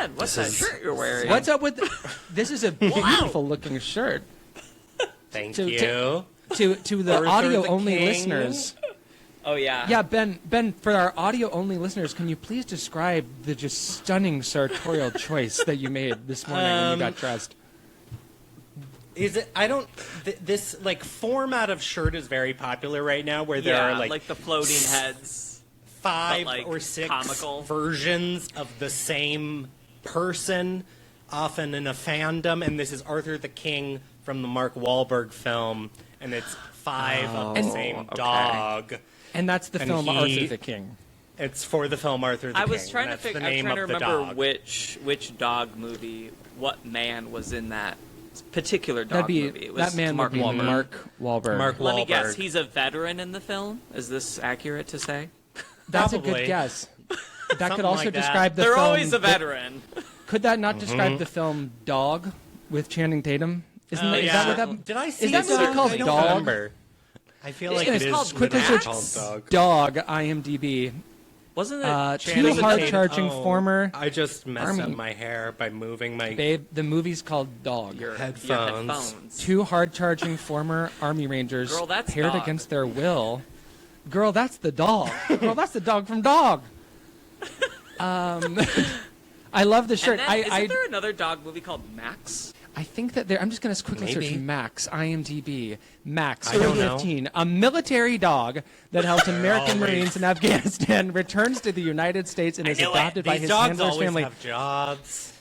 Ben, what's that shirt you're wearing? What's up with this is a beautiful looking shirt. Thank you. To the audio-only listeners. Oh, yeah. Yeah, Ben, for our audio-only listeners, can you please describe the just stunning sartorial choice that you made this morning when you got dressed? Is it? I don't. This like format of shirt is very popular right now, where there are like the floating heads, 5 or 6 comical versions of the same person, often in a fandom. And this is Arthur the King from the Mark Wahlberg film, and it's 5 of the same dog. And that's the film Arthur the King. It's for the film Arthur the King. I was trying to remember dog. which dog movie, what man was in that particular dog movie. It was that man Mark would be Wahlberg. Mark Wahlberg. Let me guess, he's a veteran in the film? Is this accurate to say? That's Probably. a good guess. That could Something also like that. describe the They're film. always a veteran. Could that not describe the film Dog with Channing Tatum? Is that what that? Did I see Is that movie called I don't Dog? remember. I feel like It's it called is quickly literally search called Dog. Dog IMDb. Wasn't it? Too hard-charging former. I just messed Army. up my hair by moving my Babe, the movie's called Dog. Your headphones. Two hard-charging former Army Rangers Girl, that's paired Dog. against their will. Girl, that's the dog. Girl, that's the dog from Dog. I love the shirt. And then, I isn't there another dog movie called Max? I think that I'm just going to quickly search Maybe. Max, IMDb. Max, I don't know. 2015. A military dog that helped American Always. Marines in Afghanistan returns to the United States and is adopted by These his dogs handler's always family. have jobs.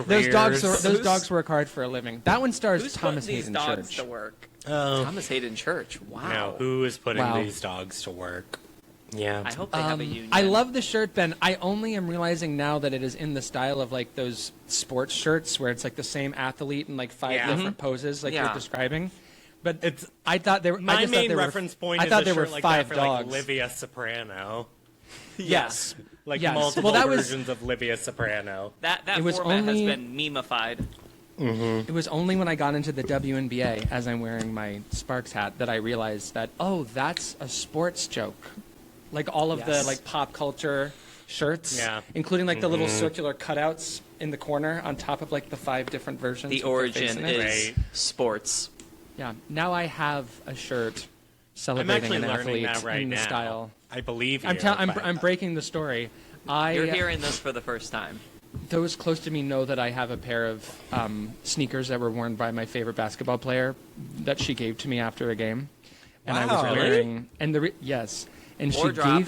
Those careers. dogs work hard for a living. That one stars Who's Thomas putting these Hayden dogs Church. to work? Oh, Thomas Hayden Church. Wow. no, who is putting Wow. these dogs to work? Yeah. I hope they have a union. I love the shirt, Ben. I only am realizing now that it is in the style of like those sports shirts where it's like the same athlete in like 5 Yeah. different poses, like Yeah. you're describing. But It's I thought there were. I my just thought main there reference were, point I is thought a there were shirt like 5 that for dogs. like Livia Soprano. Yes. Like Yes. multiple Well, that was- versions of Livia Soprano. that It was format only- has been memeified. It was only when I got into the WNBA, as I'm wearing my Sparks hat, that I realized that, oh, that's a sports joke. Like all of the Yes. like pop culture shirts, Yeah. including like the little circular cutouts in the corner on top of like the 5 different versions. The with face origin in it. is Right. sports. Yeah. Now I have a shirt I'm celebrating actually an learning athlete that right in the now. style. I believe you. I'm but- breaking the story. You're hearing this for the first time. Those close to me know that I have a pair of sneakers that were worn by my favorite basketball player that she gave to me after a game, and I was Wow. wearing. And yes, and Or drop.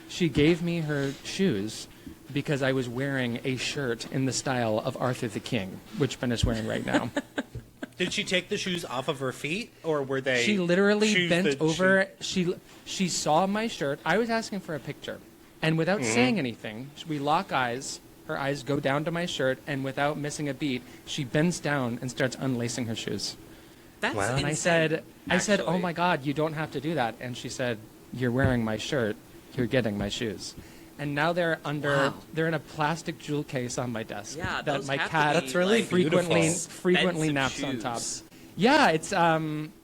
she gave me her shoes because I was wearing a shirt in the style of Arthur the King, which Ben is wearing right now. Did she take the shoes off of her feet, or were they? She literally shoes bent that over. She saw my shirt. I was asking for a picture, and without saying anything, we lock eyes. Her eyes go down to my shirt, and without missing a beat, she bends down and starts unlacing her shoes. That's Wow. insane. And I said, "Oh actually. my God, you don't have to do that." And she said, "You're wearing my shirt. You're getting my shoes." And now they're Wow. they're in a plastic jewel case on my desk Yeah, that those my have to cat be, That's really like, frequently beautiful. naps on Expensive top. shoes. Yeah, it's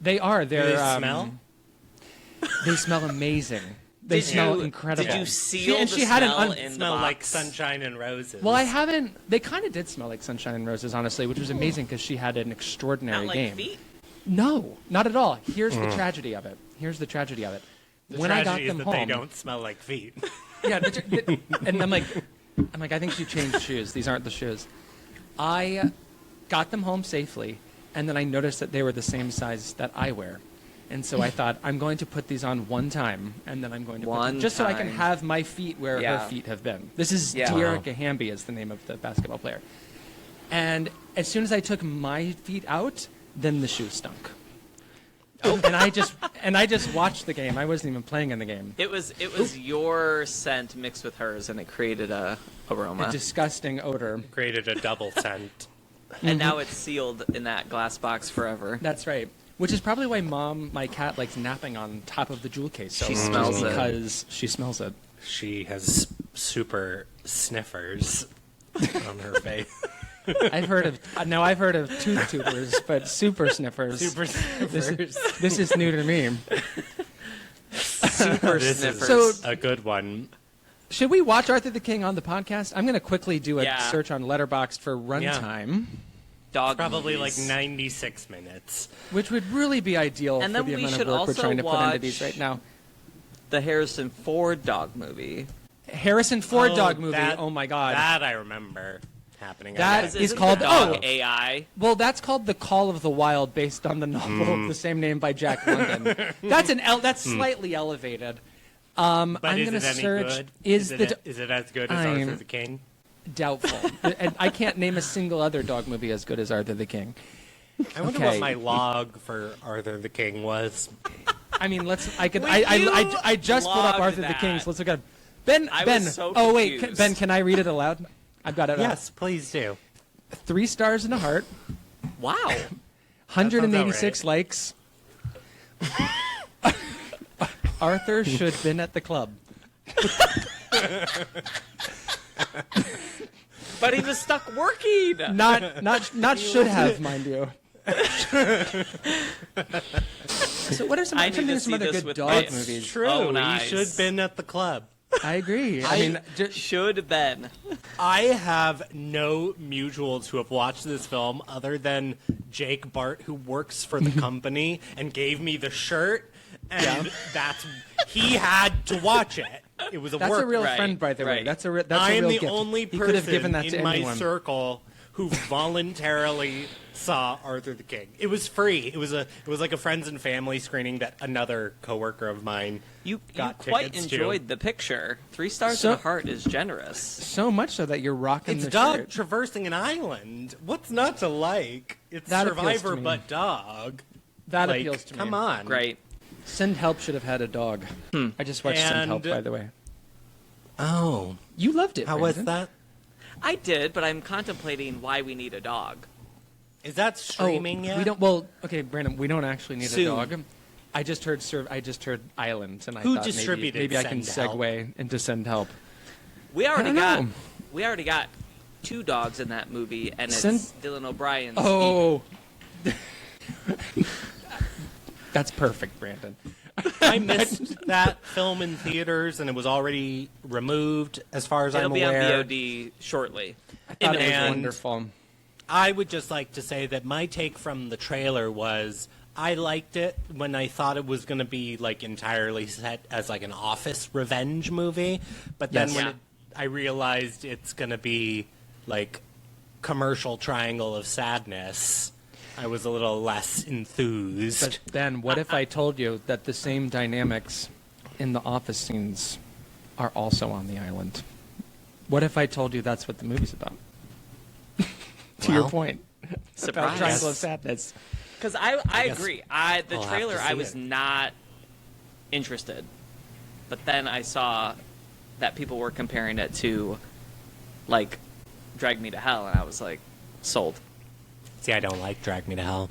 they are. Do They're they smell? They smell amazing. They smell incredible. Did you seal and the she had an smell un- in the Smell like box? sunshine and roses. Well, I haven't. They kind of did smell like sunshine and roses, honestly, which was amazing because she had an extraordinary Not like game. feet? No, not at all. Here's the tragedy of it. Here's the tragedy of it. The when I got tragedy them is that home, they don't smell like feet. yeah, and I'm like, I think you changed shoes. These aren't the shoes. I got them home safely, and then I noticed that they were the same size that I wear. And so I thought, I'm going to put these on one time, and then I'm going to put them, just so I can time. have my feet where Yeah. her feet have been. This is Yeah. De'Erica Hamby is the name of the basketball player. And as soon as I took my feet out, then the shoes stunk. And I just watched the game. I wasn't even playing in the game. It was your scent mixed with hers, and it created a aroma. A disgusting odor. Created a double scent. And now it's sealed in that glass box forever. That's right. Which is probably why my cat, likes napping on top of the jewel case. So She much, smells it. because she smells it. She has super sniffers on her face. I've heard of tooth tubers, but super sniffers. Super sniffers. This is new to me. Super This sniffers. is So- a good one. Should we watch Arthur the King on the podcast? I'm going to quickly do a Yeah. search on Letterboxd for runtime, Dog Probably movies. like 96 minutes. which would really be ideal And for then the we amount should of work we're also trying to put into watch- these right now. The Harrison Ford dog movie. Harrison Ford dog movie. That- Oh my God. That I remember happening. That I is guess. Isn't called- the dog oh! AI. Well, that's called The Call of the Wild, based on the novel of the same name by Jack London. That's slightly elevated. But I'm is going it to any search. good? Is it as good as I'm- Arthur the King? doubtful? And I can't name a single other dog movie as good as Arthur the King. I wonder Okay. what my log for Arthur the King was. I mean, let's. I could. Will I just put up log Arthur the that? King. So let's look at Ben. I Ben. was so oh wait, confused. Ben. Can I read it aloud? I've got it. Yes, please do. 3 stars and a heart. Wow. 186 likes. Arthur should been at the club. But he was stuck working. Not should have, mind you. So what are some? I I'm need trying to to some see other this good with dog my movies. True. own He eyes. should been at the club. I agree. I mean, Should Ben. I have no mutuals who have watched this film other than Jake Bart, who works for the company and gave me the shirt. And he had to watch it. It was a that's work. a real Right, friend, by the way. right. That's a I real am the gift. only He could have person given that to in my anyone. circle who voluntarily saw Arthur the King. It was free. It was like a friends and family screening that another coworker of mine You got quite tickets enjoyed the picture. 3 stars So- and a heart is generous. So much so that you're rocking It's the dog shirt. traversing an island. What's not to like? It's That appeals to Survivor me. but dog. That Like, appeals to me. come on. Great. Send Help should have had a dog. I just watched Send Help, And- by the way. Oh, You loved it. how was Brandon. that? I did, but I'm contemplating why we need a dog. Is that streaming yet? We don't. Well, okay, Brandon. We don't actually need Soon. a dog. I just heard Island, and I Who thought distributed maybe I can Send Help? segue into Send Help. We already don't got know. 2 dogs in that movie, and it's Send- Dylan O'Brien's. Oh, that's perfect, Brandon. I missed that film in theaters, and it was already removed, as far as It'll I'm be on aware. VOD shortly. I thought it was And- wonderful. I would just like to say that my take from the trailer was I liked it when I thought it was going to be like entirely set as like an office revenge movie, but then Yes. when Yeah. I realized it's going to be like commercial triangle of sadness, I was a little less enthused. But then, what if I told you that the same dynamics in the office scenes are also on the island? What if I told you that's what the movie's about? To your Well, point. Surprise. About Triangle of Sadness. Because I guess agree. The I'll have to trailer, I see was it. not interested. But then I saw that people were comparing it to, like, Drag Me to Hell, and I was like, sold. See, I don't like Drag Me to Hell.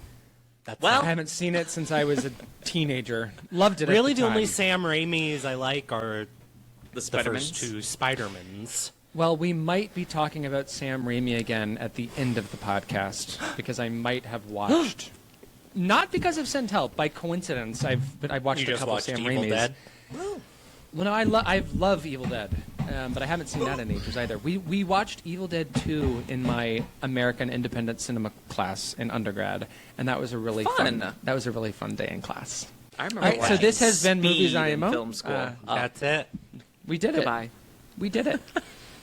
That's Well- I haven't seen it since I was a teenager. Loved it at really the the only time. Sam Raimi's I like are The the Spider-Mans. first 2 Spider-Mans. Well, we might be talking about Sam Raimi again at the end of the podcast because I might have watched. Not because of Send Help, by coincidence. I've watched You a just couple watched Sam Evil Raimi's. Dead? Well, no, I love Evil Dead, but I haven't seen that in ages either. We watched Evil Dead 2 in my American independent cinema class in undergrad, and that was a really Fun. that was a really fun day in class. I remember All right, so watching this has been Speed Movies in IMO. film school. That's it. We did Goodbye. it. We did it.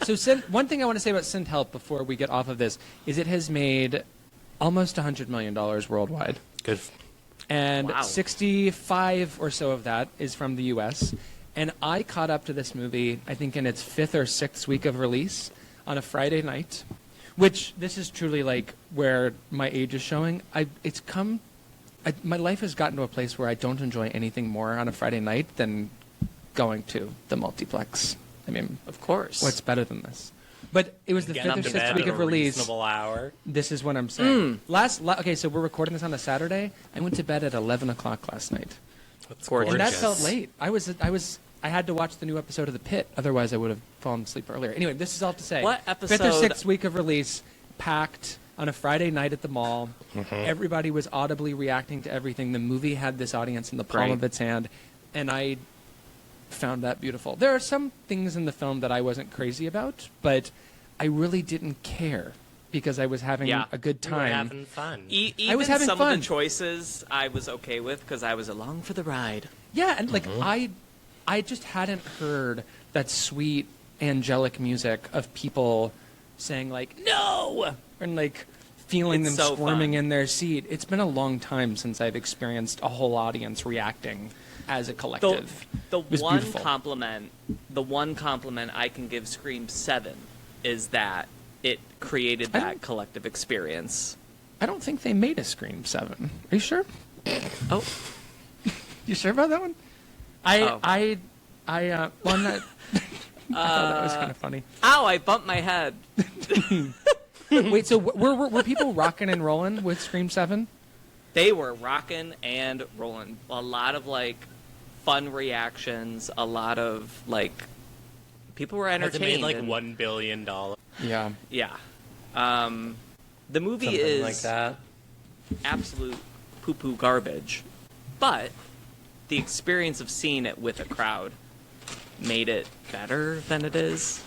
So one thing I want to say about Send Help before we get off of this is it has made almost $100 million worldwide. Good. And Wow. 65 or so of that is from the U.S. And I caught up to this movie, I think, in its 5th or 6th week of release on a Friday night, which this is truly like where my age is showing. My life has gotten to a place where I don't enjoy anything more on a Friday night than going to the multiplex. I mean, Of course. what's better than this? But it was the Get 5th or them to 6th bed week at of a release. reasonable hour. This is what I'm saying. Okay, so we're recording this on a Saturday. I went to bed at 11 o'clock last night. That's Gorgeous. And that gorgeous. felt late. I had to watch the new episode of The Pit. Otherwise, I would have fallen asleep earlier. Anyway, this is all to say. What 5th or episode- 6th week of release, packed on a Friday night at the mall. Everybody was audibly reacting to everything. The movie had this audience in the palm Right. of its hand. And I found that beautiful. There are some things in the film that I wasn't crazy about, but I really didn't care because I was having a good You were time. having fun. Even I was having some fun. of the choices I was okay with because I was along for the ride. Yeah, and like I just hadn't heard that sweet angelic music of people saying like no and like feeling It's them so squirming fun. in their seat. It's been a long time since I've experienced a whole audience reacting as a collective. The It was one beautiful. compliment I can give Scream 7 is that it created I that don't- collective experience. I don't think they made a Scream 7. Are you sure? Oh, You sure about that one? Oh. Well, I'm not. I thought that was kind of funny. ow! I bumped my head. Wait, so were people rocking and rolling with Scream 7? They were rocking and rolling. A lot of like fun reactions. A lot of like people were Has it entertained. made like and- $1 billion? Yeah. Yeah. The movie Something is like that. absolute poo-poo garbage, but the experience of seeing it with a crowd made it better than it is.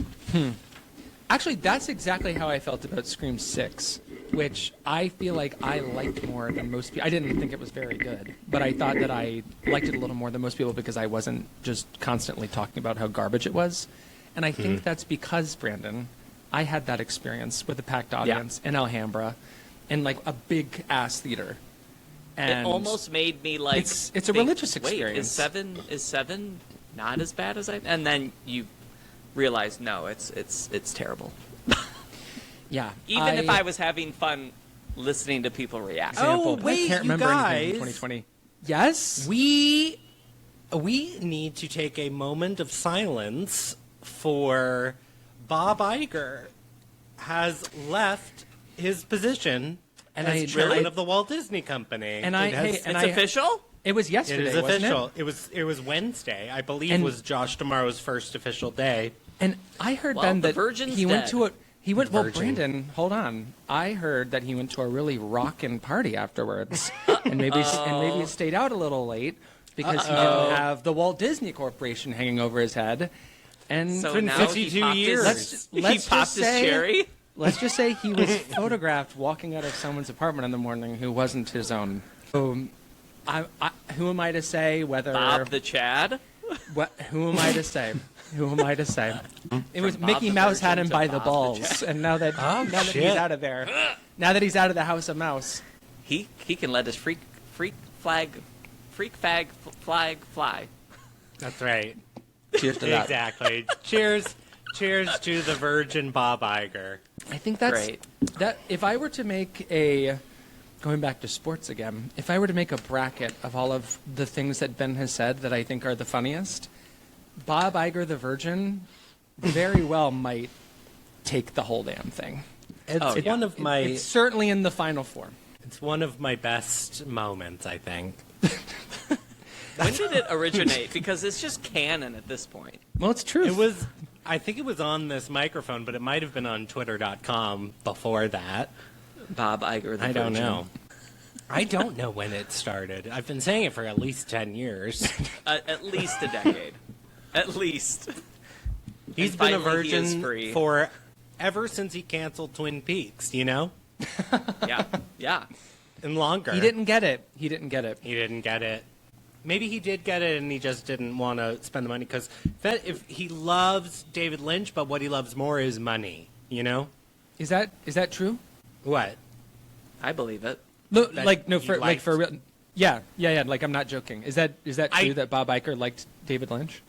Actually, that's exactly how I felt about Scream 6, which I feel like I liked more than most people. I didn't think it was very good, but I thought that I liked it a little more than most people because I wasn't just constantly talking about how garbage it was. And I think that's because, Brandon, I had that experience with a packed audience in Alhambra in like a big ass theater. And It almost made me like It's a think, religious Wait, experience. is seven not as bad as I? And then you realize no, it's terrible. yeah. Even if I was having fun listening to people react. Oh, I wait, can't you remember anything guys. from 2020. Yes. We need to take a moment of silence for Bob Iger has left his position And as I- chairman really? of the Walt Disney Company. And I- It has- hey, and It's I- official. It was it yesterday. is wasn't official. It? It was Wednesday. I believe And- was Josh Tomorrow's first official day. And I heard Well, Ben the that Virgin's he went dead. to a well, Virgin. Brandon, hold on. I heard that he went to a really rockin' party afterwards, and maybe stayed out a little late because he didn't have the Walt Disney Corporation hanging over his head. And So been now 52 he popped years. His, Let's he just popped his say- cherry. let's just say he was photographed walking out of someone's apartment in the morning who wasn't his own. So, who am I to say whether Bob the Chad. who am I to say? Who am I to say? It was Bob Mickey the Mouse had Virgin him to by the Bob the balls, and now that he's shit. out of there, now that he's out of the House of Mouse, He can let his freak flag fly. That's right. cheers to that. Exactly. Cheers to the Virgin Bob Iger. I think that's Great. that. If I were to make going back to sports again, if I were to make a bracket of all of the things that Ben has said that I think are the funniest, Bob Iger the Virgin very well might take the whole damn thing. It's Oh, yeah. one of my It's certainly in the final form. it's one of my best moments, I think. When did it originate? Because it's just canon at this point. Well, it's true. I think it was on this microphone, but it might have been on twitter.com before that. Bob Iger the I don't Virgin. know. I don't know when it started. I've been saying it for at least 10 years. At least a decade. At least. He's And been a finally he is virgin free. for ever since he canceled Twin Peaks, you know? Yeah. And longer. He didn't get it. He didn't get it. He didn't get it. Maybe he did get it and he just didn't want to spend the money because if he loves David Lynch, but what he loves more is money, you know? Is that true? What? I believe it. No, That like no, he for liked- for real. Yeah. Like I'm not joking. Is that true that Bob Iger liked David Lynch?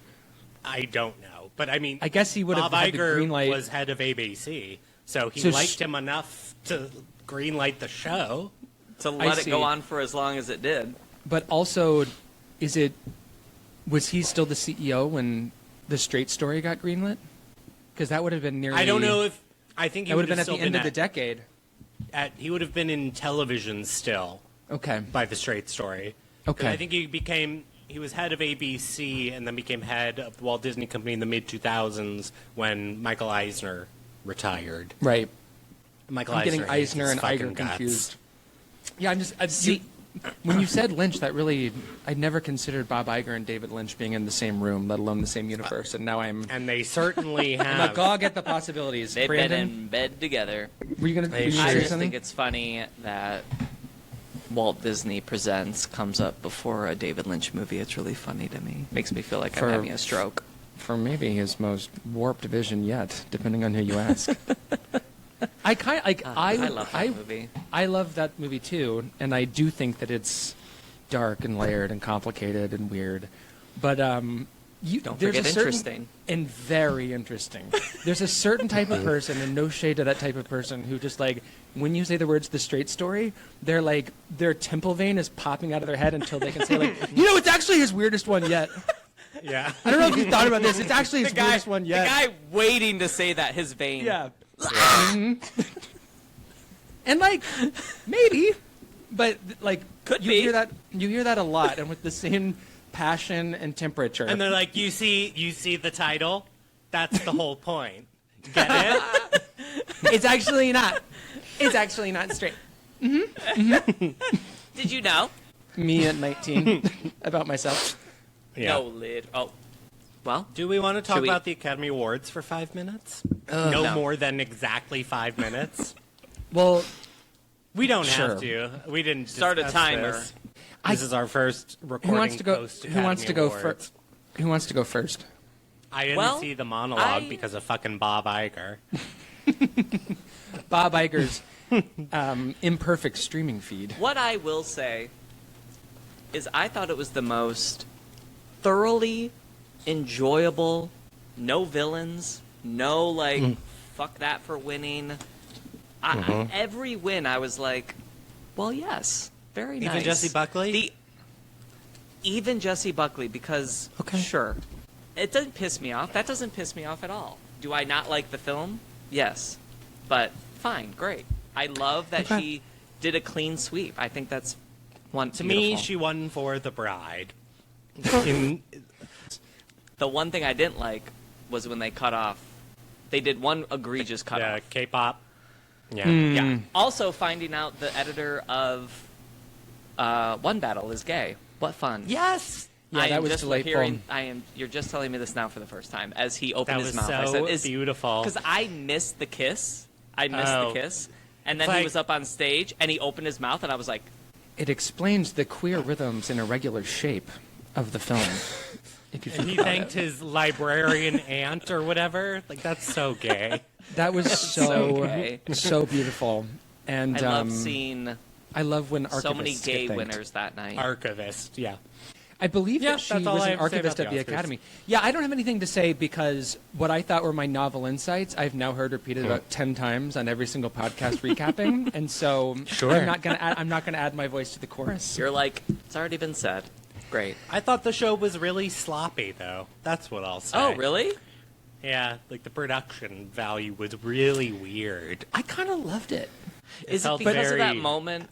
I don't know. But I mean, I guess he would have Bob had the Iger green light. was head of ABC, so he So liked him enough to green light the show. To let it see. go on for as long as it did. But also, was he still the CEO when the Straight Story got greenlit? Because that would have been nearly. I don't know if I think he that would have been at still the end of the at- decade. He would have been in television still Okay. by the Straight Story. 'Cause Okay. I think he was head of ABC and then became head of the Walt Disney Company in the mid 2000s when Michael Eisner retired. Right. Michael I'm getting hates Eisner his and fucking Iger guts. confused. Yeah, I'm just. See, When you said Lynch, that really, I'd never considered Bob Iger and David Lynch being in the same room, let alone the same universe. And now I'm they certainly have. agog at the possibilities. They've Brandon, been in bed together. were you going to They say I sure. just something? think it's funny that Walt Disney Presents comes up before a David Lynch movie. It's really funny to me. Makes me feel like I'm having a stroke. For maybe his most warped vision yet, depending on who you ask. I love that movie. I love that movie too, and I do think that it's dark and layered and complicated and weird. But Don't there's forget a certain, interesting. and very interesting. There's a certain type of person, and no shade to that type of person, who just like when you say the words "the straight story," they're like their temple vein is popping out of their head until they can say like, it's actually his weirdest one yet. Yeah. I don't know if you thought about this. It's actually his weirdest one yet. The guy waiting to say that, his vein. Yeah. And like maybe, but like Could you be. hear that a lot, and with the same passion and temperature. And they're like, you see the title? That's the whole point. Get it? It's actually not. It's actually not straight. Did you know? Me at 19 about myself. Yeah. No lid. Oh. Well, Do we want to talk Should we- about the Academy Awards for 5 minutes? No more than exactly 5 minutes. Well, We don't Sure. have to. We didn't Start a discuss timer. This. This is our first recording who wants to go? post Who wants to go Awards. first? Who wants to go first? I didn't Well, see the monologue I- because of fucking Bob Iger. Bob Iger's imperfect streaming feed. what I will say is I thought it was the most thoroughly enjoyable, no villains, no like fuck that for winning. Every win I was like, well, yes, very nice. Even Jessie Buckley? Even Jessie Buckley, because sure, it doesn't piss me off. That doesn't piss me off at all. Do I not like the film? Yes, but fine, great. I love that she did a clean sweep. I think that's To me, she won for The Bride. The one thing I didn't like was when they cut off. They did one egregious cut The off. K-pop. Yeah. Yeah. Also, finding out the editor of One Battle is gay. What fun! Yes. Yeah, I that am was just delightful. hearing. You're just telling me this now for the first time as he opened That his was mouth. I so said, beautiful. Because I missed the kiss. I missed the Oh. kiss, and then It's he like- was up on stage and he opened his mouth, and I was like, It explains the queer rhythms in a regular shape of the film. If you And think he about thanked it. his librarian aunt or whatever. Like, that's so gay. That was so gay. so beautiful. And I love seeing I love when archivists so many gay get thanked. winners that night. Archivist, yeah. I believe Yeah, that she that's all was I an have to say archivist about at the the Oscars. Academy. Yeah, I don't have anything to say because what I thought were my novel insights, I've now heard repeated about 10 times on every single podcast recapping, and so Sure. I'm not gonna add my voice to the chorus. You're like, it's already been said. Great. I thought the show was really sloppy, though. That's what I'll say. Oh, really? Yeah, like the production value was really weird. I kind of loved it. Is it felt because of that very- moment,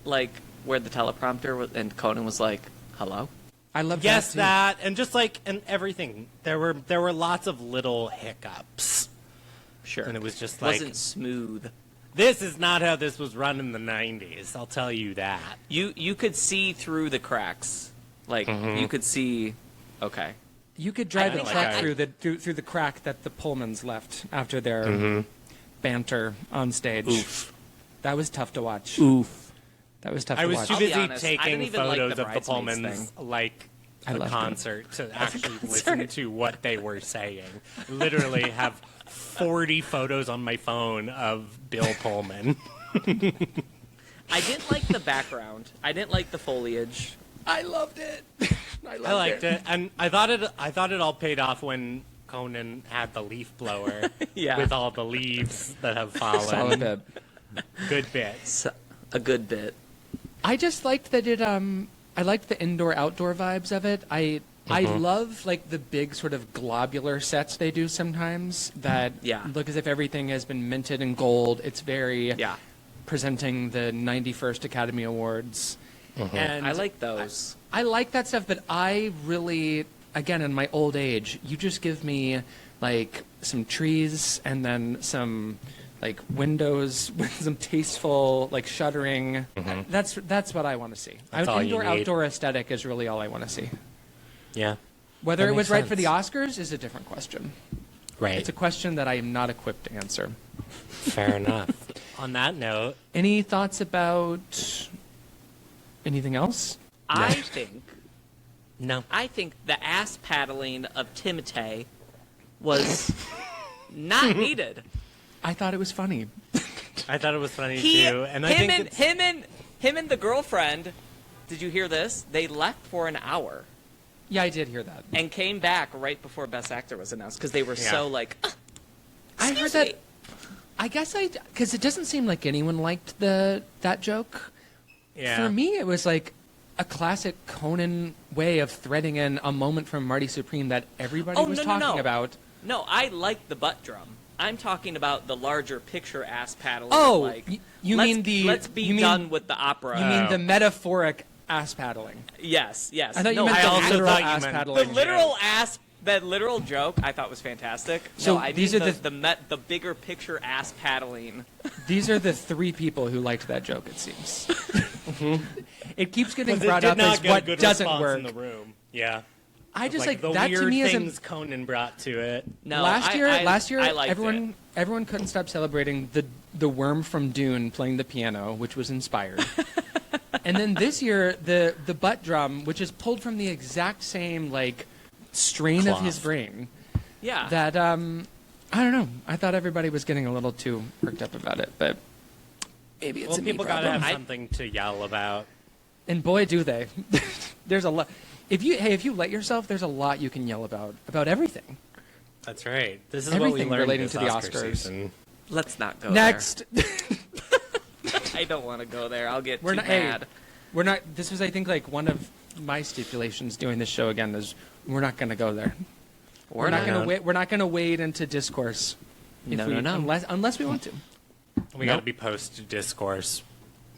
like where the teleprompter and Conan was like, "Hello"? I loved Yes, too. that, and just like, and everything. There were lots of little hiccups. Sure. And it was just like, wasn't smooth. this is not how this was run in the 90s, I'll tell you that. You could see through the cracks. Like you could see. Okay. You could drive I a think truck I- through the crack that the Pullmans left after their banter on stage. Oof. That was tough to watch. Oof. That was tough I to was watch. too I'll be busy honest, I didn't taking even like photos the of the Bridesmaids Pullmans thing. like I a loved it. concert to actually listen to what they were saying. I literally have 40 photos on my phone of Bill Pullman. I didn't like the background. I didn't like the foliage. I loved it. I liked it, and I thought it all paid off when Conan had the leaf blower Yeah. with all the leaves that have fallen. Solid bit. Good bits. A good bit. I just liked that it. I liked the indoor-outdoor vibes of it. I love like the big sort of globular sets they do sometimes that Yeah. look as if everything has been minted in gold. It's very Yeah. presenting the 91st Academy Awards. And I like those. I like that stuff, but I really, again, in my old age, you just give me like some trees and then some like windows with some tasteful like shuttering. That's what I want to see. That's all you Indoor need. outdoor aesthetic is really all I want to see. Yeah. Whether That it was makes right for the sense. Oscars is a different question. Right. It's a question that I am not equipped to answer. Fair enough. On that note, Any thoughts about anything else? I think no. the ass paddling of Timotei was not needed. I thought it was funny. I thought it was funny He, too, and I think it's, him and the girlfriend. Did you hear this? They left for an hour Yeah, I did hear that. and came back right before Best Actor was announced because they were so like. I heard Excuse that. me. I guess because it doesn't seem like anyone liked that joke. yeah. For me, it was like a classic Conan way of threading in a moment from Marty Supreme that everybody was talking about. No, I like the butt drum. I'm talking about the larger picture ass paddling. Oh, like, you let's- mean the? Let's be you mean- done with the opera. You mean the metaphoric ass paddling? Yes. I thought you no, meant I the also literal thought you ass meant paddling. the literal ass. That literal joke I thought was fantastic. So no, I these mean are the bigger picture ass paddling. These are the three people who liked that joke. It seems. It keeps getting 'Cause it brought did up not as get a what good doesn't response work. in the room. Yeah. I just like the that weird to me things isn't. Conan brought to it. No, last year, I liked everyone couldn't stop celebrating the worm from Dune playing the piano, which was inspired. And then this year, the butt drum, which is pulled from the exact same like strain of his Cloth. brain. Yeah. That I don't know. I thought everybody was getting a little too worked up about it, but maybe it's Well, a me people gotta problem. have something to yell about. And boy, do they! There's a lot. If you let yourself, there's a lot you can yell about everything. That's right. This is Everything what we learned relating this to the Oscar Oscars. season. Let's not go Next, there. I don't want to go there. I'll get we're too not. mad. Hey, we're not. This was, I think, like one of my stipulations doing this show again is we're not going to go there. We're not going to wait. We're not going to wade into discourse. If No, we, no, no. Unless we want to. We got to be post discourse.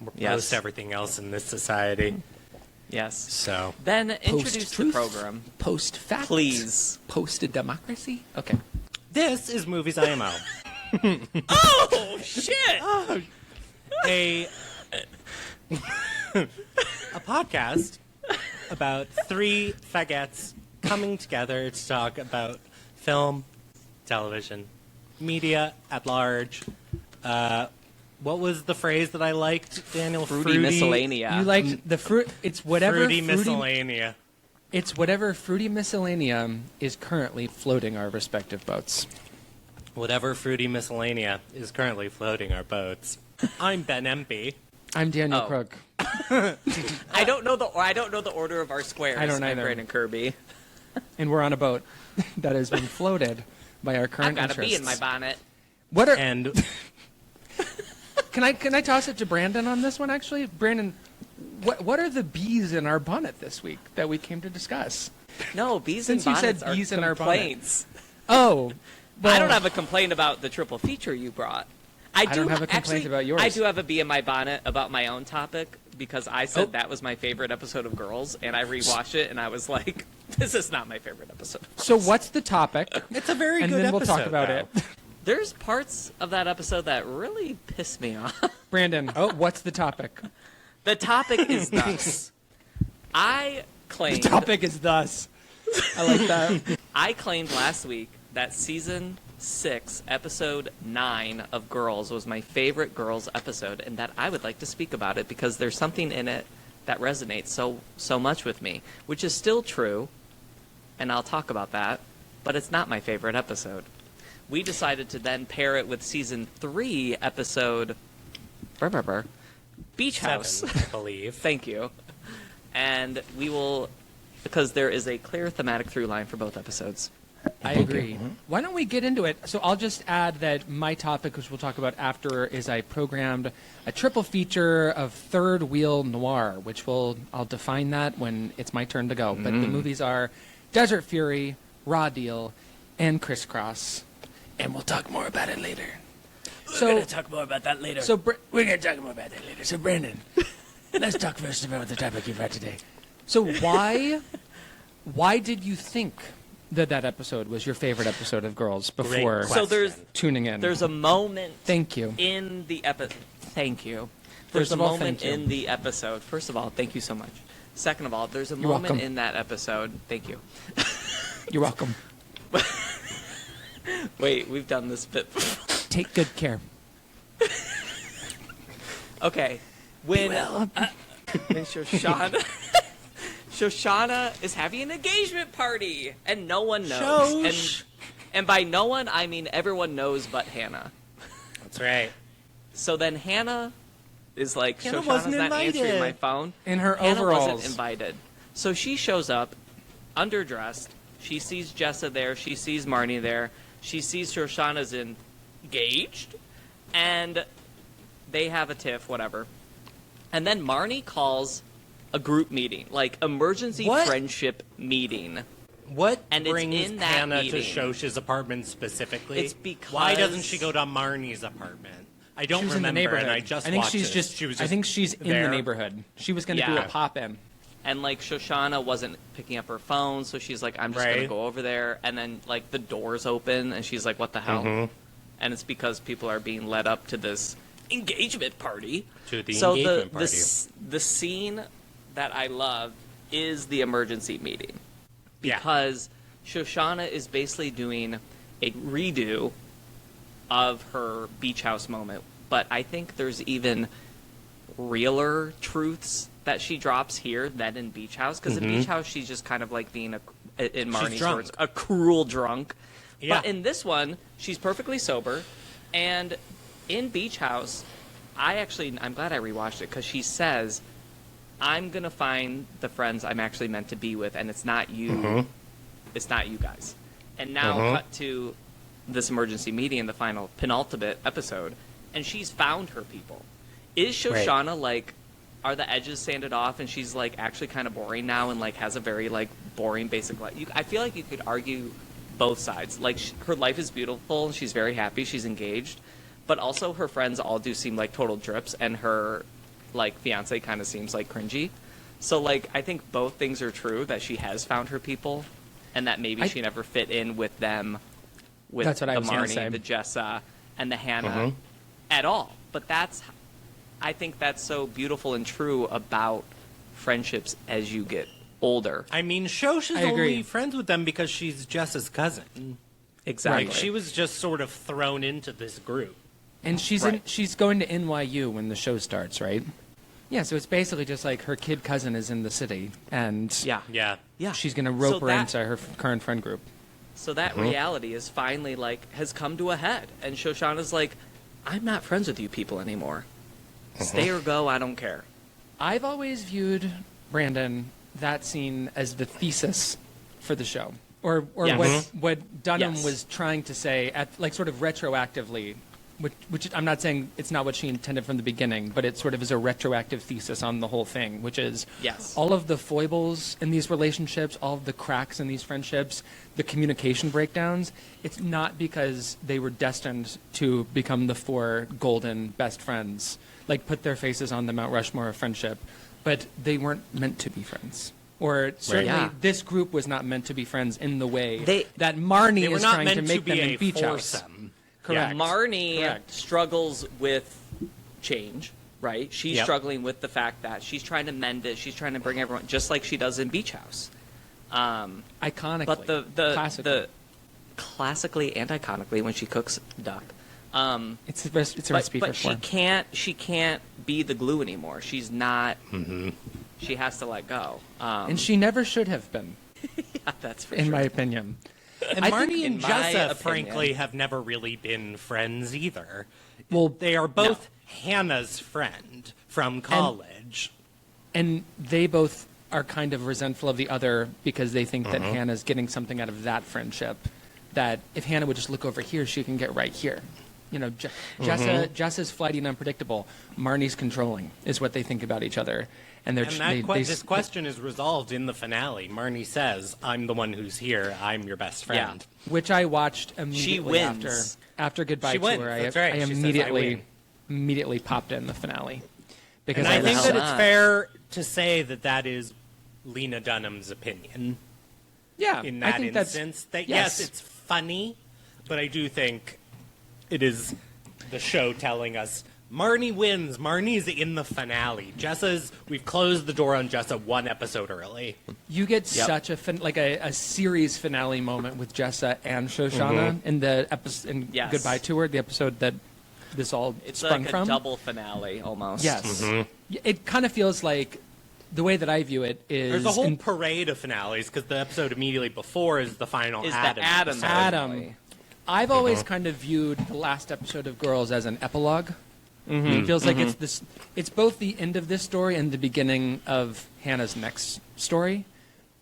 We're Yes. post everything else in this society. Yes. So Then introduce the Post-truth? program. Post fact. Please. Post democracy. Okay. this is Movies IMO, Oh shit! a podcast about three fagettes coming together to talk about film, television, media at large. What was the phrase that I liked, Daniel? Fruity miscellanea. You liked the fruit. It's whatever Fruity miscellanea. It's whatever fruity miscellanea is currently floating our respective boats. Whatever fruity miscellanea is currently floating our boats. I'm Ben Empey. I'm Daniel Oh. Crook. I don't know the order of our squares. I don't I'm either. Brandon Kirby. And we're on a boat that has been floated by our I've current got a interests. bee in my bonnet. What are? And Can I toss it to Brandon on this one? Actually, Brandon, what are the bees in our bonnet this week that we came to discuss? No, bees Since and you said bonnets are bees in our bonnet. complaints. Oh, well, I don't have a complaint about the triple feature you brought. I don't have a complaint actually, about yours. I do have a bee in my bonnet about my own topic because I said that was my favorite episode of Girls, and I rewatched it, and I was like, "This is not my favorite episode." So what's the topic? it's a very And good then we'll episode, talk about though. it. There's parts of that episode that really piss me off. Brandon, what's the topic? The topic is thus. I claimed. The topic is thus. I like that. I claimed last week that season 6, episode 9 of Girls was my favorite Girls episode, and that I would like to speak about it because there's something in it that resonates so much with me, which is still true, and I'll talk about that, but it's not my favorite episode. We decided to then pair it with season 3, episode Beach House. 7, I believe. Thank you. And we will, because there is a clear thematic through line for both episodes. I agree. Why don't we get into it? So I'll just add that my topic, which we'll talk about after, is I programmed a triple feature of third wheel noir, which I'll define that when it's my turn to go. But the movies are Desert Fury, Raw Deal, and Crisscross. And we'll talk more about it later. We're going to talk more about that later. So We're going to talk more about that later. So, Brandon, let's talk first about the topic you've had today. So why did you think that episode was your favorite episode of Girls before question. So there's tuning in. there's a moment Thank you. in the episode. Thank you. First There's a of all, moment thank you. in the episode. First of all, thank you so much. Second of all, there's a You're moment welcome. in that episode. Thank you. You're welcome. Wait, we've done this bit before. Take good care. Okay. When Shoshana Shoshana is having an engagement party and no one knows. Shosh. And by no one, I mean everyone knows but Hannah. That's right. So then Hannah is like, Hannah Shoshana's wasn't not answering invited. my phone. In her Hannah overalls. wasn't invited. So she shows up, underdressed. She sees Jessa there. She sees Marnie there. She sees Shoshana's engaged. And they have a tiff, whatever. And then Marnie calls a group meeting, like emergency What? friendship meeting. What And it's brings in that Hannah meeting. to Shosh's apartment specifically? It's because- Why doesn't she go to Marnie's apartment? I don't She was in the remember, neighborhood. and I just think watched she's it. just. She was I think she's in the there. neighborhood. She was going to do Yeah. a pop in. And like Shoshana wasn't picking up her phone, so she's like, I'm just gonna Right. go over there. And then like the doors open, and she's like, what the hell? Mm-hmm. And it's because people are being led up to this engagement party. To the so engagement the, party. the scene that I love is the emergency meeting, Yeah. because Shoshana is basically doing a redo of her beach house moment. But I think there's even realer truths that she drops here than in Beach House, because in Beach House she's just kind of like being in Marnie's drunk. words, a cruel drunk. Yeah. But in this one, she's perfectly sober, and in Beach House, I'm glad I rewatched it, because she says, I'm gonna find the friends I'm actually meant to be with, and it's not you. It's not you guys. And now cut to this emergency meeting in the final penultimate episode, and she's found her people. Is Shoshana like, are the edges sanded off, and she's like actually kind of boring now, and like has a very like boring basic life? I feel like you could argue both sides. Like her life is beautiful, and she's very happy, she's engaged, but also her friends all do seem like total drips, and her like fiance kind of seems like cringy. So like I think both things are true, that she has found her people, and that maybe she never fit in with them, with That's what I the was gonna Marnie, say. the Jessa, and the Hannah at all. But I think that's so beautiful and true about friendships as you get older. I mean, Shosh is I agree. only friends with them because she's Jess's cousin. Exactly. Like, she was just sort of thrown into this group. And she's Right. she's going to NYU when the show starts, right? Yeah, so it's basically just like her kid cousin is in the city, and Yeah. Yeah. Yeah. she's going to rope So her that- into her current friend group. So that reality is finally like has come to a head, and Shoshana's like, I'm not friends with you people anymore. Stay or go, I don't care. I've always viewed, Brandon, that scene as the thesis for the show, or Yes. what Dunham Yes. was trying to say, at like sort of retroactively, which I'm not saying it's not what she intended from the beginning, but it sort of is a retroactive thesis on the whole thing, which is Yes. all of the foibles in these relationships, all of the cracks in these friendships, the communication breakdowns. It's not because they were destined to become the four golden best friends, like put their faces on the Mount Rushmore of friendship, but they weren't meant to be friends. Or certainly, Yeah. this group was not meant to be friends in the way They- that Marnie They were is not trying meant to make be them a in Beach House. foursome. Correct. Marnie Correct. struggles with change, right? She's Yep. struggling with the fact that she's trying to mend it. She's trying to bring everyone, just like she does in Beach House. Iconically, But classically. the classically and iconically when she cooks duck. It's a recipe but for four. she can't be the glue anymore. She's not. She has to let go. And she never should have been, That's for in sure. my opinion. And I Marnie think- and in my Jessa, opinion- frankly, have never really been friends either. Well, They are both Hannah's friend from college. And they both are kind of resentful of the other because they think that Hannah's getting something out of that friendship. That if Hannah would just look over here, she can get right here. You know, Jessa's flighty and unpredictable. Marnie's controlling is what they think about each other. And they're And this question is resolved in the finale. Marnie says, I'm the one who's here. I'm your best friend. which I watched immediately wins. after Goodbye She wins, Tour. that's right. I She says, "I win." immediately popped in the finale because And I was think hell that so- it's not. fair to say that that is Lena Dunham's opinion. Yeah, that's for sure. And I think that it's fair to say that that is Lena Dunham's opinion. Yeah, in I that think that's- instance. That yes. yes, it's funny, but I do think it is the show telling us Marnie wins. Marnie's in the finale. We've closed the door on Jessa one episode early. You get such a series finale moment with Jessa and Shoshana in the episode in Yes. Goodbye Tour, the episode that this all It's sprung like a from. double finale almost. Yes, it kind of feels like the way that I view it is There's a whole parade of finales because the episode immediately before is the final Is Adam. the Adam episode. finale. I've always kind of viewed the last episode of Girls as an epilogue. It feels like it's this. It's both the end of this story and the beginning of Hannah's next story,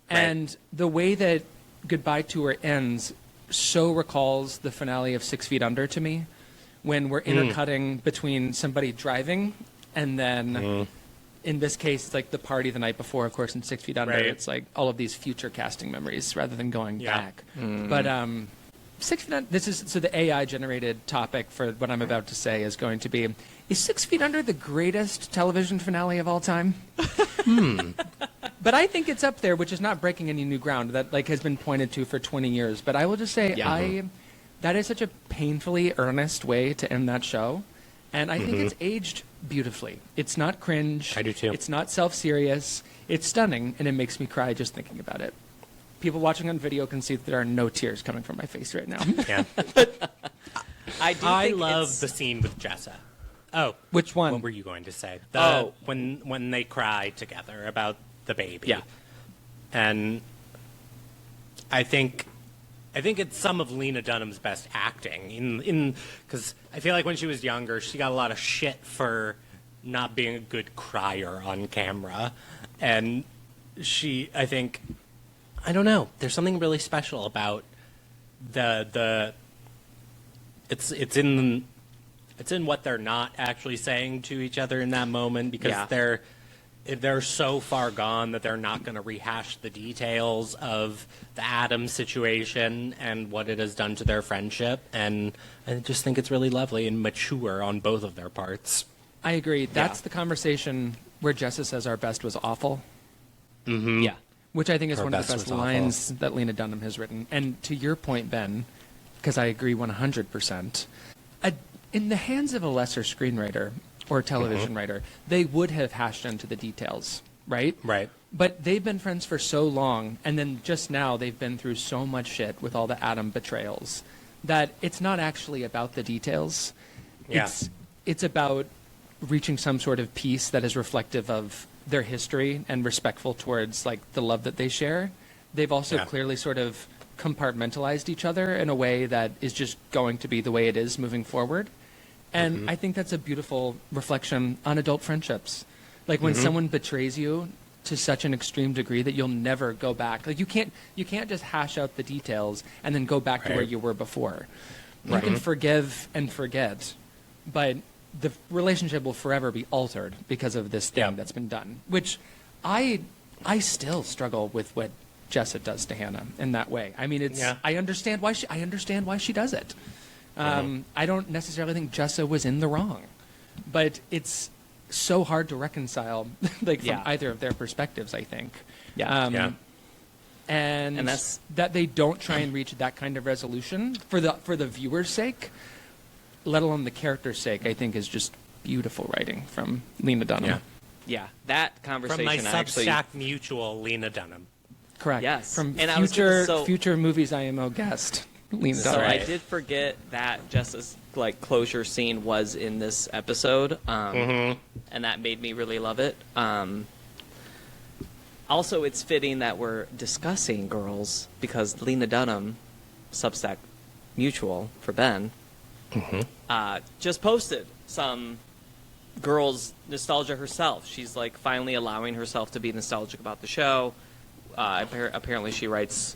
and the way that Goodbye Tour ends so recalls the finale of 6 Feet Under to me, when we're intercutting between somebody driving and then. In this case, it's like the party the night before, of course, in 6 Feet Under. Right. It's like all of these future casting memories rather than going Yeah. back. But 6 Feet Under, so the AI-generated topic for what I'm about to say is going to be, is 6 Feet Under the greatest television finale of all time? But I think it's up there, which is not breaking any new ground that like has been pointed to for 20 years. But I will just say, that is such a painfully earnest way to end that show. And I think it's aged beautifully. It's not cringe. I do too. It's not self-serious. It's stunning, and it makes me cry just thinking about it. People watching on video can see that there are no tears coming from my face right now. Yeah. I do. I think love it's- the scene with Jessa. Oh, Which one? what were you going to say? Oh. When they cry together about the baby. Yeah. And I think it's some of Lena Dunham's best acting in because I feel like when she was younger, she got a lot of shit for not being a good crier on camera, and I think, I don't know, there's something really special about it's in what they're not actually saying to each other in that moment because Yeah. they're so far gone that they're not going to rehash the details of the Adam situation and what it has done to their friendship. And I just think it's really lovely and mature on both of their parts. I agree. That's the conversation where Jessa says our best was awful, Yeah. which I think is Her one of best the best was awful. lines that Lena Dunham has written. And to your point, Ben, because I agree 100%, in the hands of a lesser screenwriter or television writer, they would have hashed into the details, right? Right. But they've been friends for so long, and then just now they've been through so much shit with all the Adam betrayals that it's not actually about the details. Yeah. It's about reaching some sort of peace that is reflective of their history and respectful towards like the love that they share. They've also Yeah. clearly sort of compartmentalized each other in a way that is just going to be the way it is moving forward. And I think that's a beautiful reflection on adult friendships. Like when someone betrays you to such an extreme degree that you'll never go back. Like you can't just hash out the details and then go back to where Right. you were before. You can forgive and forget, but the relationship will forever be altered because of this thing Yeah. that's been done. Which I still struggle with what Jessa does to Hannah in that way. I mean, it's I understand why she does it. I don't necessarily think Jessa was in the wrong, but it's so hard to reconcile, like from either of their perspectives. I think, and that's- that they don't try and reach that kind of resolution for the viewer's sake, let alone the character's sake. I think is just beautiful writing from Lena Dunham. Yeah. Yeah. That From conversation my actually. Substack mutual, Lena Dunham. Correct. Yes. From And I was gonna- future movies IMO guest Lena So Dunham. I did forget that Jessa's like closure scene was in this episode, and that made me really love it. Also, it's fitting that we're discussing Girls because Lena Dunham, Substack Mutual for Ben, just posted some Girls nostalgia herself. She's like finally allowing herself to be nostalgic about the show. Apparently, she writes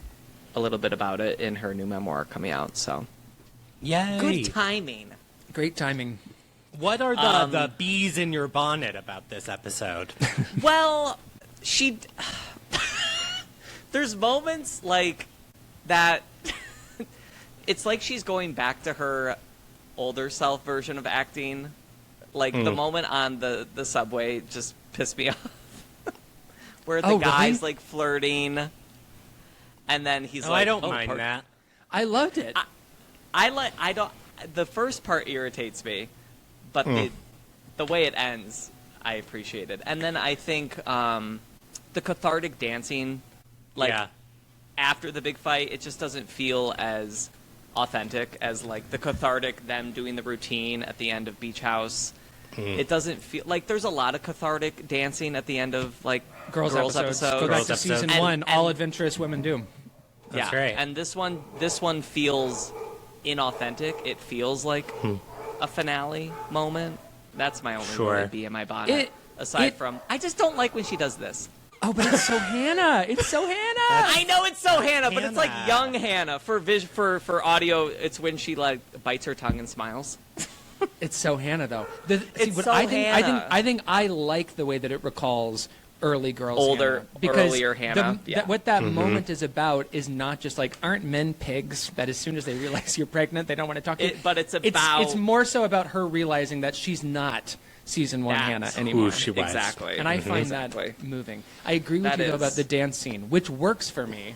a little bit about it in her new memoir coming out. So Yay! good timing. Great timing. What are the bees in your bonnet about this episode? Well, there's moments like that. It's like she's going back to her older self version of acting. Like the moment on the subway just pissed me off. Where the Oh, guy's really? like flirting. and then he's Oh, like, I don't "Oh, mind that. I loved it. I don't. The first part irritates me, but the way it ends, I appreciate it. And then I think the cathartic dancing, like Yeah. after the big fight, it just doesn't feel as authentic as like the cathartic them doing the routine at the end of Beach House. It doesn't feel like there's a lot of cathartic dancing at the end of like Girls episodes. Go back Girls to episodes. season And- 1. All and- adventurous women do. That's yeah. right. And this one feels inauthentic. It feels like a finale moment. That's my only Sure. really bee in my bonnet. Aside from, I just don't like when she does this. Oh, but it's so Hannah. It's so Hannah. I know it's so Hannah, but it's like Hannah. young Hannah. For audio, it's when she like bites her tongue and smiles. It's so Hannah, though. It's what so Hannah. I think I like the way that it recalls early girls, Older, Hannah, because earlier Hannah, yeah. what that moment is about is not just like, aren't men pigs that as soon as they realize you're pregnant, they don't want to talk to you? But it's about It's more so about her realizing that she's not season 1 Hannah That's anymore. who she was. exactly. And I find Exactly. that moving. I agree with That you, though, about is- the dance scene, which works for me,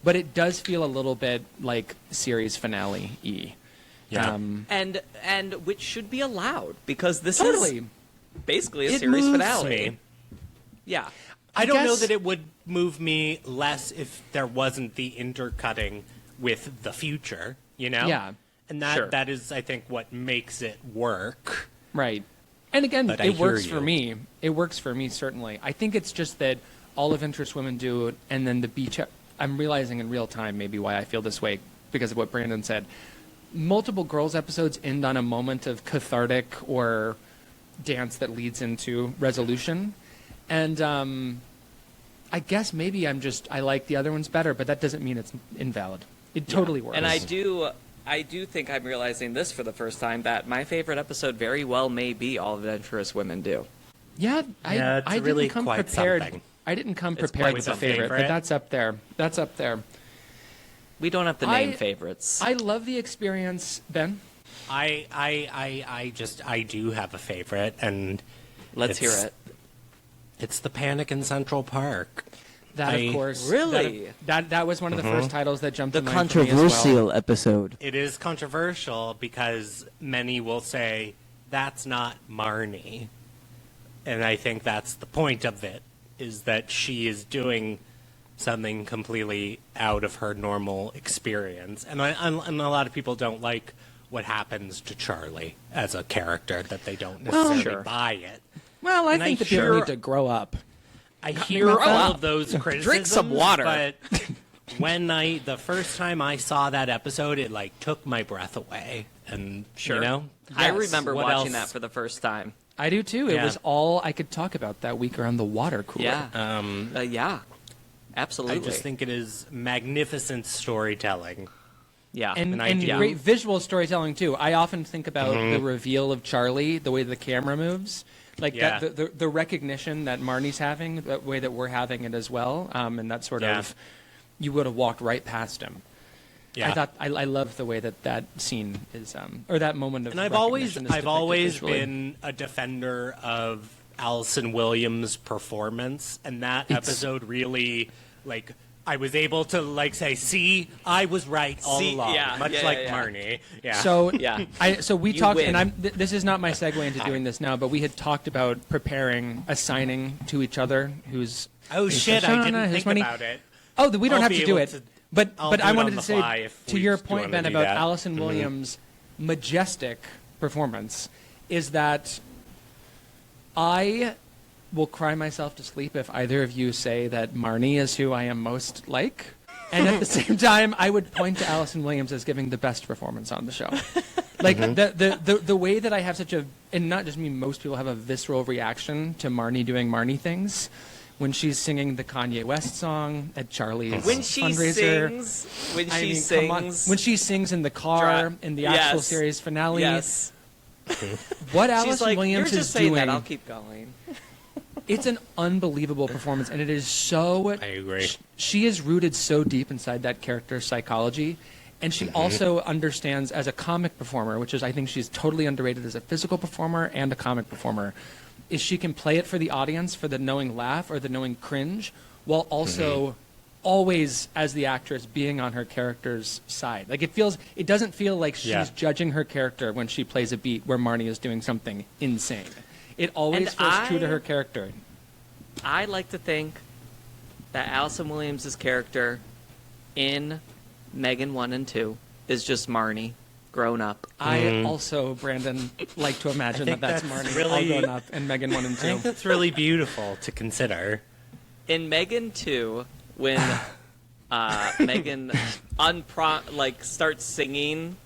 but it does feel a little bit like series finale-y. Yeah. and which should be allowed because this Totally. is basically a It series moves finale. me. Yeah. I don't know guess- that it would move me less if there wasn't the intercutting with the future, you know? Yeah. And that Sure. that is, I think, what makes it work. Right. And again, But I it hear works for you. me. It works for me, certainly. I think it's just that all of Interest Women do it, and then the beach... I'm realizing in real time maybe why I feel this way because of what Brandon said. Multiple girls episodes end on a moment of cathartic or dance that leads into resolution. And I guess maybe I like the other ones better, but that doesn't mean it's invalid. It totally works. And I do think I'm realizing this for the first time that my favorite episode very well may be All Adventurous Women Do. Yeah, Yeah, it's I really didn't come quite prepared. something. I didn't come It's prepared quite with a something. favorite, but Favorite? that's up there. That's up there. We don't have to name favorites. I love the experience, Ben. I do have a favorite, and Let's hear it's- it. it's the Panic in Central Park. That, I- of course. Really? That was one of the first titles that jumped The in mind for me as well. controversial episode. It is controversial because many will say that's not Marnie. And I think that's the point of it, is that she is doing something completely out of her normal experience. And and a lot of people don't like what happens to Charlie as a character, that they don't necessarily sure. buy it. Well, I And think I that people hear- need to grow up. I hear grow all up. of those criticisms. Drink some water. But when the first time I saw that episode, it like took my breath away. And Sure. you know, I Yes. remember What watching else? that for the first time. I do too. It Yeah. was all I could talk about that week around the water cooler. Yeah. Yeah. I Absolutely. just think it is magnificent storytelling. yeah. And, And I and do- great visual storytelling too. I often think about the reveal of Charlie, the way the camera moves, like Yeah. that, the recognition that Marnie's having, the way that we're having it as well, and that sort Yeah. of you would have walked right past him. Yeah. I thought I love the way that scene is, or that moment of. And I've always recognition is depicted visually. been a defender of Allison Williams' performance, and that episode really, like, I was able to like say, "See, I was right all See, along," yeah, much yeah, like yeah. Marnie. Yeah. So Yeah. so we You talked, win. and this is not my segue into doing this now, but we had talked about preparing a signing to each other. Who's oh who's shit, I Shoshana, didn't who's think Winnie. about it. Oh, we don't I'll have be to do able it. to- But I'll but do I it on wanted the to say fly if to we your do point, wanna Ben, do about that. Allison Williams' majestic performance is that I will cry myself to sleep if either of you say that Marnie is who I am most like. And at the same time, I would point to Allison Williams as giving the best performance on the show. Like the way that I have such a, and not just me, most people have a visceral reaction to Marnie doing Marnie things. When she's singing the Kanye West song at Charlie's when she fundraiser. sings, when I she mean, come on. sings, When she sings in the car Dra- in the actual Yes. series finale. yes, What she's Allison like, Williams "You're just is saying doing, that. I'll keep going." it's an unbelievable performance, and it is so. I agree. She is rooted so deep inside that character's psychology, and she also understands as a comic performer, which is I think she's totally underrated as a physical performer and a comic performer. Is she can play it for the audience for the knowing laugh or the knowing cringe, while also always, as the actress, being on her character's side. Like it doesn't feel like she's judging her character when she plays a beat where Marnie is doing something insane. It always feels true to her character. I like to think that Allison Williams' character in Megan 1 and 2 is just Marnie grown up. I also, Brandon, like to imagine that that's Marnie all grown up in Megan 1 and 2. I think that's really beautiful to consider. In Megan 2, when Megan starts singing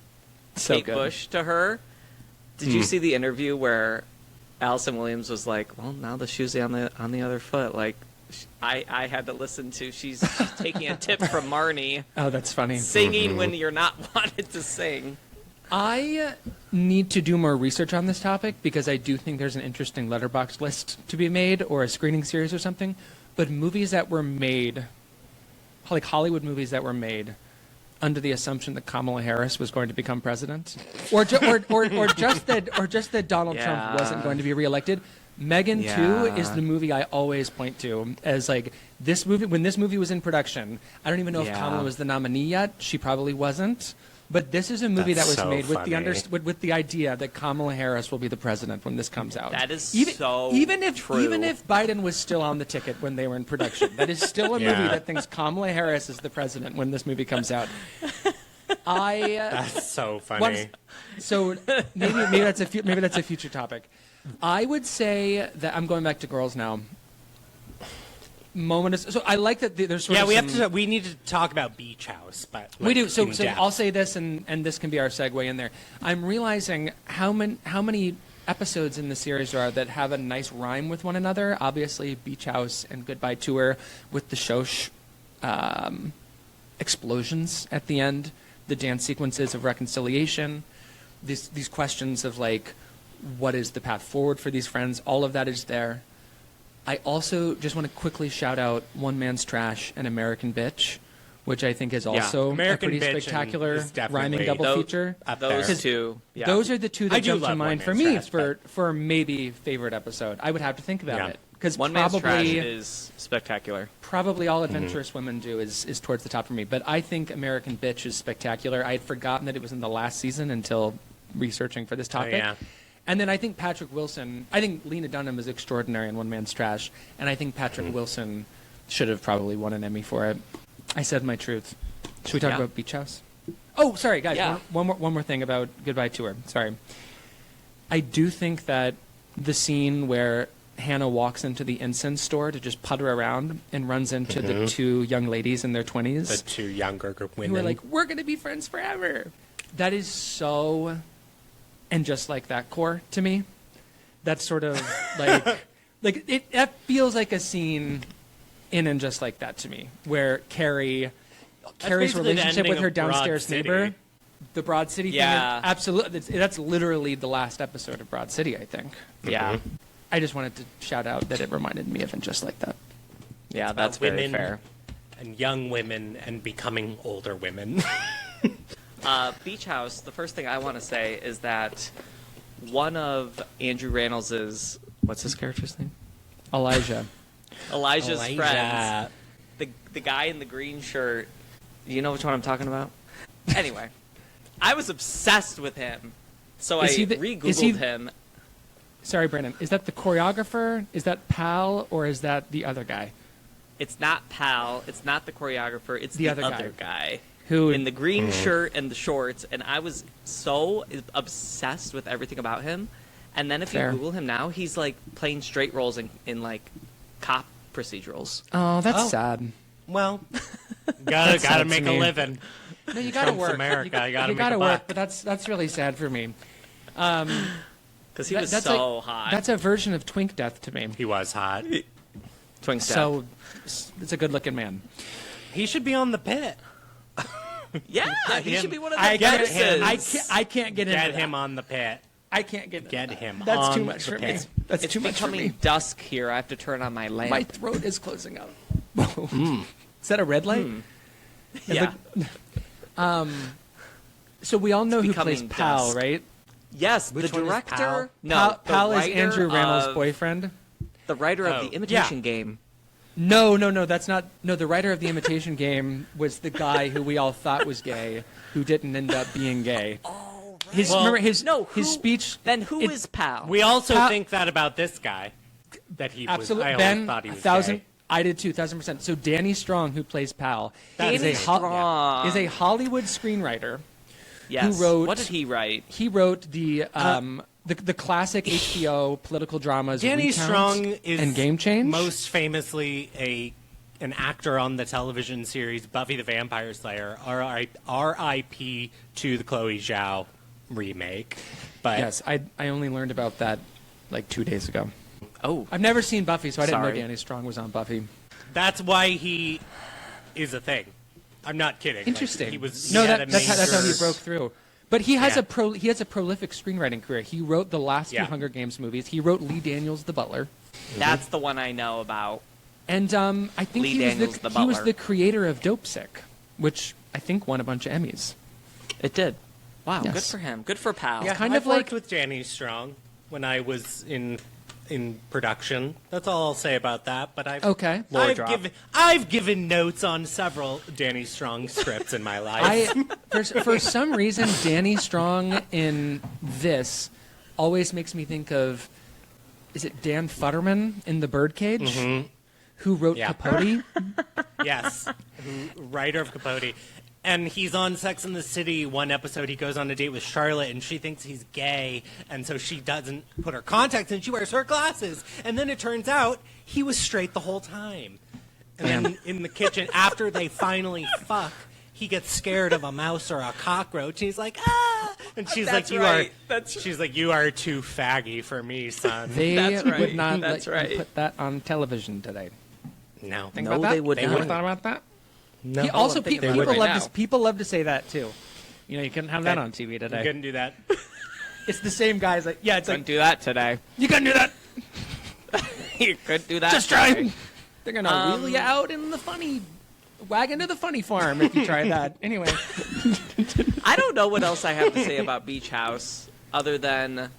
So Kate good. Bush to her, did you see the interview where Allison Williams was like, well, now the shoe's on the other foot. Like, I had to listen to, she's taking a tip from Marnie. Oh, that's funny. Singing when you're not wanted to sing. I need to do more research on this topic because I do think there's an interesting letterbox list to be made or a screening series or something. But movies that were made, like Hollywood movies that were made under the assumption that Kamala Harris was going to become president, or just that Donald Trump wasn't going to be reelected. Megan 2 is the movie I always point to as like this movie. When this movie was in production, I don't even know if Kamala was the nominee yet. She probably wasn't. But this is a movie that was made with the idea that Kamala Harris will be the president when this comes out. That is even true. if Biden was still on the ticket when they were in production, that is still a movie that thinks Kamala Harris is the president when this movie comes out. That's so funny. So maybe that's a future topic. I would say that I'm going back to girls now. So I like that there's sort of we need to talk about Beach House, but we do. So I'll say this, and this can be our segue in there. I'm realizing how many episodes in the series there are that have a nice rhyme with one another. Obviously, Beach House and Goodbye Tour with the Shosh explosions at the end, the dance sequences of reconciliation, these questions of like, what is the path forward for these friends? All of that is there. I also just want to quickly shout out One Man's Trash and American Bitch, which I think is also a pretty spectacular rhyming double feature. Those two. Yeah. Those are the two that jump to mind for me Trash, for maybe favorite episode. I would have to think about it. Because One Man's Trash is spectacular. Probably all Adventurous Women do is towards the top for me. But I think American Bitch is spectacular. I had forgotten that it was in the last season until researching for this topic. And then I think Lena Dunham is extraordinary in One Man's Trash, and I think Patrick Wilson should have probably won an Emmy for it. I said my truth. Should we talk about Beach House? Oh, sorry, guys. Yeah. One more thing about Goodbye Tour. Sorry. I do think that the scene where Hannah walks into the incense store to just putter around and runs into the two young ladies in their 20s. The two younger women. Who are like, we're going to be friends forever. That is so... And just like that core to me, that's sort of that feels like a scene in And Just Like That to me, where Carrie's relationship with her downstairs neighbor, the Broad City thing, absolutely, that's literally the last episode of Broad City, I think. Yeah, I just wanted to shout out that it reminded me of And Just Like That. Yeah, that's very fair. And young women and becoming older women. Beach House, the first thing I want to say is that one of Andrew Reynolds' what's his character's name? Elijah's friends, the guy in the green shirt. You know which one I'm talking about? Anyway, I was obsessed with him, so I re-Googled him. Sorry, Brandon. Is that the choreographer? Is that Pal, or is that the other guy? It's not Pal. It's not the choreographer. It's the other guy. Who in the green shirt and the shorts, and I was so obsessed with everything about him. And then if you Google him now, he's like playing straight roles in like cop procedurals. Oh, that's sad. Well, gotta make a living. No, you gotta work. America, you gotta work. But that's really sad for me. Because he was so hot. That's a version of Twink Death to me. He was hot. Twink Death. So it's a good-looking man. He should be on The Pit. Yeah, he should be one of the nurses. I can't get into that. Get him on The Pit. I can't get him. That's too much for me. That's too much for me. It's becoming dusk here. I have to turn on my lamp. My throat is closing up. Is that a red light? Yeah. So we all know who plays becoming Pal, dusk. right? Yes, Which the one is director. Pal? No, Pal is writer Andrew Reynolds' of- boyfriend. The writer of The Imitation Game. No, that's not. No, the writer of The Imitation Game was the guy who we all thought was gay, who didn't end up being gay. Oh, right. Remember his who, speech. Then who is Pal? We also Pa- think that about this guy. That he Absolutely, was. I always Ben. thought he was 1,000. gay. I did too, 1,000%. So Danny Strong, who plays Pal, is Danny a Strong. is a Hollywood screenwriter. Yes. Who wrote? What did he write? He wrote the classic HBO political dramas. Danny Recount Strong is and Game Change. most famously an actor on the television series Buffy the Vampire Slayer. R.I.P. to the Chloe Zhao remake. But Yes, I only learned about that like 2 days ago. Oh, I've never seen Buffy, so I didn't know Sorry. Danny Strong was on Buffy. that's why he is a thing. I'm not kidding. Interesting. Like, he was. No, he had a that's how he major- broke through. But he has Yeah. he has a prolific screenwriting career. He wrote the last Yeah. two Hunger Games movies. He wrote Lee Daniels' The Butler, that's the one I know about. and I think Lee he was Daniels' The he was Butler. the creator of Dope Sick, which I think won a bunch of Emmys. It did. Wow, Yes. good for him. Good for Pal. Yeah, kind I've of like- worked with Danny Strong when I was in production. That's all I'll say about that. But Okay. I've given notes on several Danny Strong scripts in my life. For some reason, Danny Strong in this always makes me think of, is it Dan Futterman in The Birdcage, who wrote Yeah. Capote? Yes, writer of Capote. And he's on Sex and the City. One episode, he goes on a date with Charlotte, and she thinks he's gay, and so she doesn't put her contacts in. She wears her glasses, and then it turns out he was straight the whole time. And then in the kitchen, after they finally fuck, he gets scared of a mouse or a cockroach, and he's like, ah! And she's That's like, right. she's like, you are too faggy for me, son. They That's right. would not That's let right. you put that on television today. No, Think No, about that? they would You not. ever thought about that? no. He also, I'm thinking people about it right love now. to people love to say that too. You know, you couldn't have that Okay. on TV You today. couldn't do that. It's the same guys. Like, yeah, it's Couldn't like do that today. you couldn't do that. You couldn't do that. Just today. try. They're gonna wheel you out in the funny wagon to the funny farm if you try that. Anyway, I don't know what else I have to say about Beach House other than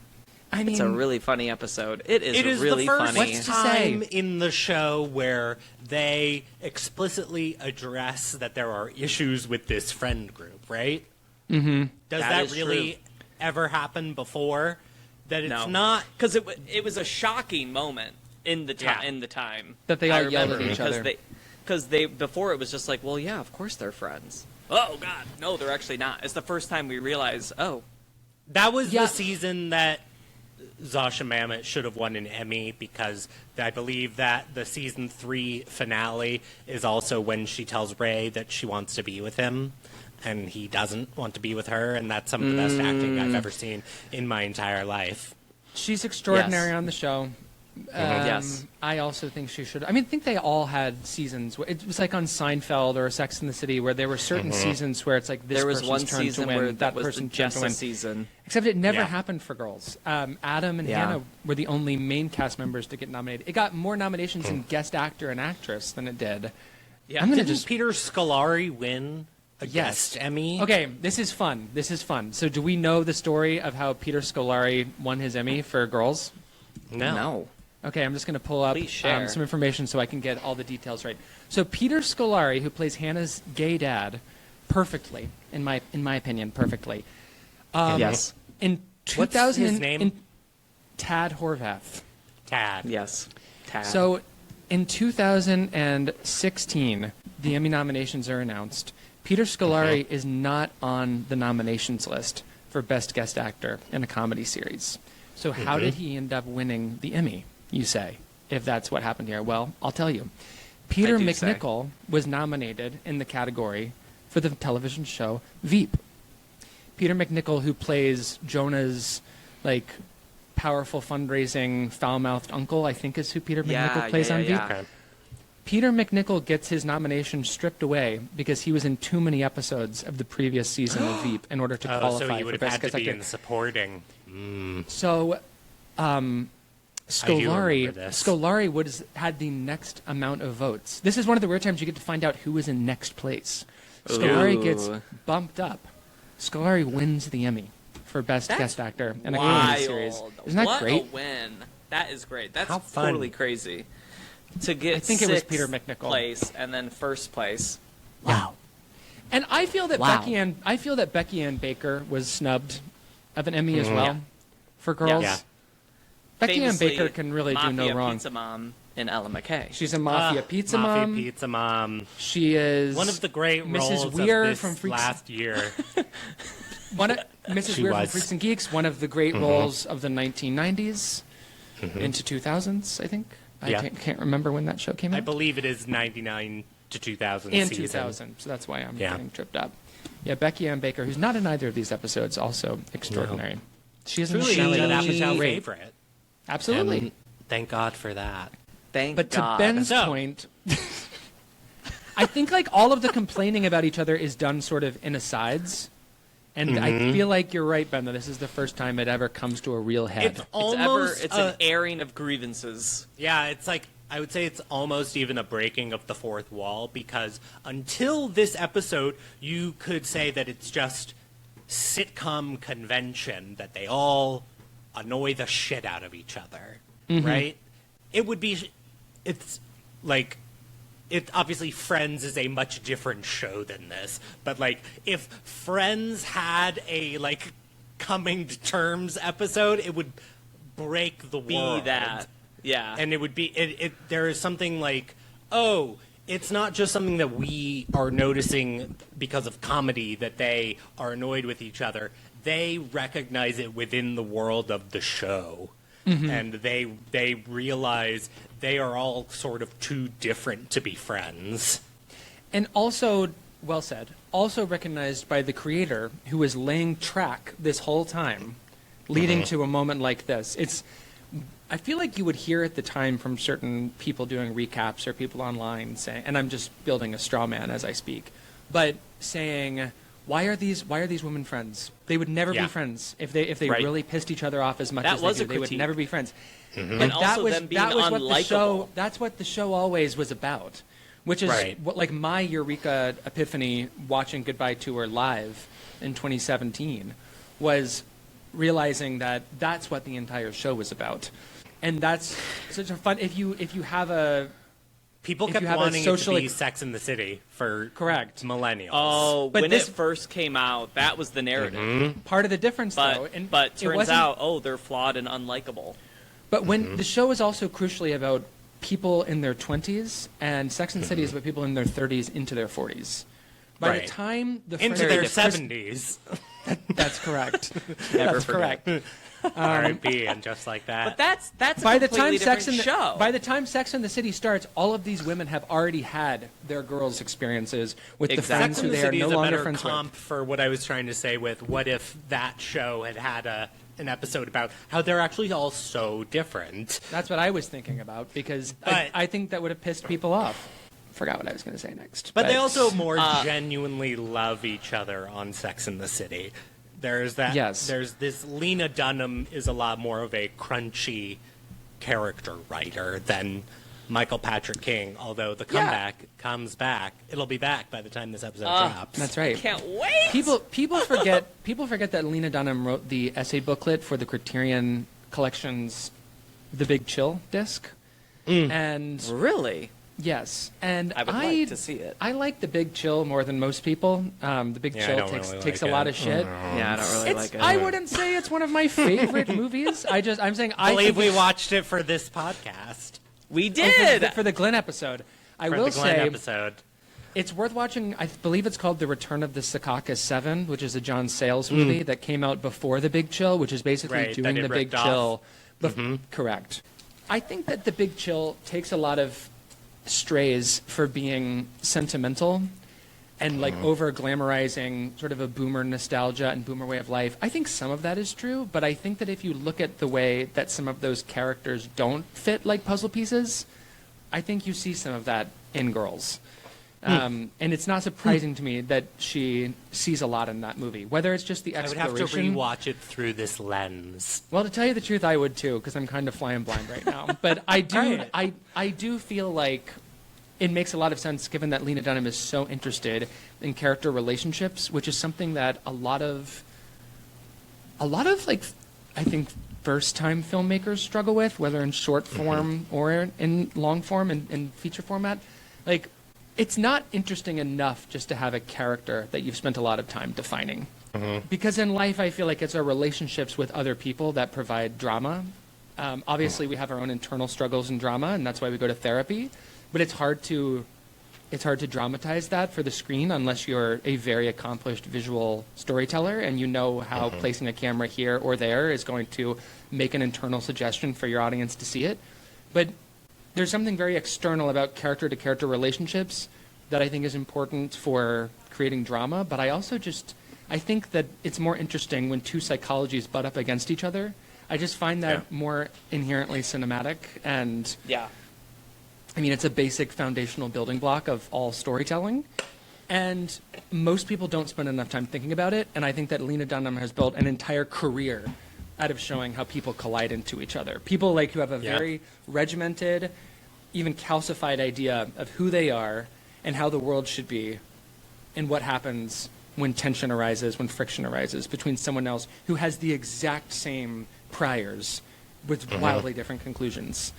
I mean, it's a really funny episode. It is the really first funny. What's to say? time in the show where they explicitly address that there are issues with this friend group, right? Mm-hmm. Does That that is really true. ever happen before? That it's No. not. Because it was a shocking moment in the time. Yeah. In the time That they I all yelled at remember each other. Because they before it was just like, well, yeah, of course they're friends. Oh God, no, they're actually not. It's the first time we realize, oh, That was Yeah. the season that Zasha Mamet should have won an Emmy because I believe that the season 3 finale is also when she tells Ray that she wants to be with him and he doesn't want to be with her, and that's some of the best acting I've ever seen in my entire life. she's extraordinary Yes. on the show. Yes. I also think she should. I mean, I think they all had seasons. It was like on Seinfeld or Sex and the City, where there were certain seasons where it's like this there was person's one turn season to win, where that was person just turn to a win. season. Except it never Yeah. happened for girls. Adam and Yeah. Hannah were the only main cast members to get nominated. It got more nominations in Guest Actor and Actress than it did. Yeah. I'm gonna Didn't just Peter Scolari win a Yes. guest Emmy? Okay, this is fun. This is fun. So, do we know the story of how Peter Scolari won his Emmy for girls? No. Okay, I'm just going to pull up Please share. some information so I can get all the details right. So, Peter Scolari, who plays Hannah's gay dad, perfectly, in my opinion, perfectly. Yes. In What's 2000, his name? in Tad Horvath. Tad. Yes. Tad. So, in 2016, the Emmy nominations are announced. Peter Scolari is not on the nominations list for Best Guest Actor in a Comedy Series. So how did he end up winning the Emmy, you say, if that's what happened here? Well, I'll tell you. Peter I do say. McNichol was nominated in the category for the television show Veep. Peter McNichol, who plays Jonah's, like, powerful fundraising, foul-mouthed uncle, I think is who Peter McNichol plays on Veep. Okay. Peter McNichol gets his nomination stripped away because he was in too many episodes of the previous season of Veep in order to qualify so he for would have Best had to Guest be Actor. in supporting. So, remember this. Scolari had the next amount of votes. This is one of the rare times you get to find out who is in next place. Scolari Ooh. gets bumped up. Scolari wins the Emmy for Best Guest Actor in a comedy series. Wild. Isn't that what great? a win. That is great. That's How fun. totally crazy. to get I think it was sixth Peter McNichol. place and then first place. Wow. And I feel that Wow. Becky Ann Baker was snubbed of an Emmy as well Yeah. for girls. Yeah. Becky Ann Famously, Baker can really do no Mafia wrong. Pizza Mom in Ella McKay. She's a mafia pizza Mafia mom. Pizza Mom. She is One of the great Mrs. roles Weir of this from Freaks. last year. Mrs. She Weir was. from Freaks and Geeks. One of the great roles of the 1990s into 2000s. I think. Yeah. I can't remember when that show came out. I believe it is 99 to 2000 in season. 2000. So that's why I'm Yeah. getting tripped up. Yeah, Becky Ann Baker, who's not in either of these episodes, also extraordinary. She is in Truly Shelley. Judd She's Apatow's great. favorite. Absolutely. And thank God for that. Thank But to God. Ben's So- point, I think like all of the complaining about each other is done sort of in asides. And I feel like you're right, Ben, that this is the first time it ever comes to a real head. It's almost It's an airing of grievances. Yeah, it's like I would say it's almost even a breaking of the fourth wall because until this episode, you could say that it's just sitcom convention that they all annoy the shit out of each other, right? It would be, it's like, it obviously Friends is a much different show than this, but like if Friends had a like coming to terms episode, it would break the world. Be that. Yeah. And it would be there is something like, oh, it's not just something that we are noticing because of comedy that they are annoyed with each other. They recognize it within the world of the show. And they realize they are all sort of too different to be friends. And also, well said, also recognized by the creator who is laying track this whole time, leading to a moment like this. I feel like you would hear at the time from certain people doing recaps or people online saying, and I'm just building a straw man as I speak, but saying, why are these women friends? They would never Yeah. be friends if they Right. really pissed each other off as much That as was they a do. They would critique. never be friends. And also them being what the show. unlikable. That's what the show always was about, which is Right. what like my eureka epiphany watching Goodbye Tour live in 2017 was realizing that that's what the entire show was about, and that's such a fun. If you have a People If kept you have a wanting it social to be ex- Sex in the City for Correct. millennials. Oh, But when this- it first came out, that was the narrative. part of the difference, though, But and but it turns wasn't- out, oh, they're flawed and unlikable. But when the show is also crucially about people in their 20s, and Sex and the City is about people in their 30s into their 40s. By Right. the time the into friends- their Chris- 70s. that's correct. Never That's forget. correct. R.I.P. and just like that. But that's a By the completely time Sex different and show. by the time Sex and the City starts, all of these women have already had their girls' experiences with the Exactly. friends Sex who and the they are City no is a longer better friends with. comp for what I was trying to say with what if that show had had an episode about how they're actually all so different. That's what I was thinking about because But- I think that would have pissed people off. Forgot what I was going to say next. But they also more genuinely love each other on Sex and the City. There's that. Yes. There's this. Lena Dunham is a lot more of a crunchy character writer than Michael Patrick King. Although the comeback comes back, it'll be back by the time this episode drops. That's right. Can't wait. People forget that Lena Dunham wrote the essay booklet for the Criterion Collection's The Big Chill disc. And Really? yes, and I would like to see it. I like The Big Chill more than most people. The Big Yeah, I Chill don't takes really takes like a lot it. of shit. Yeah, I don't really It's, like it. I wouldn't say it's one of my favorite movies. I'm saying I I believe think we it's- watched it for this podcast. We oh, did. for the Glenn episode. I For will the Glenn say episode. it's worth watching. I believe it's called The Return of the Secaucus 7, which is a John Sayles movie that came out before The Big Chill, which is basically Right, doing that it The Big ripped off. Chill. Correct. I think that The Big Chill takes a lot of strays for being sentimental and like over glamorizing sort of a boomer nostalgia and boomer way of life. I think some of that is true, but I think that if you look at the way that some of those characters don't fit like puzzle pieces, I think you see some of that in Girls. And it's not surprising to me that she sees a lot in that movie, whether it's just the I would have to exploration. rewatch it through this lens. Well, to tell you the truth, I would too, because I'm kind of flying blind right now. But I do, Right. I do feel like it makes a lot of sense, given that Lena Dunham is so interested in character relationships, which is something that a lot of like, I think first-time filmmakers struggle with, whether in short form or in long form and in feature format. Like, it's not interesting enough just to have a character that you've spent a lot of time defining. Because in life, I feel like it's our relationships with other people that provide drama. Obviously, we have our own internal struggles and drama, and that's why we go to therapy. But it's hard to dramatize that for the screen unless you're a very accomplished visual storyteller and you know how placing a camera here or there is going to make an internal suggestion for your audience to see it. But there's something very external about character-to-character relationships that I think is important for creating drama. But I think that it's more interesting when two psychologies butt up against each other. I just find that more inherently cinematic and... Yeah. I mean, it's a basic foundational building block of all storytelling, and most people don't spend enough time thinking about it, and I think that Lena Dunham has built an entire career out of showing how people collide into each other. People like who have a very regimented, even calcified idea of who they are and how the world should be, and what happens when tension arises, when friction arises between someone else who has the exact same priors with wildly different conclusions.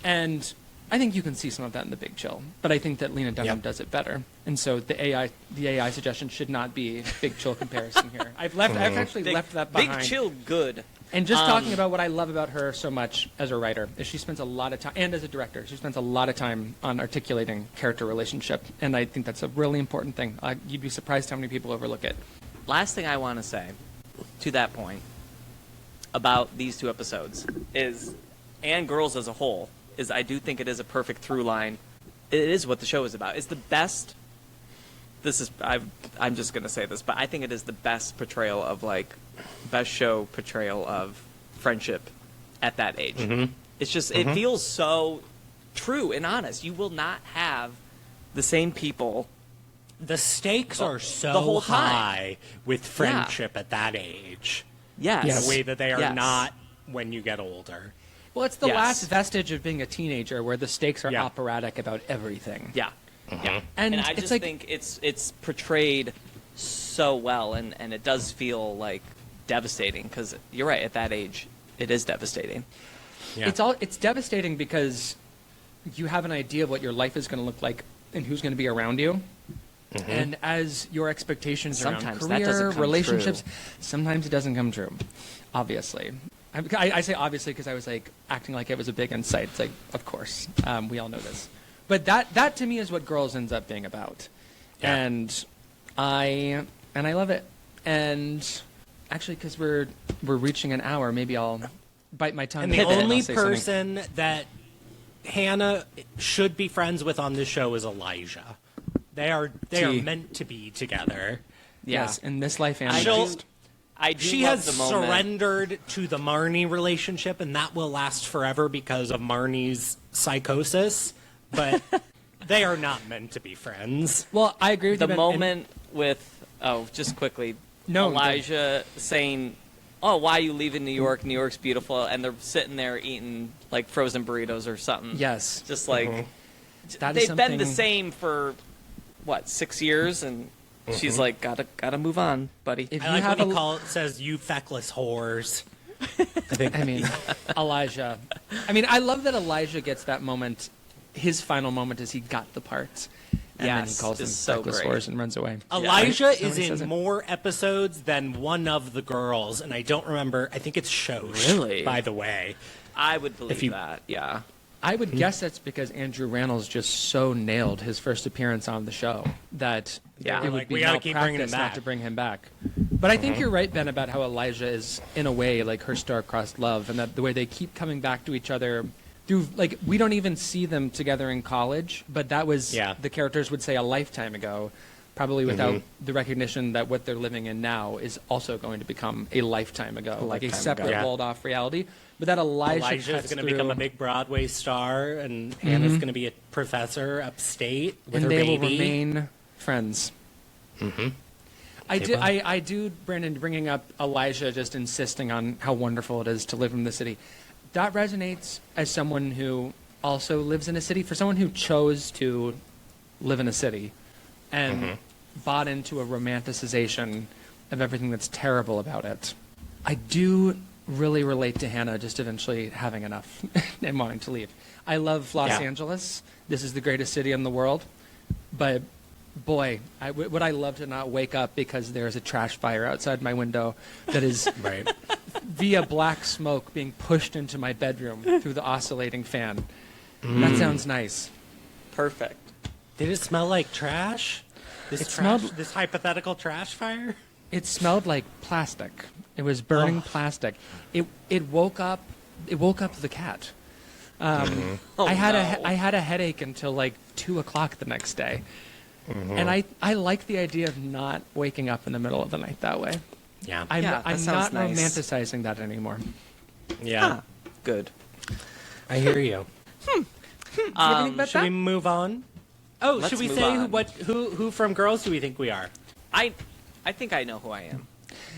And I think you can see some of that in The Big Chill, but I think that Lena Dunham does it better. And so the AI suggestion should not be Big Chill comparison here. I've actually left that behind. Big Chill, good. And just talking about what I love about her so much as a writer is she spends a lot of time, and as a director, she spends a lot of time on articulating character relationship. And I think that's a really important thing. You'd be surprised how many people overlook it. Last thing I want to say to that point about these two episodes is, and Girls as a whole, is I do think it is a perfect through line. It is what the show is about. It's the best. I'm just going to say this, but I think it is the best portrayal of best show portrayal of friendship at that age. It's just, it feels so true and honest. You will not have the same people. The stakes are so the whole time. high with friendship at that age. Yes. In a way that they are Yes. not when you get older. Well, it's the Yes. last vestige of being a teenager where the stakes are operatic about everything. Yeah. Yeah. And I it's just like- think it's portrayed so well, and it does feel devastating, because you're right, at that age it is devastating. Yeah. It's devastating because you have an idea of what your life is going to look like and who's going to be around you. And as your expectations Sometimes around that career, doesn't come relationships, true. sometimes it doesn't come true. Obviously. I say obviously because I was acting like it was a big insight. It's of course, we all know this. But that to me is what Girls ends up being about. Yeah. And I love it. And actually, because we're reaching an hour, maybe I'll bite my tongue. And the a bit only I'll say something. person that Hannah should be friends with on this show is Elijah. They are meant to be together. Yes, in this life and She'll- next. I do She love has the moment. surrendered to the Marnie relationship, and that will last forever because of Marnie's psychosis. But they are not meant to be friends. Well, I agree with The you. Ben, moment with just quickly, Elijah saying, "Oh, why are you leaving New York? New York's beautiful," and they're sitting there eating frozen burritos or something. Yes. Just that is they've been the something- same for 6 years, and she's like, gotta move on, buddy. If I you like have when he says, "You feckless whores." I mean, Elijah. I mean, I love that Elijah gets that moment. His final moment is he got the parts. And then he Yes, calls them it's so feckless great. whores and runs away. Elijah Right? is Nobody says in it. more episodes than one of the girls, and I don't remember. I think it's Shosh. Really? By the way, I would believe you- that. Yeah. I would guess that's because Andrew Rannells just so nailed his first appearance on the show that Yeah. it would Like, be we gotta keep bringing him malpractice not back. to bring him back. But I think you're right, Ben, about how Elijah is, in a way, like her star-crossed love, and that the way they keep coming back to each other through, we don't even see them together in college, but that was, the characters would say, a lifetime ago, probably without the recognition that what they're living in now is also going to become a lifetime ago, like a separate, walled-off reality. But that Elijah's cuts going to through, become a big Broadway star, and Hannah's going to be a professor upstate with and her they baby. will remain friends. I do, Brandon, bringing up Elijah just insisting on how wonderful it is to live in the city. That resonates as someone who also lives in a city. For someone who chose to live in a city and bought into a romanticization of everything that's terrible about it, I do really relate to Hannah just eventually having enough and wanting to leave. I love Los Angeles. This is the greatest city in the world. But, boy, would I love to not wake up because there's a trash fire outside my window that is via black smoke being pushed into my bedroom through the oscillating fan. That sounds nice. Perfect. Did it smell like trash? This hypothetical trash fire? It smelled like plastic. It was burning plastic. It woke up the cat. I had a headache until like 2:00 the next day, and I like the idea of not waking up in the middle of the night that way. Yeah, I'm not nice. romanticizing that anymore. Yeah, Good. I hear you. Should we move on? Oh, Let's should we move say on. who from Girls do we think we are? I think I know who I am.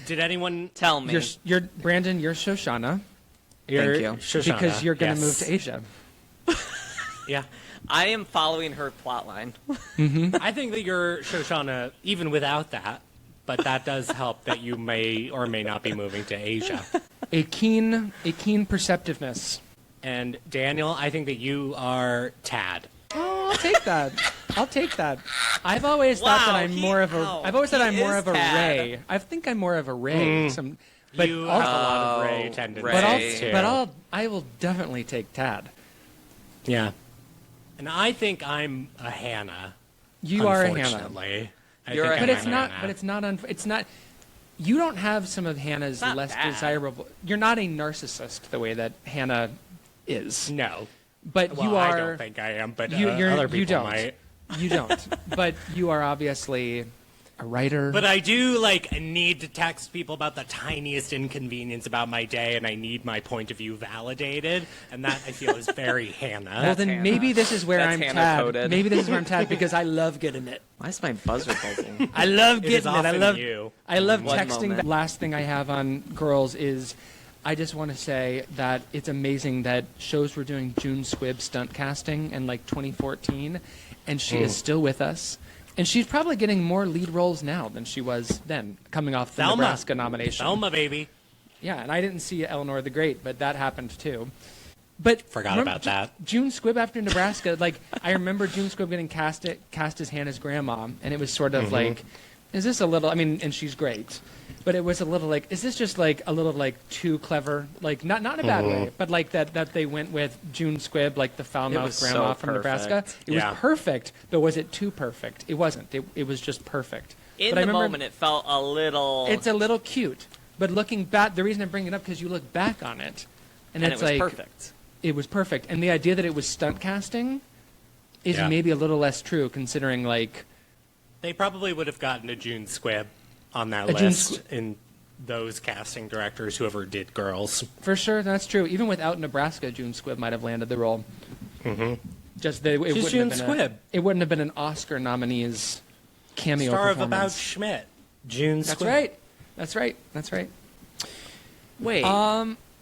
Did anyone Tell me. You're Brandon. You're Shoshana. Thank you. Shoshana, Because you're going to yes. move to Asia. Yeah. I am following her plot line. I think that you're Shoshana even without that, but that does help that you may or may not be moving to Asia. A keen perceptiveness. And Daniel, I think that you are Tad. Oh, I'll take that. I'll take that. I've always thought that I'm more of a. I've always said I'm more of a Tad. Ray. I think I'm more of a Ray. But You have a lot of Ray tendencies Ray. too. I will definitely take Tad. Yeah. And I think I'm a Hannah. You are a Hannah. Unfortunately. You're a But it's Hannah. not. But it's not. You don't have some of Hannah's not less bad. desirable. You're not a narcissist the way that Hannah is. No. But Well, you are. I don't think I am, but you're, other people you don't. might. You don't. But you are obviously a writer. But I do need to text people about the tiniest inconvenience about my day, and I need my point of view validated, and that I feel is very Hannah. well, then Hannah. maybe this is where That's I'm Hannah Tad. coded. Maybe this is where I'm Tad because I love getting it. Why is my buzzer buzzing? I love It is getting it. I often love you. I love One texting. moment. The last thing I have on Girls is I just want to say that it's amazing that shows were doing June Squibb stunt casting in 2014, and she is still with us. And she's probably getting more lead roles now than she was then, coming off the Thelma. Nebraska nomination. Thelma, baby. Yeah, and I didn't see Eleanor the Great, but that happened too. But Forgot remember about that. June Squibb after Nebraska, I remember June Squibb getting cast as Hannah's grandma, and it was sort of is this a little? I mean, and she's great, but it was a little is this just a little too clever? Not in a bad way, but that they went with June Squibb, the foul-mouthed was grandma so from Nebraska. perfect. It Yeah. was perfect, but was it too perfect? It wasn't. It was just perfect. In But I the remember- moment, it felt a little. it's a little cute, but looking back, the reason I bring it up because you look back on it, and and it's it was perfect. It was perfect, and the idea that it was stunt casting is Yeah. maybe a little less true, considering They probably would have gotten a June Squibb on that A June list in those casting directors, whoever did Girls. for sure that's true. Even without Nebraska, June Squibb might have landed the role. Just that it She's wouldn't June have been Squibb. it wouldn't have been an Oscar nominee's cameo Star of performance. About Schmidt. June That's Squibb. right. That's right. That's right. Wait,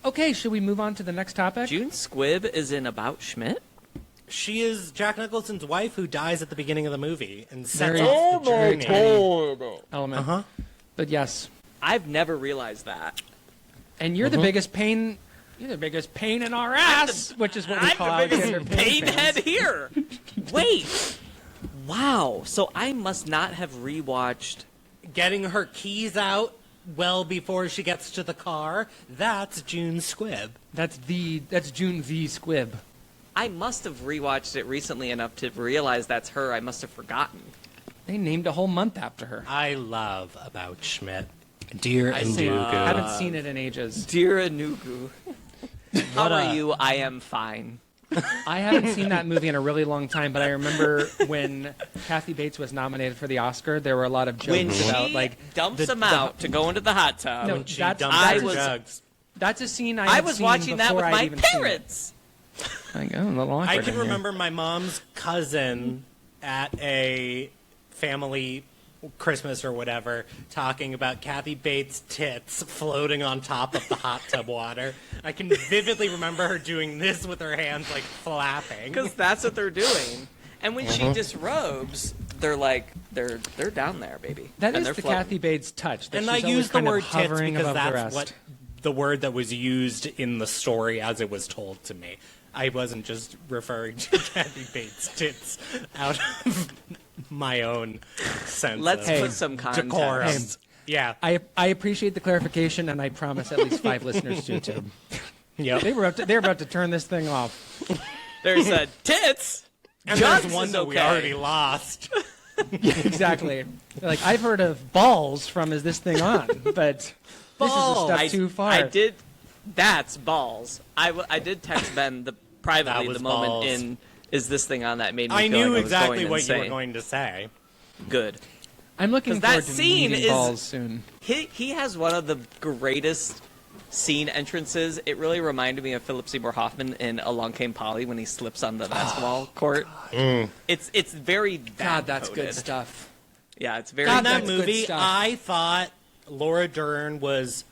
Okay, should we move on to the next topic? June Squibb is in About Schmidt? She is Jack Nicholson's wife who dies at the beginning of the movie and sets Very- off the journey. Element. Uh-huh. But yes, I've never realized that. and you're the biggest pain. You're the biggest pain in our ass, which is what we call I'm the Alexander biggest Payne fans. painhead here. Wait. Wow. So I must not have rewatched. Getting her keys out well before she gets to the car. That's June Squibb. That's June V. Squibb. I must have rewatched it recently enough to realize that's her. I must have forgotten. They named a whole month after her. I love About Schmidt. Dear I and see. Dugu. Haven't seen it in ages. Dear Anugu. How are you? I am fine. I haven't seen that movie in a really long time, but I remember when Kathy Bates was nominated for the Oscar, there were a lot of jokes When about she dumps him out to go into the hot tub. No, She that's- dumped I her was- jugs. That's a scene I had was seen watching that before with I'd my even seen it. parents. I go, a little awkward I in can here. remember my mom's cousin at a family Christmas or whatever talking about Kathy Bates' tits floating on top of the hot tub water. I can vividly remember her doing this with her hands flapping. Because that's what they're doing. And when she disrobes, they're down there, baby. That and is they're the floating. Kathy Bates touch. That And she's I always use the kind of word tits hovering because above the that's rest. what the word that was used in the story as it was told to me. I wasn't just referring to Kathy Bates' tits out of my own sense. Let's of put some context. decorum. Yeah. I appreciate the clarification, and I promise at least 5 listeners do too. Yep. They're about to turn this thing off. There's a tits. And Johnson's there's one that we okay. already lost. Yeah, exactly. Like, I've heard of balls from "Is this thing on?" But this is a step too far. I did. That's balls. I did text Ben privately was the moment balls. in "Is this thing on?" that made me I feel knew like I was exactly going what insane. you were going to say. Good. I'm looking 'Cause that forward to scene meeting is- balls soon. He has one of the greatest scene entrances. It really reminded me of Philip Seymour Hoffman in Along Came Polly when he slips on the basketball court. It's very God, that's coded. good stuff. Yeah, it's very. God, In that that's good movie, stuff. I thought Laura Dern was...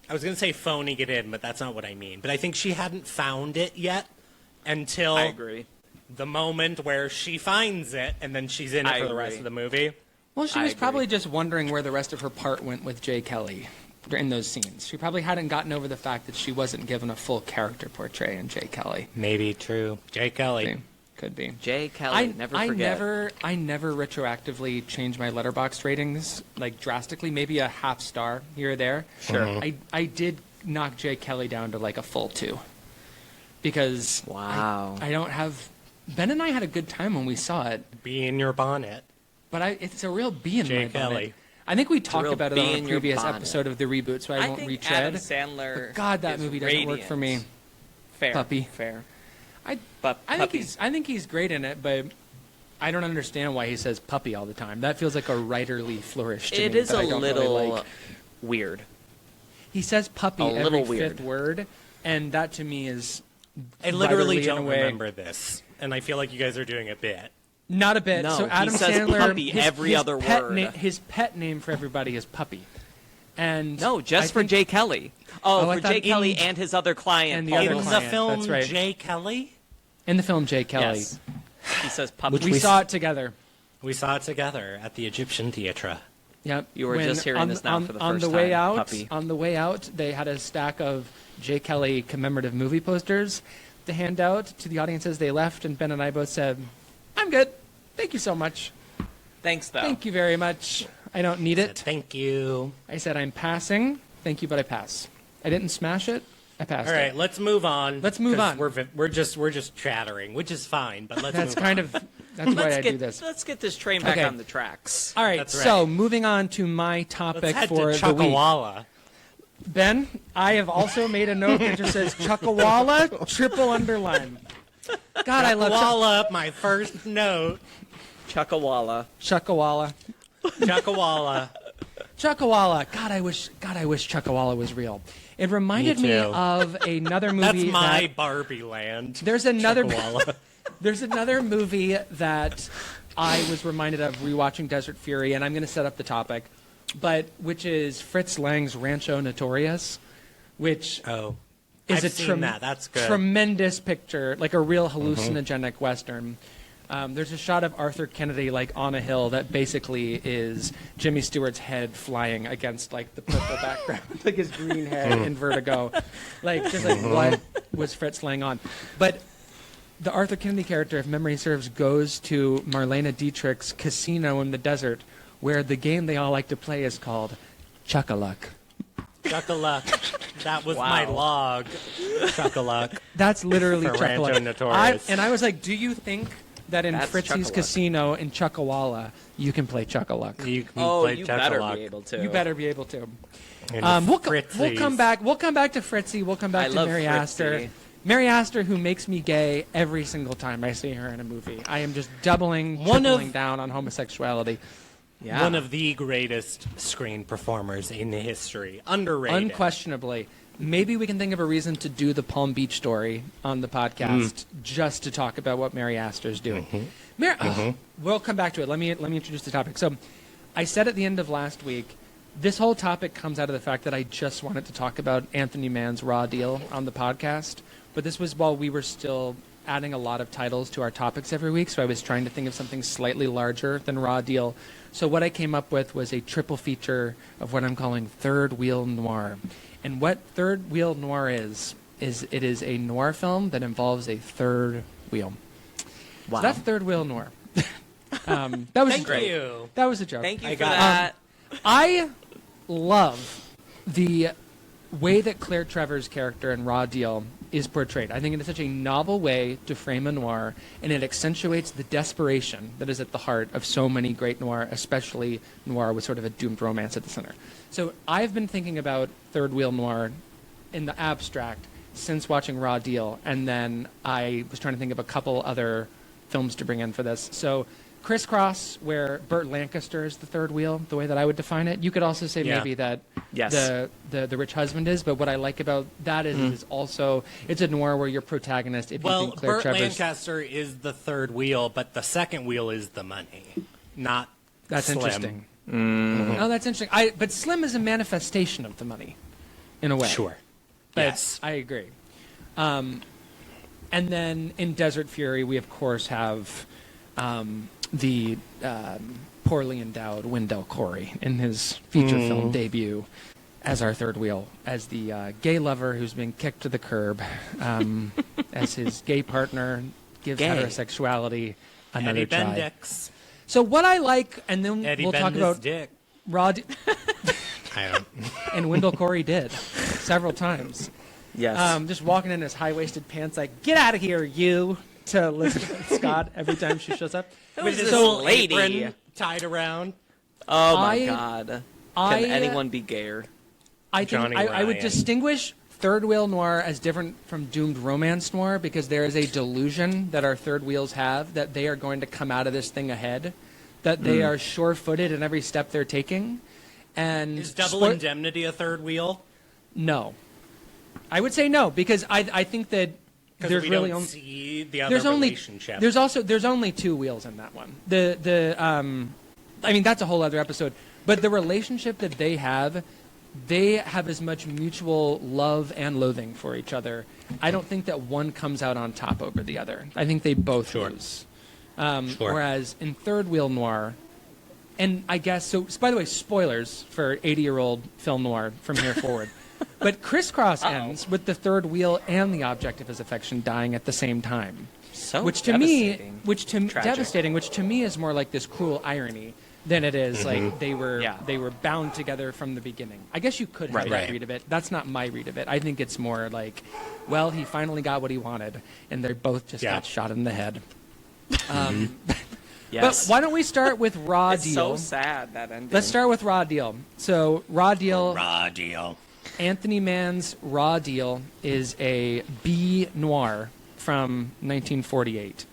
I was going to say phoning it in, but that's not what I mean. But I think she hadn't found it yet until I agree. the moment where she finds it, and then she's in it I for the rest agree. of the movie. Well, she I was agree. probably just wondering where the rest of her part went with Jay Kelly in those scenes. She probably hadn't gotten over the fact that she wasn't given a full character portray in Jay Kelly. Maybe true. Jay Kelly. Could be. Jay Kelly, never forget. I never retroactively change my letterbox ratings like drastically. Maybe a half star here or there. Sure. I did knock Jay Kelly down to like a full 2 because Wow. I don't have. Ben and I had a good time when we saw it, Be in your bonnet. but it's a real B in Jay my Kelly. bonnet. I think we talked real about it bee on in a your previous bonnet. episode of the reboot, so I won't think retread. Adam Sandler. But God, that is movie doesn't work radiant. for me. Fair, Puppy. fair. I Puppy. think he's great in it, but I don't understand why he says puppy all the time. That feels like a writerly flourish to It me is that a I don't little really like. weird. He says puppy a every little fifth weird. word, and that to me is I literally writerly in a don't way. remember this, and I feel like you guys are doing a bit. Not a bit. No, so he Adam says Sandler, puppy every other pet word. his pet name for everybody is puppy. And No, just I for think- Jay Kelly. Oh, I For thought Jay Kelly in- and his other client. and the Paul other In Wilson. the client, film that's right. Jay Kelly, in the film Jay Kelly. Yes. He says puppy. Which We saw it together. we saw it together at the Egyptian Theatre. Yep. You were just hearing this now for the on first the way time, out, puppy. On the way out, they had a stack of Jay Kelly commemorative movie posters to hand out to the audience as they left, and Ben and I both said, "I'm good. Thank you so much. Thanks, though. Thank you very much. I don't need it." Thank you. I said, "I'm passing. Thank you, but I pass." I didn't smash it. I passed All right, it. let's move on. Let's move 'cause on. We're just chattering, which is fine. But let's That's move kind on. of that's why I do this. Let's get this train back Okay. on the tracks. All right, That's so right. moving on to my topic Let's head for to the week. Chuckawalla. Ben, I have also made a note that just says Chuckawalla, triple underline. God, I love Chuckawalla, my first note. Chuckawalla. Chuckawalla. Chuckawalla. Chuckawalla. God, I wish Chuckawalla was real. It reminded me too. of another That's movie. my Barbie land. There's another. Chuckawalla. There's another movie that I was reminded of rewatching Desert Fury, and I'm going to set up the topic, which is Fritz Lang's Rancho Notorious, which Oh, is I've a seen that. That's good. tremendous picture, like a real hallucinogenic Western. There's a shot of Arthur Kennedy like on a hill that basically is Jimmy Stewart's head flying against like the purple background, like his green head in Vertigo, like just like what was Fritz Lang on? But the Arthur Kennedy character, if memory serves, goes to Marlene Dietrich's casino in the desert, where the game they all like to play is called Chuck-a-Luck. Chuck-a-luck. That was Wow. my log. Chuck-a-luck. That's literally For Chuck-a-Luck. Rancho Notorious. And I was like, do you think that in That's Fritzy's Chuck-a-Luck. casino in Chuckawalla, you can play Chuck-a-Luck? You can Oh, play you better Chuck-a-luck. be able to. You better be able to. And We'll Fritzies. come back. We'll come back to Fritzy. We'll come back I to love Mary Fritzy. Astor. Mary Astor, who makes me gay every single time I see her in a movie. I am just tripling down on homosexuality. Yeah. One of the greatest screen performers in history. Underrated. Unquestionably. Maybe we can think of a reason to do the Palm Beach story on the podcast just to talk about what Mary Astor's doing. We'll come back to it. Let me introduce the topic. So I said at the end of last week, this whole topic comes out of the fact that I just wanted to talk about Anthony Mann's Raw Deal on the podcast. But this was while we were still adding a lot of titles to our topics every week, so I was trying to think of something slightly larger than Raw Deal. So what I came up with was a triple feature of what I'm calling third wheel noir. And what third wheel noir is it is a noir film that involves a third wheel. Wow. So that's third wheel noir. That was Thank you. That was a joke. Thank you I for got it. that. I love the way that Claire Trevor's character in Raw Deal is portrayed. I think it is such a novel way to frame a noir, and it accentuates the desperation that is at the heart of so many great noir, especially noir with sort of a doomed romance at the center. So I've been thinking about third wheel noir in the abstract since watching Raw Deal, and then I was trying to think of a couple other films to bring in for this. So Crisscross, where Burt Lancaster is the third wheel, the way that I would define it. You could also say maybe that Yes. the rich husband is, but what I like about that is it is also, it's a noir where your protagonist, if you Well, think Claire Burt Trevor's... Lancaster is the third wheel, but the second wheel is the money, not That's Slim. interesting. Oh, that's interesting. But Slim is a manifestation of the money, in a way. Sure. But Yes. I agree. And then in Desert Fury, we of course have the poorly endowed Wendell Corey in his feature film debut as our third wheel, as the gay lover who's been kicked to the curb, as his gay partner gives Gay. heterosexuality another Eddie try. Bendix. So what I like, and then Eddie we'll talk Bendix about dick. Rod I don't. and Wendell Corey did several times. Yes. Just walking in his high-waisted pants, like, "Get out of here, you!" to Elizabeth Scott every time she shows up. With his So- little lady. apron tied around. oh my I- God. I- Can anyone be gayer? I think Johnny I would Ryan. distinguish third wheel noir as different from doomed romance noir because there is a delusion that our third wheels have that they are going to come out of this thing ahead, that they are sure-footed in every step they're taking. And Is Double Indemnity a third wheel? No. I would say no because I think that Because there's we really don't only see the other there's only relationship. there's only two wheels in that one. I mean that's a whole other episode. But the relationship that they have as much mutual love and loathing for each other. I don't think that one comes out on top over the other. I think they both Sure. lose. Sure. Whereas in third wheel noir, and I guess so. By the way, spoilers for 80-year-old film noir from here forward. But Crisscross ends with the third wheel and the object of his affection dying at the same time. So Which to me, devastating. Tragic. devastating, which to me is more like this cruel irony than it is like they were bound together from the beginning. I guess you could have Right. that Right. read of it. That's not my read of it. I think it's more like, well, he finally got what he wanted, and they both just Yeah. got shot in the head. Yes. But why don't we start with Raw it's Deal? so sad, that ending. Let's start with Raw Deal. So Raw Deal, Raw deal. Anthony Mann's Raw Deal is a B noir from 1948.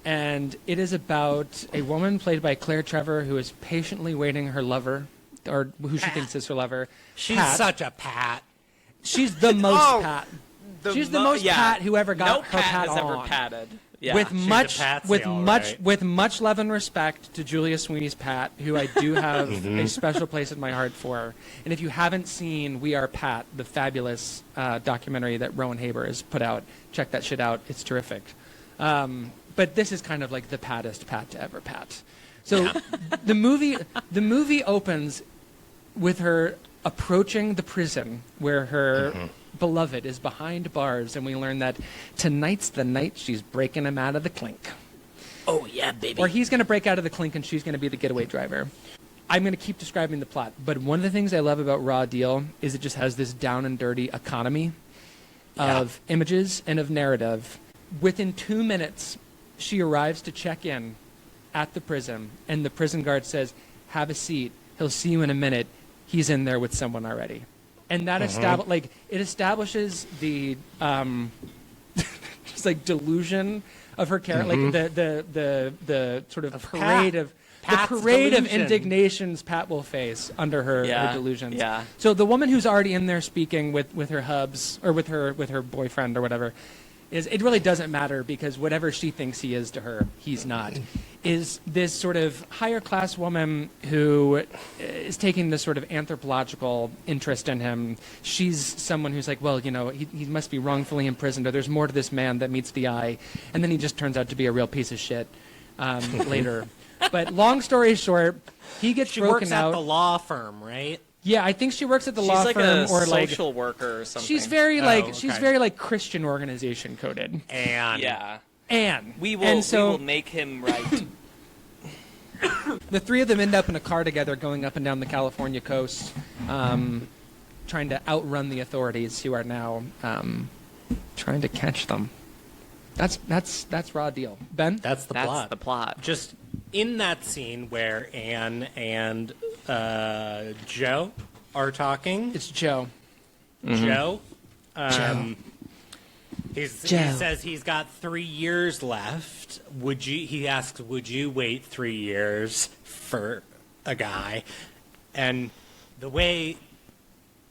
And it is about a woman played by Claire Trevor who is patiently waiting her lover, or who she thinks is her lover. She's Pat. such a Pat. She's the most Oh, Pat. She's the most yeah. Pat who ever got no her Pat Pat has ever on. patted. Yeah. With She's a much, patsy, with all much, right. with much love and respect to Julia Sweeney's Pat, who I do have a special place in my heart for. And if you haven't seen We Are Pat, the fabulous documentary that Rowan Haber has put out, check that shit out. It's terrific. But this is kind of like the pattest Pat to ever pat. So the movie opens with her approaching the prison where her beloved is behind bars, and we learn that tonight's the night she's breaking him out of the clink. Oh, yeah, baby. Or he's going to break out of the clink and she's going to be the getaway driver. I'm going to keep describing the plot, but one of the things I love about Raw Deal is it just has this down and dirty economy of images and of narrative. Within 2 minutes, she arrives to check in at the prison, and the prison guard says, "Have a seat. He'll see you in a minute. He's in there with someone already." And that establishes the just like delusion of her character, like the sort of parade of Pat's the parade of delusion. indignations Pat will face under her delusions. Yeah. So the woman who's already in there speaking with her hubs or with her boyfriend or whatever, it really doesn't matter because whatever she thinks he is to her, he's not. Is this sort of higher class woman who is taking this sort of anthropological interest in him. She's someone who's like, well, you know, he must be wrongfully imprisoned, or there's more to this man that meets the eye. And then he just turns out to be a real piece of shit later. But long story short, he gets She broken works out. at the law firm, right? Yeah, I think she works at the She's law like firm a or social worker or something. she's very okay. she's very like Christian organization coded. And Yeah. Anne. We will, And so we will make him right. the three of them end up in a car together going up and down the California coast, trying to outrun the authorities who are now trying to catch them. That's raw deal. Ben? that's the That's plot. the plot. Just in that scene where Anne and Joe are talking. It's Joe. Joe. Joe. He Joe. says he's got 3 years left. He asks, would you wait 3 years for a guy? And the way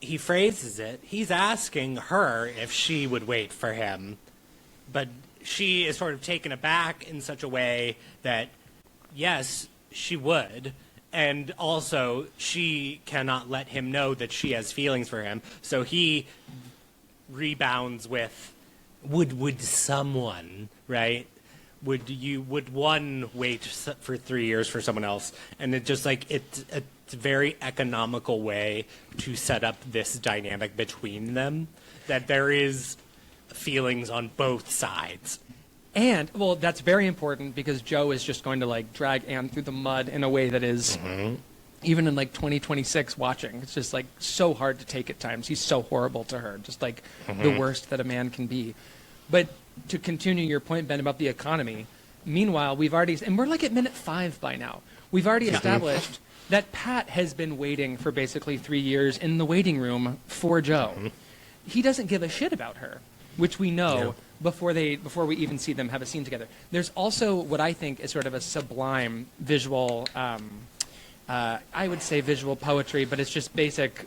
he phrases it, he's asking her if she would wait for him. But she is sort of taken aback in such a way that, yes, she would. And also, she cannot let him know that she has feelings for him. So he rebounds with, would someone, right? Would one wait for 3 years for someone else? And it just like, it's a very economical way to set up this dynamic between them, that there is feelings on both sides. And, well, that's very important because Joe is just going to, like, drag Anne through the mud in a way that is, even in, like, 2026 watching, it's just, like, so hard to take at times. He's so horrible to her, just, like, the worst that a man can be. But to continue your point, Ben, about the economy, meanwhile, we've already, and we're, like, at minute 5 by now. We've already established that Pat has been waiting for basically 3 years in the waiting room for Joe. He doesn't give a shit about her, which we know before we even see them have a scene together. There's also what I think is sort of a sublime visual, I would say visual poetry, but it's just basic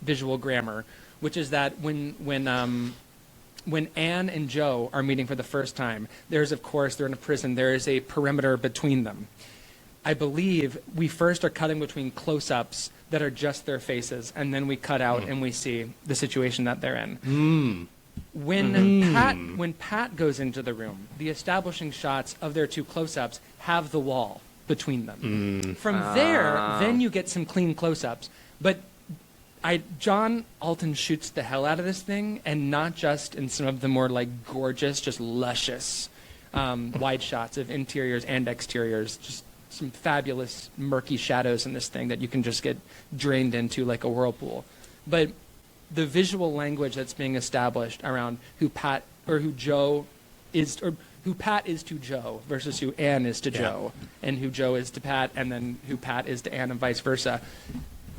visual grammar, which is that when Anne and Joe are meeting for the first time, they're in a prison, there is a perimeter between them. I believe we first are cutting between close-ups that are just their faces, and then we cut out and we see the situation that they're in. When Pat goes into the room, the establishing shots of their two close-ups have the wall between them. From there, then you get some clean close-ups. But John Alton shoots the hell out of this thing, and not just in some of the more like gorgeous, just luscious wide shots of interiors and exteriors. Just some fabulous murky shadows in this thing that you can just get drained into like a whirlpool. But the visual language that's being established around who Pat is to Joe versus who Anne is to Joe, and who Joe is to Pat, and then who Pat is to Anne, and vice versa.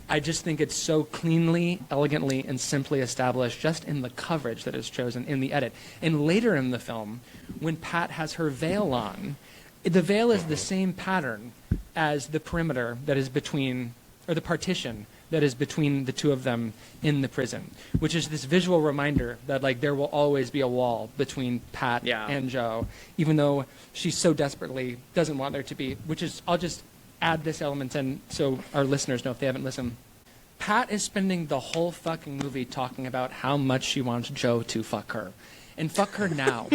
I just think it's so cleanly, elegantly, and simply established just in the coverage that is chosen in the edit. And later in the film, when Pat has her veil on, the veil is the same pattern as the perimeter that is between, or the partition that is between the two of them in the prison, which is this visual reminder that like there will always be a wall between Pat and Joe, even though she so desperately doesn't want there to be, which is, I'll just add this element in so our listeners know if they haven't listened. Pat is spending the whole fucking movie talking about how much she wants Joe to fuck her. And fuck her now.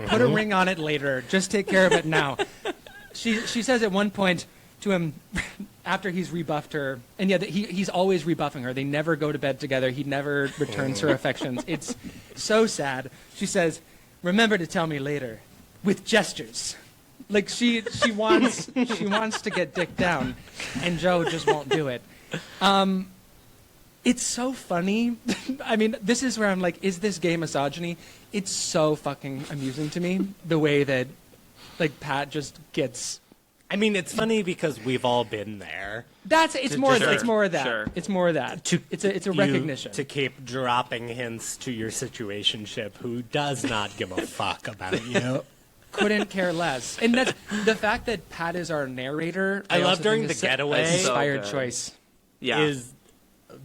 Put a ring on it later. Just take care of it now. She says at one point to him, after he's rebuffed her, and he's always rebuffing her. They never go to bed together. He never returns her affections. It's so sad. She says, "Remember to tell me later," with gestures. Like she wants to get dicked down, and Joe just won't do it. It's so funny. I mean, this is where I'm like, is this gay misogyny? It's so fucking amusing to me, the way that, like, Pat just gets... I mean, it's funny because we've all been there. It's more of that. Sure. It's more of that. It's a recognition. To keep dropping hints to your situationship who does not give a fuck about you. Couldn't care less. And that's the fact that Pat is our narrator. I love also during think the is getaway. an inspired So good. choice. Yeah. Is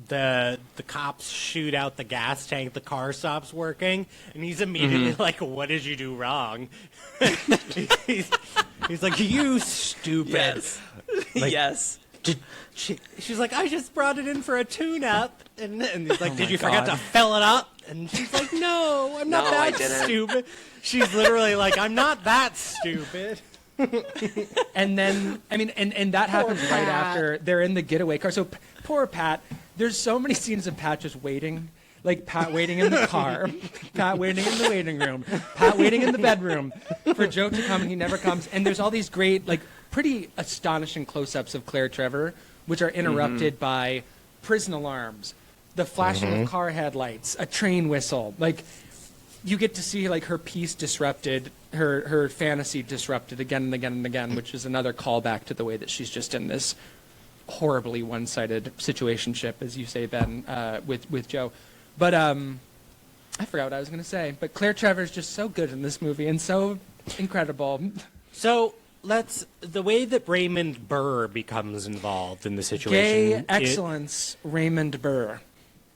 the cops shoot out the gas tank, the car stops working, and he's immediately like, "What did you do wrong?" he's like, "You stupid." Yes. Like, yes. She's like, "I just brought it in for a tune-up," and he's like, "Did you forget God. to fill it up?" And she's like, "No, I'm not No, I that didn't." stupid." She's literally like, "I'm not that stupid." And then, I mean, and that happens right after they're in the getaway car. So poor Pat. There's so many scenes of Pat just waiting. Like Pat waiting in the car, Pat waiting in the waiting room, Pat waiting in the bedroom for Joe to come, and he never comes. And there's all these great, like, pretty astonishing close-ups of Claire Trevor, which are interrupted by prison alarms, the flashing of car headlights, a train whistle. Like, you get to see, like, her peace disrupted, her fantasy disrupted again and again and again, which is another callback to the way that she's just in this horribly one-sided situationship, as you say, Ben, with Joe. But I forgot what I was going to say. But Claire Trevor is just so good in this movie and so incredible. So the way that Raymond Burr becomes involved in the situation. Gay excellence, Raymond Burr.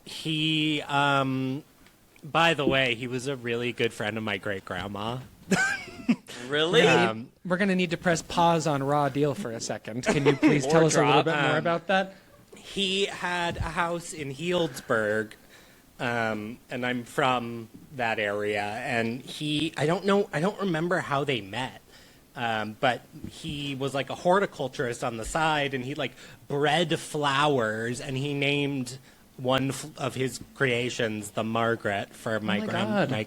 He, by the way, he was a really good friend of my great grandma. Really? We're going to need to press pause on Raw Deal for a second. Can you please tell us a little bit more about that? He had a house in Healdsburg. And I'm from that area, and I don't remember how they met, but he was like a horticulturist on the side, and he like bred flowers, and he named one of his creations the Margaret for my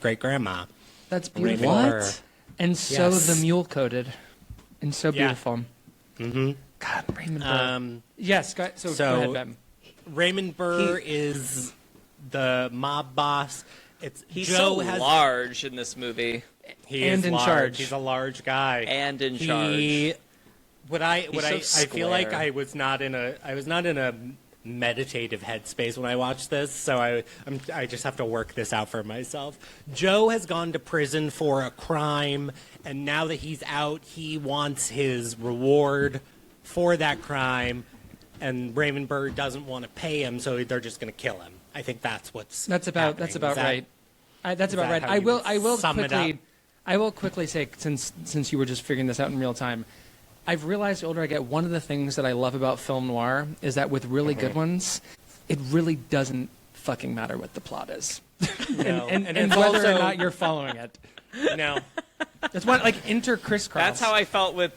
great grandma. That's beautiful. What? And so Yes. the mule coated, and so Yeah. beautiful. Mm-hmm. God, Raymond Burr. Yes. Go ahead, Ben. Raymond Burr is the mob boss. He's Joe so has large in this movie. He And is in large. charge. He's a large guy. And in charge. I so feel like square. I was not in a meditative headspace when I watched this, so I just have to work this out for myself. Joe has gone to prison for a crime, and now that he's out, he wants his reward for that crime, and Raymond Burr doesn't want to pay him, so they're just going to kill him. I think that's about That's about right. That's about that right. how you I will sum it quickly up? I will quickly say, since you were just figuring this out in real time, I've realized the older I get, one of the things that I love about film noir is that with really good ones, it really doesn't fucking matter what the plot is, No. and it's whether also, or not you're following it. no. That's one like crisscross. That's how I felt with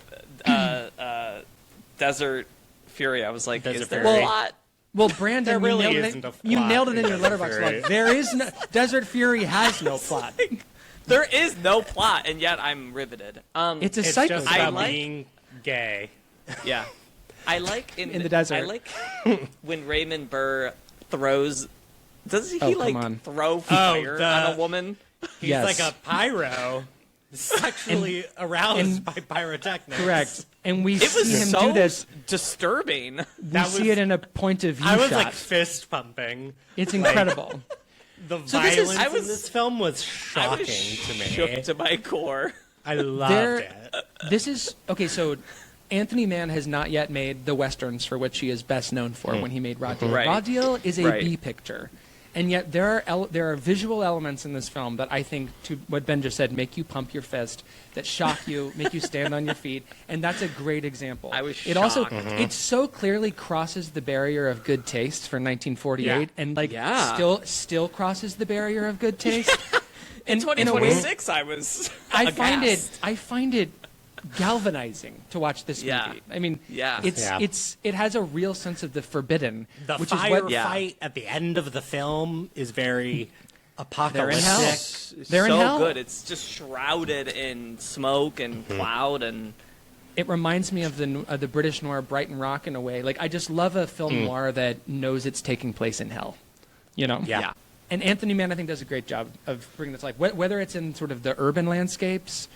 Desert Fury. I was like, Desert is there Fury. a plot? Well, Brandon, There really you nailed isn't it. a You plot nailed it in in your Desert letterbox Fury. log. There is no Desert Fury has no plot. There is no plot, and yet I'm riveted. It's a It's cycle. just I about like- being gay. Yeah. I like In the desert. I like when Raymond Burr throws. Does he Oh, come like on. throw fire the- on a woman? He's Yes. like a pyro, sexually aroused by pyrotechnics. Correct. And we It was see him so do this. disturbing. We see it in a point of view I was shot. like fist pumping. It's incredible. The So this is- violence I was- in this film was I shocking was to me. shook to my core. I loved There- it. This is okay. So Anthony Mann has not yet made the westerns for which he is best known for when he made Raw Deal. Right. Raw Deal is a Right. B picture, and yet there are visual elements in this film that I think, to what Ben just said, make you pump your fist, that shock you, make you stand on your feet, and that's a great example. I was It also shocked. it so clearly crosses the barrier of good taste for 1948, Yeah. and like Yeah. still crosses the barrier of good taste. In in a way, 2026, I was. I find aghast. it galvanizing to watch this Yeah. movie. I mean, Yeah. it has a real sense of the forbidden, The which is what firefight at the end of the film is very apocalyptic. hell. It's They're in so hell. good. It's just shrouded in smoke and cloud and. it reminds me of the British noir Brighton Rock in a way. Like I just love a film noir that knows it's taking place in hell. You know? Yeah. And Anthony Mann, I think, does a great job of bringing this to life. Whether it's in sort of the urban landscapes,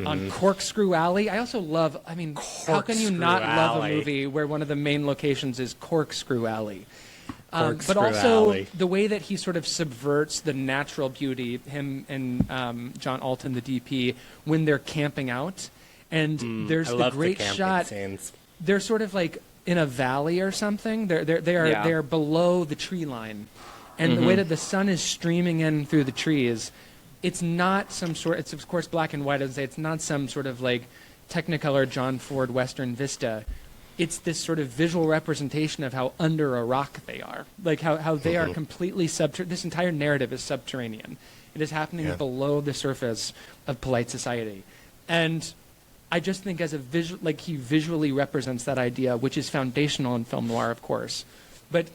on Corkscrew Alley. I also love, I mean, how can you Corkscrew not love a Alley. movie where one of the main locations is Corkscrew Alley? But Corkscrew also Alley. the way that he sort of subverts the natural beauty, him and John Alton, the DP, when they're camping out. And there's I the love great the camping shot. scenes. They're sort of like in a valley or something. They are below the tree line, and the way that the sun is streaming in through the trees, it's not some sort. It's of course black and white. As I say, it's not some sort of like Technicolor John Ford Western vista. It's this sort of visual representation of how under a rock they are, like how they are completely subterranean. This entire narrative is subterranean. It is happening below the surface of polite society, and I just think as a visual, like he visually represents that idea, which is foundational in film noir, of course, but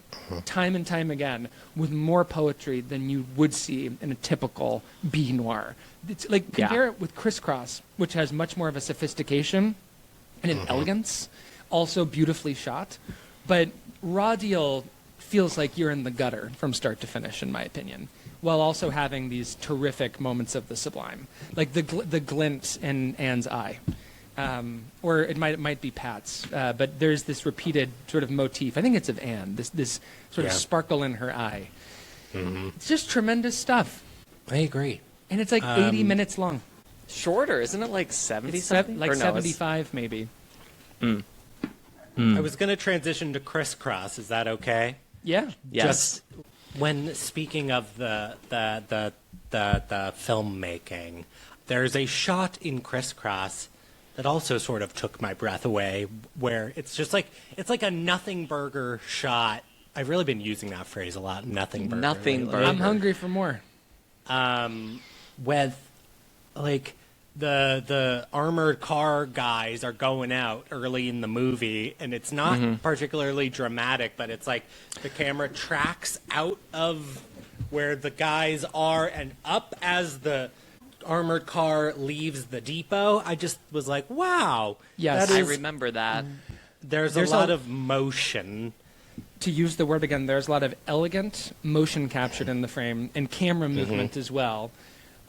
time and time again with more poetry than you would see in a typical B noir. It's like compare it with Crisscross, which has much more of a sophistication and an elegance, also beautifully shot, but Raw Deal feels like you're in the gutter from start to finish, in my opinion, while also having these terrific moments of the sublime, like the glint in Anne's eye. Or it might be Pat's, but there's this repeated sort of motif. I think it's of Anne, this sort of sparkle in her eye. It's just tremendous stuff. I agree. And it's like 80 minutes long. Shorter, isn't it like 70 It's something? like Or no, 75 maybe. I was going to transition to Crisscross. Is that okay? Yeah. Yes. Just when speaking of the filmmaking, there's a shot in Crisscross that also sort of took my breath away, where it's just like a nothing burger shot. I've really been using that phrase a lot. Nothing burger. Nothing lately. burger. I'm hungry for more. With like the armored car guys are going out early in the movie, and it's not particularly dramatic, but it's like the camera tracks out of where the guys are and up as the armored car leaves the depot. I just was like, wow. Yes. I remember that. There's a lot of motion. To use the word again, there's a lot of elegant motion captured in the frame and camera movement as well,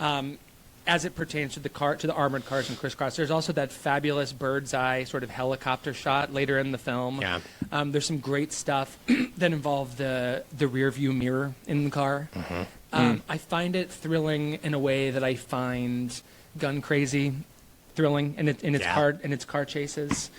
as it pertains to the armored cars in Crisscross. There's also that fabulous bird's eye sort of helicopter shot later in the film. Yeah. There's some great stuff that involve the rear view mirror in the car. I find it thrilling in a way that I find Gun Crazy thrilling in its car chases.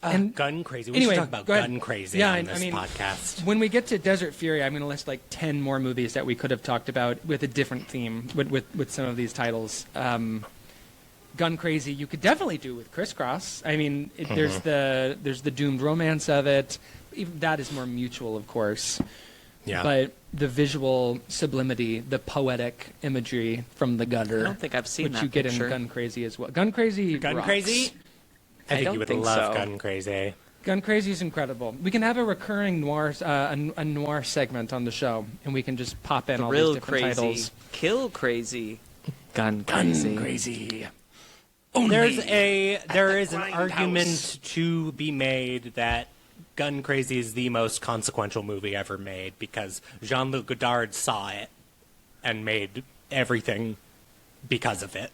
And Gun Crazy. We anyway, should talk about go ahead. Gun Crazy Yeah, on this I mean, podcast. when we get to Desert Fury, I'm going to list like 10 more movies that we could have talked about with a different theme with some of these titles. Gun Crazy, you could definitely do with Crisscross. I mean, there's the doomed romance of it. Even that is more mutual, of course. Yeah. But the visual sublimity, the poetic imagery from the gutter, I don't think I've seen which that you get picture. in Gun Crazy as well. Gun Crazy Gun rocks. Crazy? I think don't you would think love so. Gun Crazy. Gun Crazy is incredible. We can have a recurring noir, a noir segment on the show, and we can just pop in all these Thrill different crazy, titles. kill crazy, gun crazy. Crazy. There is an argument to be made that Gun Crazy is the most consequential movie ever made because Jean-Luc Godard saw it and made everything because of it.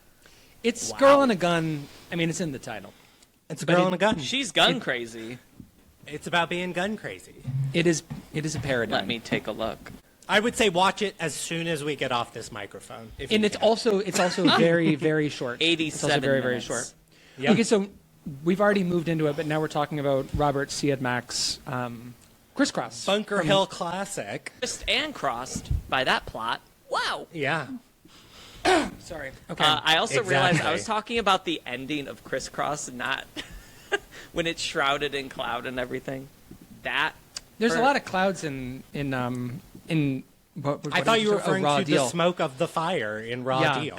It's Girl and a Gun. I mean, it's in the title. It's a girl and a gun. She's gun crazy. It's about being gun crazy. It is a paradigm. Let me take a look. I would say watch it as soon as we get off this microphone. If And you it's can. also very, very short. 87 It's also very, very minutes. short. Yep. Okay, so we've already moved into it, but now we're talking about Robert Siodmak's Crisscross. Bunker Hill classic. Just and crossed by that plot. Wow. Yeah. Sorry. Okay. I also realized I Exactly. was talking about the ending of Crisscross, not when it's shrouded in cloud and everything. That There's a or- lot of clouds in what I thought you were a referring Raw to Deal. the smoke of the fire in Raw Yeah. Deal.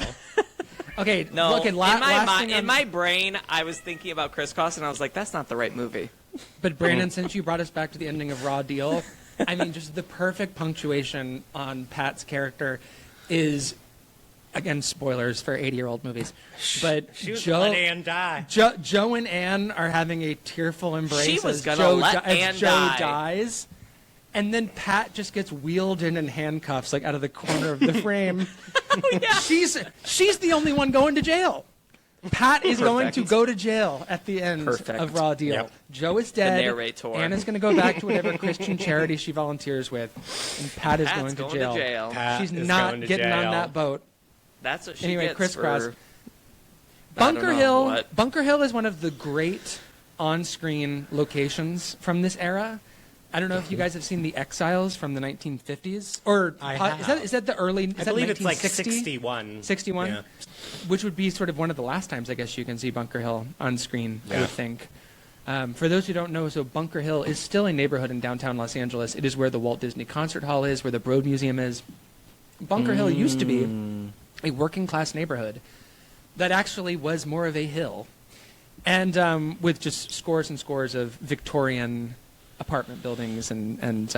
Okay, No, look, in last my thing in on- my brain, I was thinking about Crisscross, and I was like, "That's not the right movie." But Brandon, since you brought us back to the ending of Raw Deal, I mean, just the perfect punctuation on Pat's character is, again, spoilers for 80-year-old movies. But She was Joe, let Anne die. Joe and Anne are having a tearful embrace She was as gonna Joe, let as Anne Joe die. dies. And then Pat just gets wheeled in handcuffs, like out of the corner of the frame. She's the only one going to jail. Pat is going to go to jail at the end Perfect. of Raw Deal. Yep. Joe is dead. narrator. Anna's going to go back to whatever Christian charity she volunteers with, and Pat is Pat's going to going jail. to jail. Pat She's is not going to getting on jail. that boat. That's what she Anyway, gets Crisscross. for. I don't Bunker know Hill. what. Bunker Hill is one of the great on-screen locations from this era. I don't know if you guys have seen The Exiles from the 1950s, or I is that the early? Is I that believe it's like 1960? 61. 61, Yeah. which would be sort of one of the last times I guess you can see Bunker Hill on screen. I would think. For those who don't know, so Bunker Hill is still a neighborhood in downtown Los Angeles. It is where the Walt Disney Concert Hall is, where the Broad Museum is. Bunker Hill used to be a working class neighborhood that actually was more of a hill, and with just scores and scores of Victorian apartment buildings imagine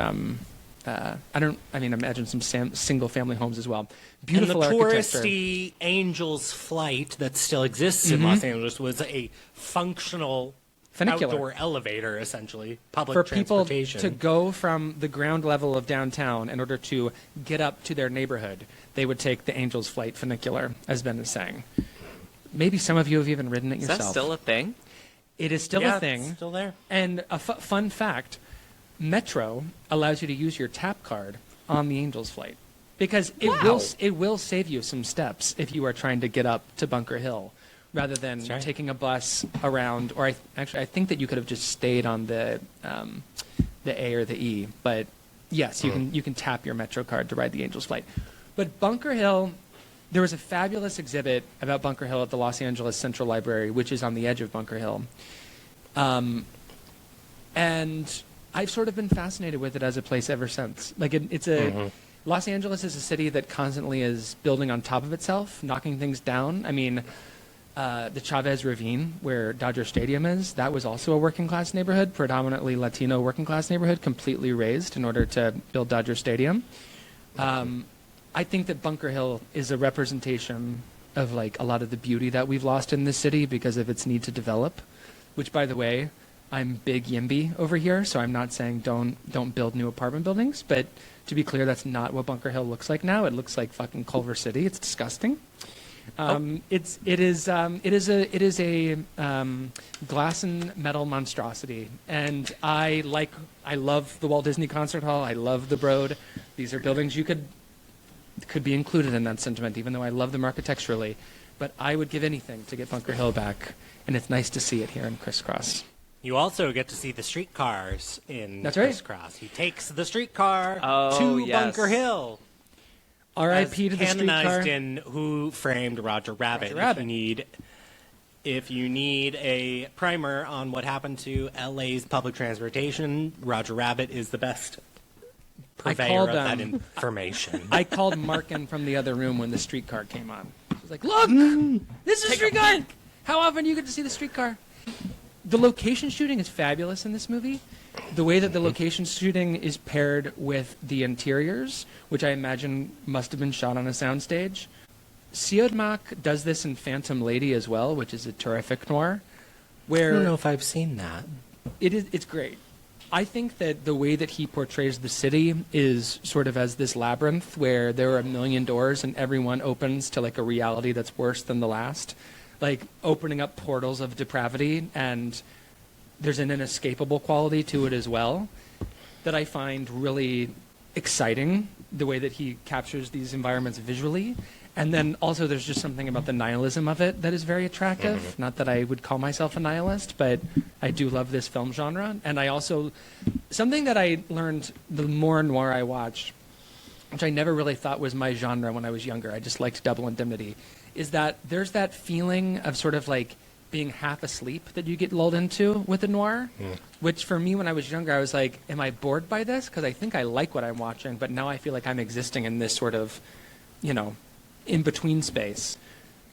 some single-family homes as well. Beautiful and the architecture. touristy Angel's Flight that still exists in Los Angeles was a functional Funicular. outdoor elevator, essentially, public For people transportation. to go from the ground level of downtown in order to get up to their neighborhood, they would take the Angel's Flight funicular, as Ben is saying. Maybe some of you have even ridden it Is yourself. that still a thing? It is still yeah, a thing. it's still there. And a fun fact, Metro allows you to use your tap card on the Angel's Flight because it will save you some steps if you are trying to get up to Bunker Hill rather than That's right. taking a bus around. Or I think that you could have just stayed on the A or the E. But yes, you can tap your Metro card to ride the Angel's Flight. But Bunker Hill, there was a fabulous exhibit about Bunker Hill at the Los Angeles Central Library, which is on the edge of Bunker Hill. And I've sort of been fascinated with it as a place ever since. Like Los Angeles is a city that constantly is building on top of itself, knocking things down. I mean, the Chavez Ravine, where Dodger Stadium is, that was also a working class neighborhood, predominantly Latino working class neighborhood, completely razed in order to build Dodger Stadium. I think that Bunker Hill is a representation of like a lot of the beauty that we've lost in this city because of its need to develop, which, by the way, I'm big YIMBY over here, so I'm not saying don't build new apartment buildings, but to be clear, that's not what Bunker Hill looks like now. It looks like fucking Culver City. It's disgusting. It is a glass and metal monstrosity, and I love the Walt Disney Concert Hall. I love the Broad. These are buildings you could be included in that sentiment, even though I love them architecturally. But I would give anything to get Bunker Hill back, and it's nice to see it here in Crisscross. You also get to see the streetcars in That's right. Crisscross. He takes the streetcar Oh, to yes. Bunker Hill. R.I.P. to the Canonized streetcar. in Who Framed Roger Rabbit. Roger Rabbit. If you need a primer on what happened to LA's public transportation, Roger Rabbit is the best purveyor of that information. I called Markin from the other room when the streetcar came on. I was like, look, this is a streetcar. How often do you get to see the streetcar? The location shooting is fabulous in this movie. The way that the location shooting is paired with the interiors, which I imagine must have been shot on a soundstage. Siodmak does this in Phantom Lady as well, which is a terrific noir. I don't know if I've seen that. It's great. I think that the way that he portrays the city is sort of as this labyrinth where there are a million doors and every one opens to like a reality that's worse than the last. Like opening up portals of depravity, and there's an inescapable quality to it as well that I find really exciting, the way that he captures these environments visually. And then also there's just something about the nihilism of it that is very attractive. Not that I would call myself a nihilist, but I do love this film genre. And I also, something that I learned the more noir I watched, which I never really thought was my genre when I was younger, I just liked Double Indemnity, is that there's that feeling of sort of like being half asleep that you get lulled into with the noir, which for me when I was younger, I was like, am I bored by this? Because I think I like what I'm watching, but now I feel like I'm existing in this sort of, in between space.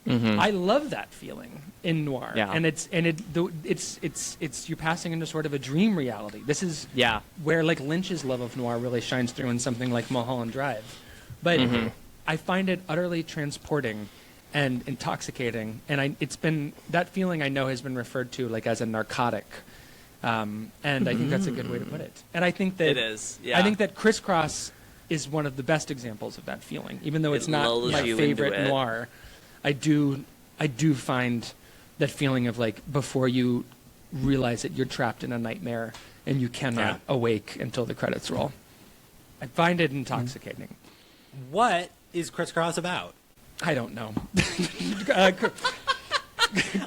I love that feeling in noir, and it's you're passing into sort of a dream reality. This is where like Lynch's love of noir really shines through in something like Mulholland Drive, but I find it utterly transporting and intoxicating, and it's been that feeling I know has been referred to like as a narcotic, and I think that's a good way to put it. And I think that It is, yeah. I think that Crisscross is one of the best examples of that feeling, even though it's not lulls my you favorite into it. noir. I do find that feeling of like before you realize that you're trapped in a nightmare and you cannot awake until the credits roll. I find it intoxicating. What is Crisscross about? I don't know.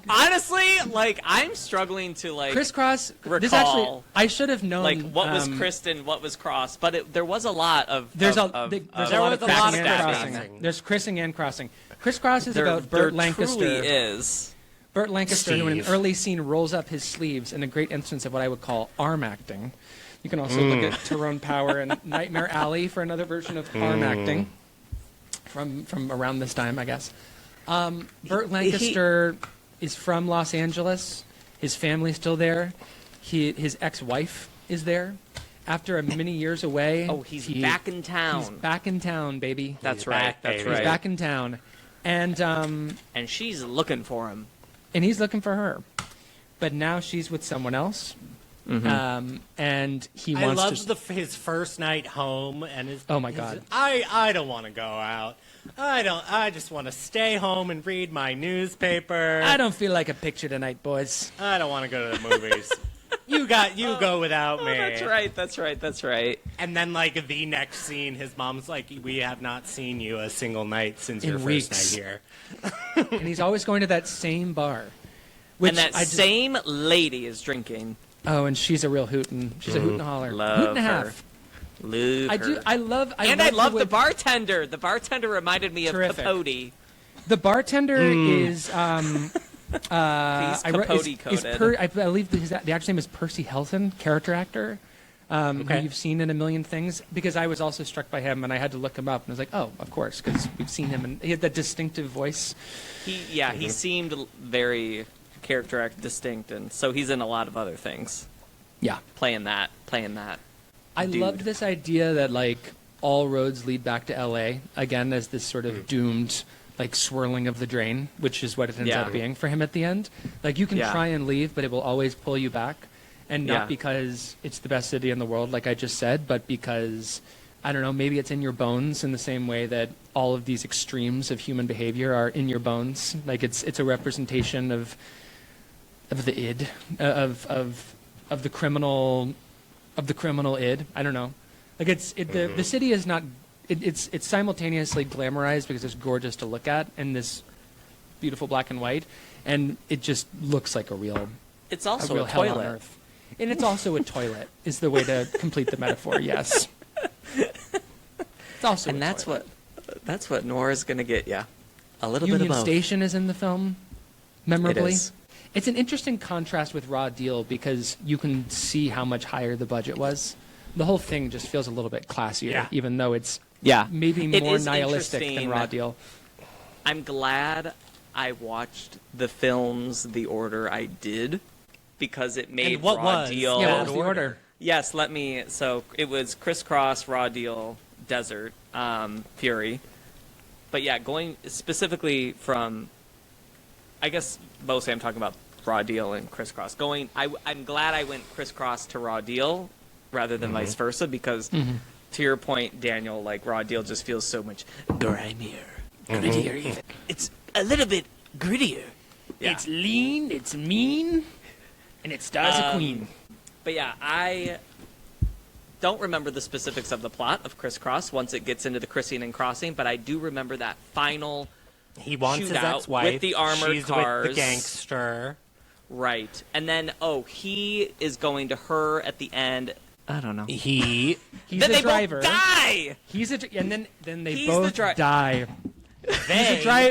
Honestly, like I'm struggling to like Crisscross. recall This actually, I should have known. like what was Kristen, what was Cross, but there was a lot of There's of, a of, there's of a lot of a lot of crissing and crossing. crossing. There's crissing and crossing. Crisscross is there, about there Burt Lancaster. truly is. Burt Lancaster, who in an Steve. early scene rolls up his sleeves in a great instance of what I would call arm acting. You can also look at Tyrone Power and Nightmare Alley for another version of arm acting from around this time, I guess. Burt Lancaster is from Los Angeles. His family's still there. His ex-wife is there. After many years away. Oh, he's back in town. He's back in town, baby. That's right. That's He's right. back in town, and she's looking for him. and he's looking for her, but now she's with someone else. And he I wants loved his first night home and his. Oh my God. I don't want to go out. I just want to stay home and read my newspaper. I don't feel like a picture tonight, boys. I don't want to go to the movies. You go without me. That's right. And then, like, the next scene, his mom's like, we have not seen you a single night since your In first weeks. night here. And he's always going to that same bar. Which And that same lady is drinking. Oh, and she's a real hootin'. She's a hoot and a holler. Love hoot and a her. half. Love I her. do. I love the bartender. The bartender reminded me Terrific. of Capote. The bartender is He's Capote coded. I believe the actual name is Percy Helton, character actor, who you've seen in a million things. Because I was also struck by him, and I had to look him up, and I was like, oh, of course, because we've seen him, and he had that distinctive voice. He seemed very character act distinct, and so he's in a lot of other things. Yeah, Playing that. I dude. loved this idea that like all roads lead back to L.A. again as this sort of doomed like swirling of the drain, which is what it ends Yeah. up being for him at the end. Like you can Yeah. try and leave, but it will always pull you back, and not Yeah. because it's the best city in the world, like I just said, but because I don't know, maybe it's in your bones in the same way that all of these extremes of human behavior are in your bones. Like it's a representation of the id, of the criminal id. I don't know. Like the city is not. It's simultaneously glamorized because it's gorgeous to look at and this beautiful black and white, and it just looks like a real. It's also real a hell on toilet. earth. And it's also a toilet is the way to complete the metaphor. Yes. It's also. And a that's toilet. what Noir is going to get you. A little bit Union of both. Station is in the film, memorably. It is. It's an interesting contrast with Raw Deal because you can see how much higher the budget was. The whole thing just feels a little bit classier, Yeah. even though it's Yeah. maybe It more is nihilistic than interesting. Raw Deal. I'm glad I watched the films the order I did because it made And what Raw was Deal. Yeah, that what was the order? Yes, so it was Crisscross, Raw Deal, Desert, Fury. But yeah, going specifically from, I guess mostly I'm talking about Raw Deal and Crisscross. I'm glad I went Crisscross to Raw Deal rather than vice versa because, to your point, Daniel, like Raw Deal just feels so much grimier, grittier even. It's a little bit grittier. Yeah. It's lean, it's mean, and it stars a queen. But yeah, I don't remember the specifics of the plot of Crisscross once it gets into the Chrissing and Crossing, but I do remember that final He wants his shootout ex-wife. with the armored She's cars. with the gangster. right. And then he is going to her at the end. I don't know. He He's then a they driver. both die. He's and then they He's both the die.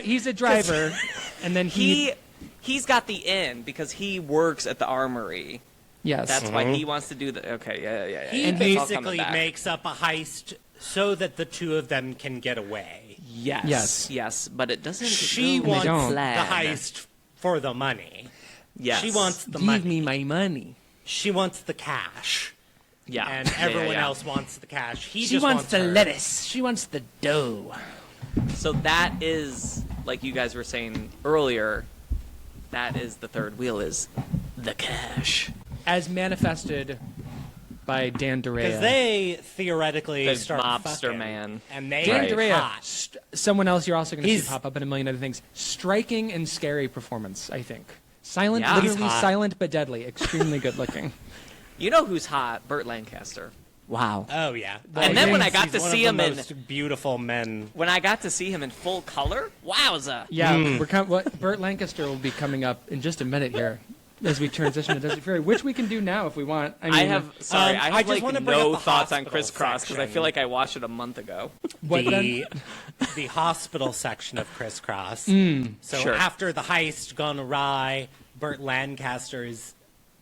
He's a driver, and then He's got the in because he works at the armory. yes. That's why he wants to do the. Okay, yeah. He It's all coming basically back. makes up a heist so that the two of them can get away. Yes, but it doesn't. She go wants don't. the plan. heist for the money. Yes, She wants the Give money. me my money. She wants the cash. Yeah, And Yeah, everyone yeah. else wants the cash. He She just wants the her. lettuce. She wants the dough. So that is, like you guys were saying earlier, that is the third wheel is the cash. As manifested by Dan Because Dorea. they theoretically The start mobster fucking, man. and they Dan Right. are Dorea, hot. someone else you're also going to see He's- pop up in a million other things. Striking and scary performance, I think. Silent, Yeah. literally He's hot. silent but deadly. Extremely good looking. You know who's hot? Burt Lancaster. Wow. Oh yeah. And then when I got He's to one see of the him in- most beautiful men. When I got to see him in full color, wowza! Yeah, Burt Lancaster will be coming up in just a minute here as we transition to Desert Fury, which we can do now if we want. I mean, I have I have just wanna like bring no up the thoughts on hospital Crisscross because I section. feel like I watched it a month ago. what then? the hospital section of Crisscross. So Sure. after the heist gone awry, Burt Lancaster is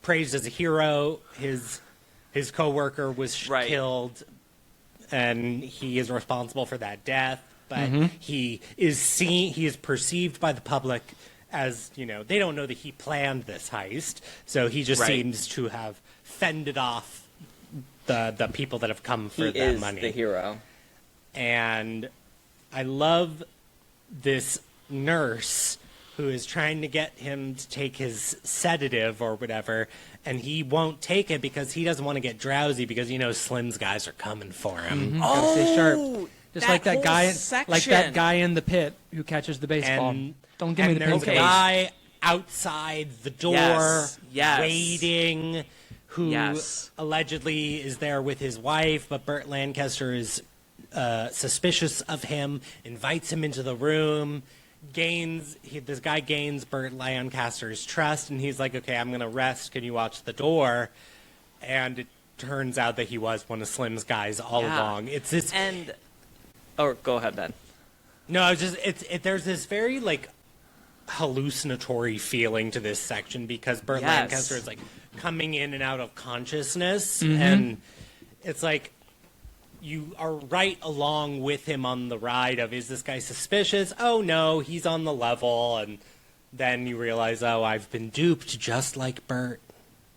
praised as a hero. His coworker was Right. killed, and he is responsible for that death. but he is perceived by the public as, they don't know that he planned this heist, so he just seems to have fended off the people that have come for that money. He is the hero. And I love this nurse who is trying to get him to take his sedative or whatever, and he won't take it because he doesn't want to get drowsy because Slim's guys are coming for him. Gotta stay sharp. Just like that whole guy, section. like that guy in the pit who catches the baseball. And, Don't give me the there's a painkillers. guy outside the door Yes. waiting who Yes. allegedly is there with his wife, but Burt Lancaster is suspicious of him, invites him into the room, this guy gains Burt Lancaster's trust, and he's like, okay, I'm going to rest. Can you watch the door? And it turns out that he was one of Slim's guys all along. It's this... Or go ahead, Ben. No, I was just... there's this very, hallucinatory feeling to this section because Burt Lancaster is, coming in and out of consciousness, and it's like... You are right along with him on the ride of, is this guy suspicious? Oh, no, he's on the level. And then you realize, oh, I've been duped just like Burt.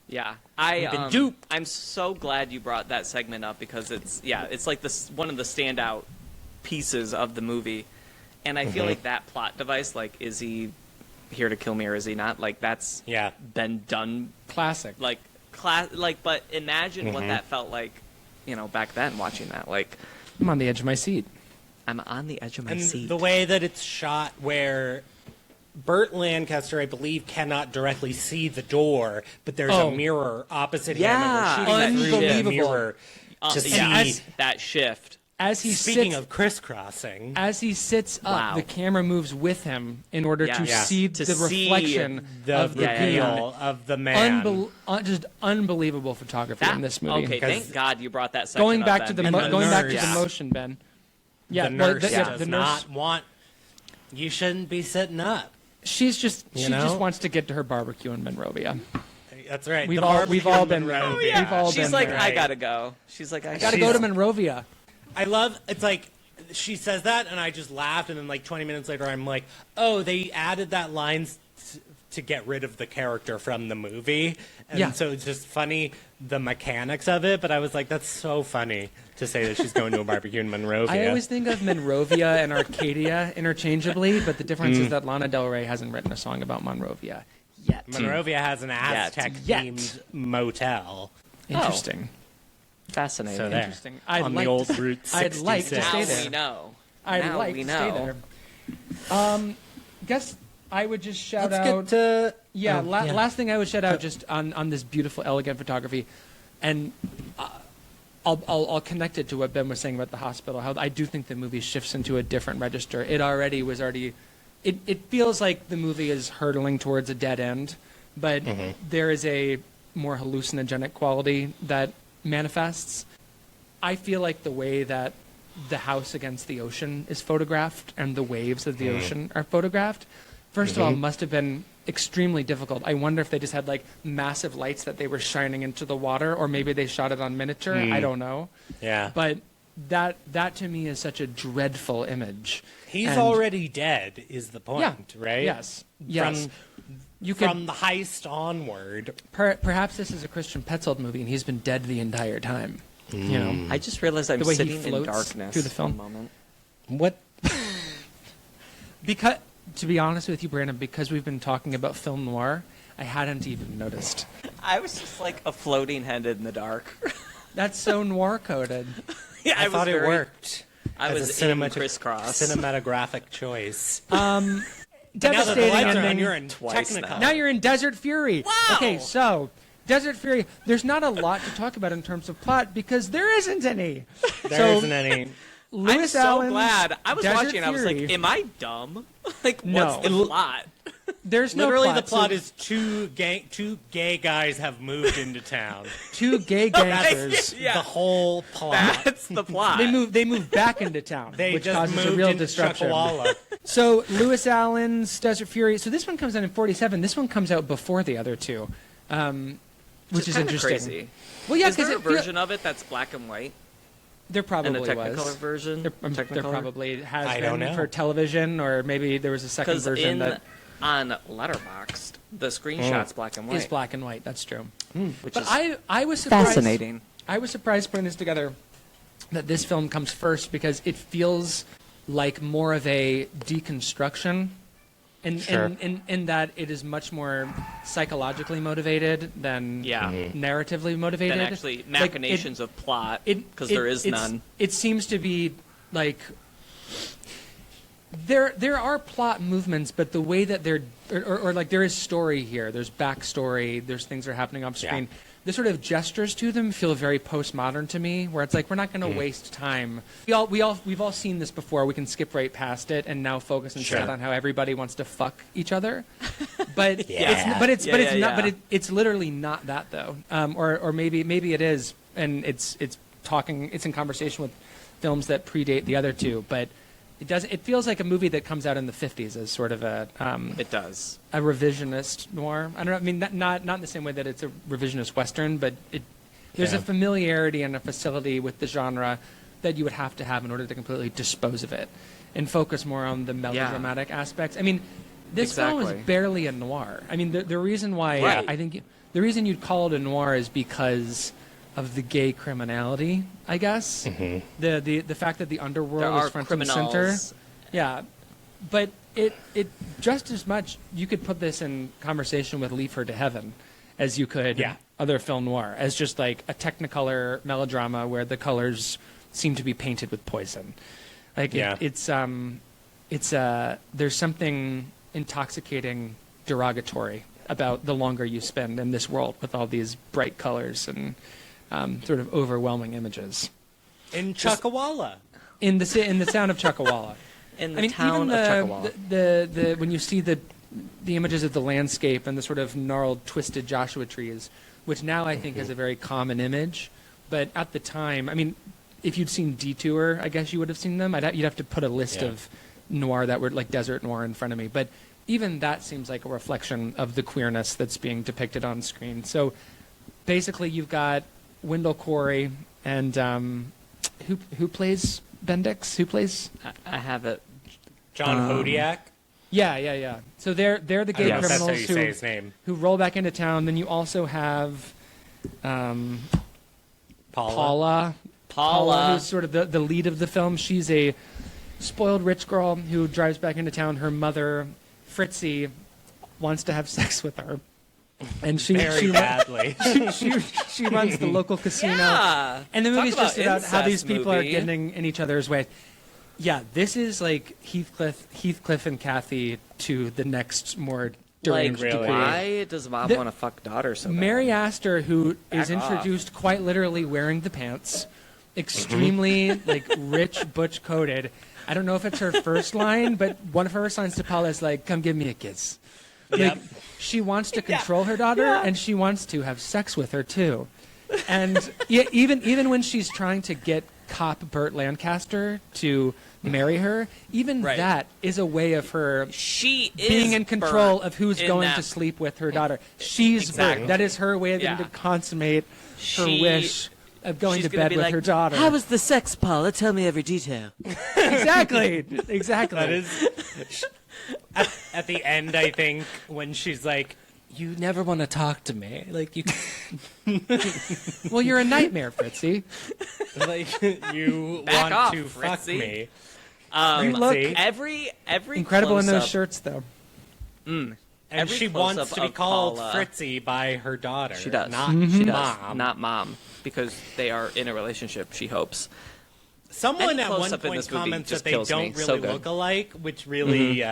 Yeah. Been duped. I'm so glad you brought that segment up because it's like one of the standout pieces of the movie. And I feel like that plot device, is he here to kill me or is he not? That's been done. Classic. But imagine what that felt like. Back then, watching that, I'm on the edge of my seat. I'm on the edge of my And seat. the way that it's shot where Burt Lancaster, I believe, cannot directly see the door, but there's a mirror opposite him, and we're shooting through the mirror to see that shift. As he Speaking sits, of crisscrossing, as he sits up, the camera moves with him in order to see the reflection of the reveal of the man. Just unbelievable photography in this movie. Okay, thank God you brought that section Going up, back to Ben, the because- going back to the motion, Ben. Yeah, the nurse the does not want. You shouldn't be sitting up. She just wants to get to her barbecue in Monrovia. That's right. We've all been there. Oh, yeah. We've all She's been like, there. I gotta go. She's like, I Gotta go to Monrovia. I love, it's like, she says that, and I just laughed, and then 20 minutes later, I'm like, oh, they added that line to get rid of the character from the movie. And so it's just funny, the mechanics of it, but I was like, that's so funny to say that she's going to a barbecue in Monrovia. I always think of Monrovia and Arcadia interchangeably, but the difference is that Lana Del Rey hasn't written a song about Monrovia yet. Monrovia has an Aztec-themed motel. Interesting. Fascinating. So there. Interesting. On the old Route 66. I'd like to Now stay there. we know. I'd Now like we to know. stay there. Guess I would just shout Let's out. get to... Last thing I would shout out just on this beautiful, elegant photography, and I'll connect it to what Ben was saying about the hospital. How I do think the movie shifts into a different register. It feels like the movie is hurtling towards a dead end, but there is a more hallucinogenic quality that manifests. I feel like the way that the house against the ocean is photographed and the waves of the ocean are photographed, first of all, must have been extremely difficult. I wonder if they just had massive lights that they were shining into the water, or maybe they shot it on miniature. I don't know. Yeah. But that to me is such a dreadful image. He's And- already dead, is the point, right? Yes. From the heist onward. Perhaps this is a Christian Petzold movie, and he's been dead the entire time. You know, I just realized I'm The way he sitting in floats darkness through the film. for a moment. What? because to be honest with you, Brandon, because we've been talking about film noir, I hadn't even noticed. I was just like a floating head in the dark. That's so noir coded. Yeah, I thought it worked. I as was a in crisscross. cinematographic choice. Now that the Devastating, lights and are on, then you're in Twice Technicolor. now you're in Desert Fury. Wow! Okay, so Desert Fury. There's not a lot to talk about in terms of plot because there isn't any. There isn't any. I'm Lewis so Allen's glad. I was Desert watching and I was like, Fury. am I dumb? Like, No. what's the plot? There's no Literally, plot. the plot So is two gay guys have moved into town. two gay gangsters. Yeah. The whole plot. That's the plot. They move back into town, They which just causes moved a real into disruption. Chuckawalla. So Lewis Allen's Desert Fury. So this one comes out in '47. This one comes out before the other two, which is kinda interesting. crazy. Well, yeah, Is there because a version of it that's black and white? There probably and a Technicolor was. version. There Technicolor? probably has I don't been know. for television, or maybe there was a second Because version that on Letterboxd, the screenshot's black and white. is black and white. That's true. Which But is I was surprised. fascinating. I was surprised putting this together that this film comes first because it feels like more of a deconstruction. In that it is much more psychologically motivated than narratively motivated. Than actually machinations of plot, because there is none. It seems to be like there are plot movements, but the way that they're or like there is story here. There's backstory. There's things that are happening off screen. Yeah. The sort of gestures to them feel very postmodern to me, where it's like we're not going to waste time. We've all seen this before. We can skip right past it and now focus instead on how everybody wants to fuck each other. But it's literally not that though. Or maybe it is, and it's in conversation with films that predate the other two, but. It feels like a movie that comes out in the 50s as sort of a It does. a revisionist noir. I don't know. I mean, not in the same way that it's a revisionist western, but there's a familiarity and a facility with the genre that you would have to have in order to completely dispose of it and focus more on the melodramatic aspects. I mean, this film is barely a noir. I mean, the reason why I think the reason you'd call it a noir is because of the gay criminality, I guess. The fact that the underworld is front and center. Yeah. But it just as much, you could put this in conversation with Leave Her to Heaven as you could other film noir, as just like a Technicolor melodrama where the colors seem to be painted with poison. Like there's something intoxicating, derogatory about the longer you spend in this world with all these bright colors and sort of overwhelming images. In Chuckawalla. In the sound of Chuckawalla. In the town of Chuckawalla. The when you see the images of the landscape and the sort of gnarled, twisted Joshua trees, which now I think is a very common image, but at the time, I mean, if you'd seen Detour, I guess you would have seen them. You'd have to put a list of noir that were like desert noir in front of me, but even that seems like a reflection of the queerness that's being depicted on screen. So basically, you've got Wendell Corey and who plays Bendix? Who plays? I have it. John Hodiak. Yeah. So they're the gay That's how criminals you say his name. who roll back into town. Then you also have Paula, who's sort of the lead of the film. She's a spoiled rich girl who drives back into town. Her mother, Fritzy, wants to have sex with her. And she badly. she runs the local casino. Yeah. And the movie's Talk just about about how these incest people are movie. getting in each other's way. Yeah, this is like Heathcliff and Kathy to the next more deranged Like, degree. why does mom want to fuck daughter so bad? Mary Astor, who is Back off. introduced quite literally wearing the pants, extremely like rich, butch coated. I don't know if it's her first line, but one of her lines to Paula is like, "Come give me a kiss." Like, she wants to control her daughter, and she wants to have sex with her too. And even when she's trying to get cop Burt Lancaster to marry her, even that is a way of her She is being in control Bert of who's in going that- to sleep with her daughter. She's Bert. That is her way of getting to consummate her wish of going she's to gonna bed be with like, her daughter. How was the sex, Paula? Tell me every detail. Exactly. That is at the end, I think, when she's like, "You never want to talk to me, like you, Well, you're a nightmare, Fritzy. like you Back want off, to fuck Fritzy. me." You look See? Every incredible in those close-up- shirts, though. And every she close-up wants to be of called Paula- Fritzy by her daughter. She does. Not She does. mom. Not mom, because they are in a relationship. She hopes. Someone Any at one close-up in point this movie comments just that they kills me. don't So really good. look alike, which really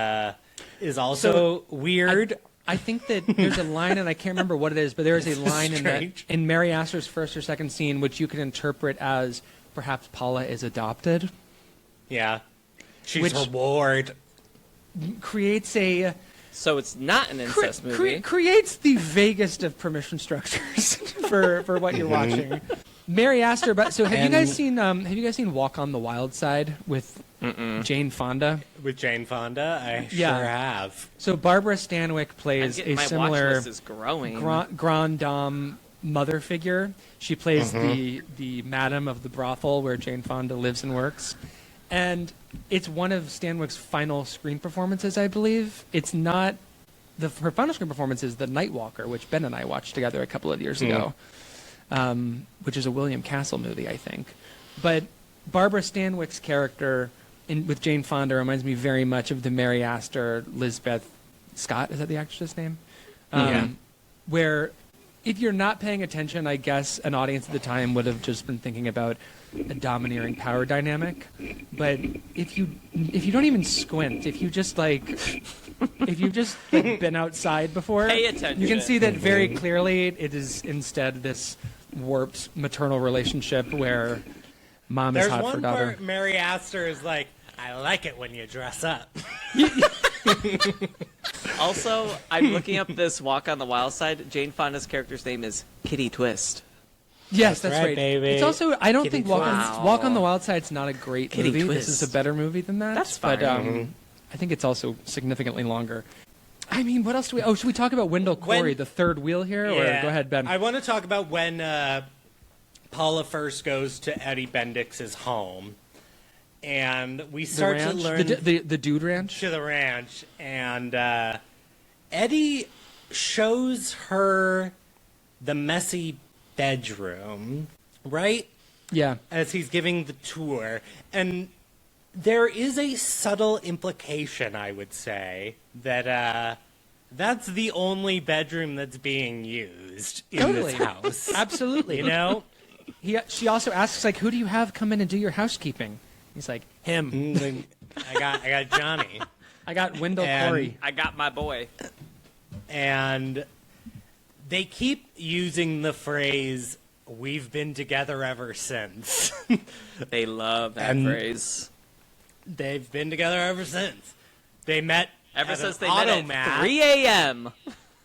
is also weird. I think that there's a line, and I can't remember what it is, but there is a line strange. in Mary Astor's first or second scene, which you could interpret as perhaps Paula is adopted. Yeah. She's Which- her ward. Creates a So it's not an incest movie. creates the vaguest of permission structures for what you're watching. Mary Astor, but so have you guys seen Walk on the Wild Side with Jane Fonda? With Jane Fonda, I Yeah. sure have. So Barbara Stanwyck I'm plays getting- a my watch similar list is growing. grand dame mother figure. She plays the madam of the brothel where Jane Fonda lives and works. And it's one of Stanwyck's final screen performances, I believe. It's not... her final screen performance is The Nightwalker, which Ben and I watched together a couple of years ago, which is a William Castle movie, I think. But Barbara Stanwyck's character with Jane Fonda reminds me very much of the Mary Astor, Lisbeth Scott, is that the actress's name? Where if you're not paying attention, I guess an audience at the time would have just been thinking about a domineering power dynamic. But if you don't even squint, if you've just been outside before, Pay attention. you can see that very clearly. It is instead this warped maternal relationship where mom is There's hot for one daughter. part Mary Astor is like, I like it when you dress up. Also, I'm looking up this Walk on the Wild Side. Jane Fonda's character's name is Kitty Twist. Yes, that's right, right. baby. It's also I don't Kitty think Walk Twist. Walk on the Wild Side's not a great Kitty movie. Twist. This is a better movie than that. That's But fine. I think it's also significantly longer. I mean, what else do we? Oh, should we talk about Wendell Corey, the third wheel here, or go ahead, Ben? I want to talk about when Paula first goes to Eddie Bendix's home, and we the start to ranch, learn the Dude Ranch. to the ranch, and Eddie shows her the messy bedroom, right? Yeah, As he's giving the tour, and there is a subtle implication, I would say, that that's the only bedroom that's being used in totally. this house. Absolutely. You know? She also asks like, "Who do you have come in and do your housekeeping?" He's like, "Him. I got Johnny. I got Wendell And- Corey." I got my boy. And they keep using the phrase, "We've been together ever since." They love that And- phrase. They've been together ever since. They met Ever at since an they met automat at 3 a.m.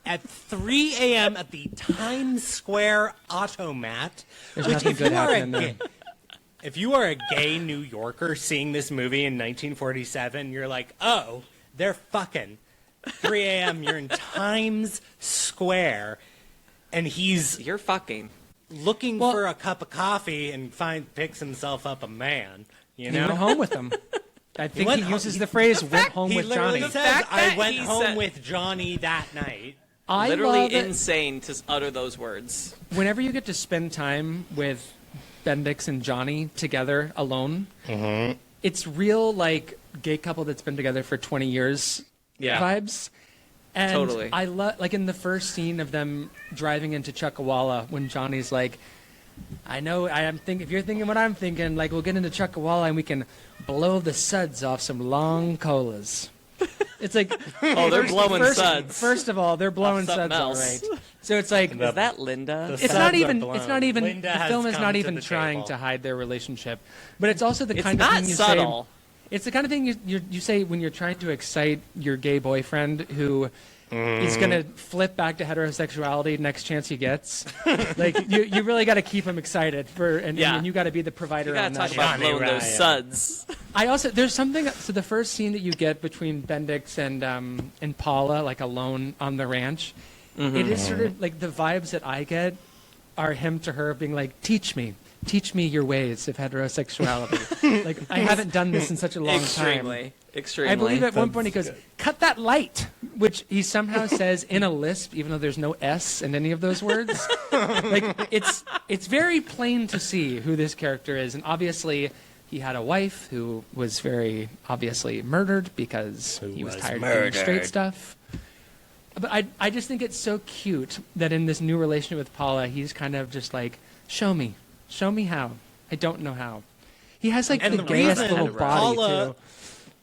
at 3 a.m. at the Times Square automat. There's which, nothing if good you are a happening there. gay- if you are a gay New Yorker seeing this movie in 1947, you're like, oh, they're fucking. 3 a.m. You're in Times Square, and he's You're fucking. looking Well- for a cup of coffee and picks himself up a man. You He went know, home with them. I think went he home- uses the phrase "went home he with literally Johnny." says, fact "I that went he home said- with Johnny that night." I Literally love it. insane to utter those words. Whenever you get to spend time with Bendix and Johnny together alone, it's real like gay couple that's been together for 20 years Yeah. vibes. And Totally. I love like in the first scene of them driving into Chuckawalla when Johnny's like, I know I am think if you're thinking what I'm thinking, like we'll get into Chuckawalla and we can blow the suds off some long colas. It's like Oh, they're blowing suds. First of all, they're blowing something suds, all else. right. So it's like Is that Linda? it's not suds are even. blown. It's not even. Linda the has film is come not to even the trying table. to hide their relationship, but it's also the It's kind not of thing you subtle. say. It's the kind of thing you say when you're trying to excite your gay boyfriend who is going to flip back to heterosexuality next chance he gets. Like you really got to keep him excited and Yeah. you got to be the provider You gotta on talk that. about Johnny blowing those Ryan. suds. I also there's something. So the first scene that you get between Bendix and Paula, like alone on the ranch, it is sort of like the vibes that I get are him to her being like, teach me your ways of heterosexuality. Like I haven't done this in such a long time. Extremely. I believe at one That's point he goes, good. cut that light, which he somehow says in a lisp, even though there's no S in any of those words. Like it's very plain to see who this character is, and obviously he had a wife who was very obviously murdered because he was tired of doing straight stuff. But I just think it's so cute that in this new relationship with Paula, he's kind of just like, show me how. I don't know how. He has like And the the gayest reason little body too.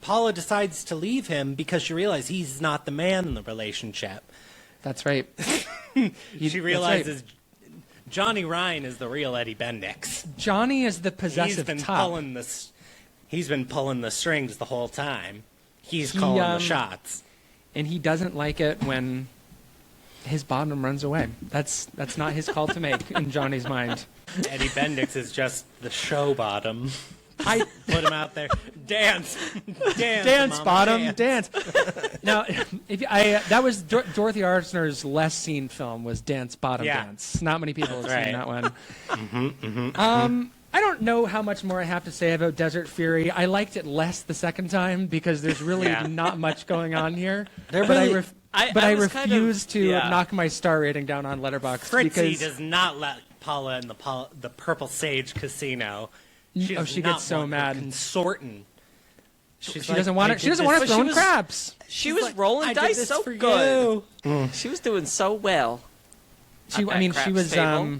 Paula decides to leave him because she realizes he's not the man in the relationship. That's right. She that's realizes Johnny Ryan is the real Eddie Bendix. Johnny is the possessive top. He's been pulling the strings the whole time. He's He, calling the shots. And he doesn't like it when his bottom runs away. That's not his call to make in Johnny's mind. Eddie Bendix is just the show bottom. I Put him out there. Dance. dance, Mama, bottom, dance. Now, that was Dorothy Arzner's less seen film was Dance Bottom Yeah. Dance. Not many people have That's seen right. that one. I don't know how much more I have to say about Desert Fury. I liked it less the second time because there's really Yeah. not much going on here. They're but really- I was kind of- refuse to yeah. knock my star rating down on Letterboxd Fritzy because does not let Paula in the Purple Sage Casino. She does she not gets so want her mad. consorting. she doesn't want it. She doesn't want to But she throw was- crabs. She was like, rolling I did dice this so for good. you. She was doing so well. She at that craps table.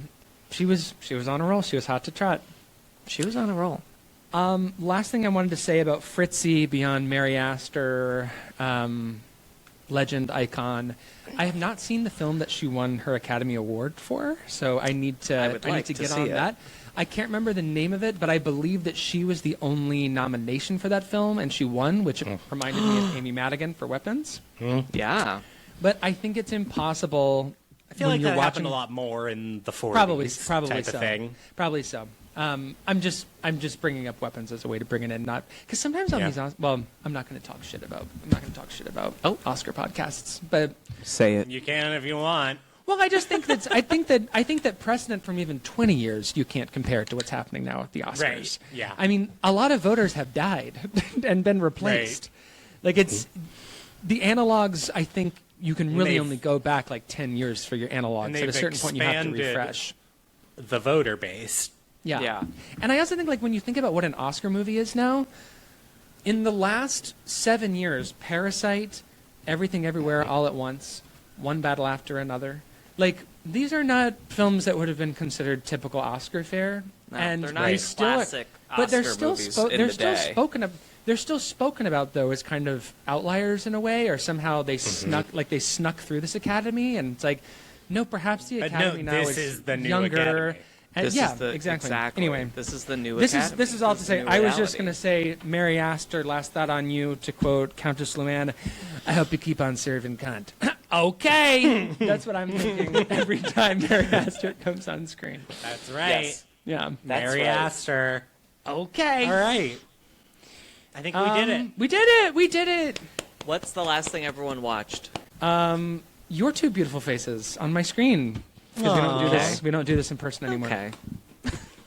she was on a roll. She was hot to trot. She was on a roll. Last thing I wanted to say about Fritzy beyond Mary Astor, legend icon. I have not seen the film that she won her Academy Award for, so I need to would I need like to to get see on it. that. I can't remember the name of it, but I believe that she was the only nomination for that film, and she won, which reminded me of Amy Madigan for Weapons. Yeah. But I think it's impossible. I feel when like you're that watching happened a lot more in the 40s. probably type so. of thing. Probably so. I'm just bringing up Weapons as a way to bring it in, not because sometimes on Yeah. these I'm not going to talk shit about Oscar podcasts, but Say it. You can if you want. well, I just think I think that precedent from even 20 years you can't compare it to what's happening now with the Oscars. Right, yeah. I mean, a lot of voters have died and been replaced. Like it's the analogs. I think you can really they've- only go back like 10 years for your analogs. At a they've certain point, you have to expanded refresh. The voter base. Yeah. Yeah. And I also think, like, when you think about what an Oscar movie is now, in the last 7 years, Parasite, Everything Everywhere All at Once, One Battle After Another, like, these are not films that would have been considered typical Oscar fare. No, and they're not they still are- classic but they're Oscar still movies spo- in they're the still day. spoken of. They're still spoken about though as kind of outliers in a way, or somehow they snuck through this academy, and it's like, no, perhaps the But no, academy now this is the new younger. academy. And, This yeah, is the, exactly. Exactly. Anyway, This is the new this academy. is all to This say. the new I was just reality. going to say, Mary Astor, last thought on you, to quote Countess Luann, I hope you keep on serving cunt. Okay! That's what I'm thinking every time Mary Astor comes on screen. That's right. Yes. Yeah. That's Mary right. Astor. Okay. All right. I think we did it. We did it. We did it. What's the last thing everyone watched? Your two beautiful faces on my screen. Because we don't do this. We don't do this in person anymore. Okay.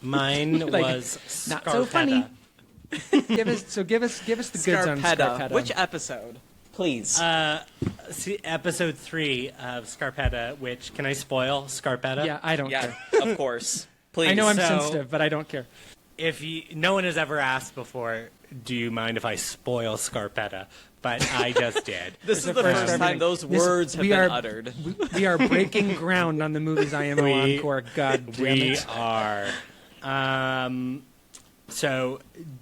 Mine Like, was not so funny. give us the goods on Scarpetta. Which episode? Please. See, episode 3 of Scarpetta, which, can I spoil Scarpetta? Yeah, I don't yeah, care. of course. Please. I know I'm So- sensitive, but I don't care. If no one has ever asked before, do you mind if I spoil Scarpetta? But I just did. This is the first first time time those words have we been are- uttered. We are breaking ground on the movies IMO We- Encore. God damn We it. are. So,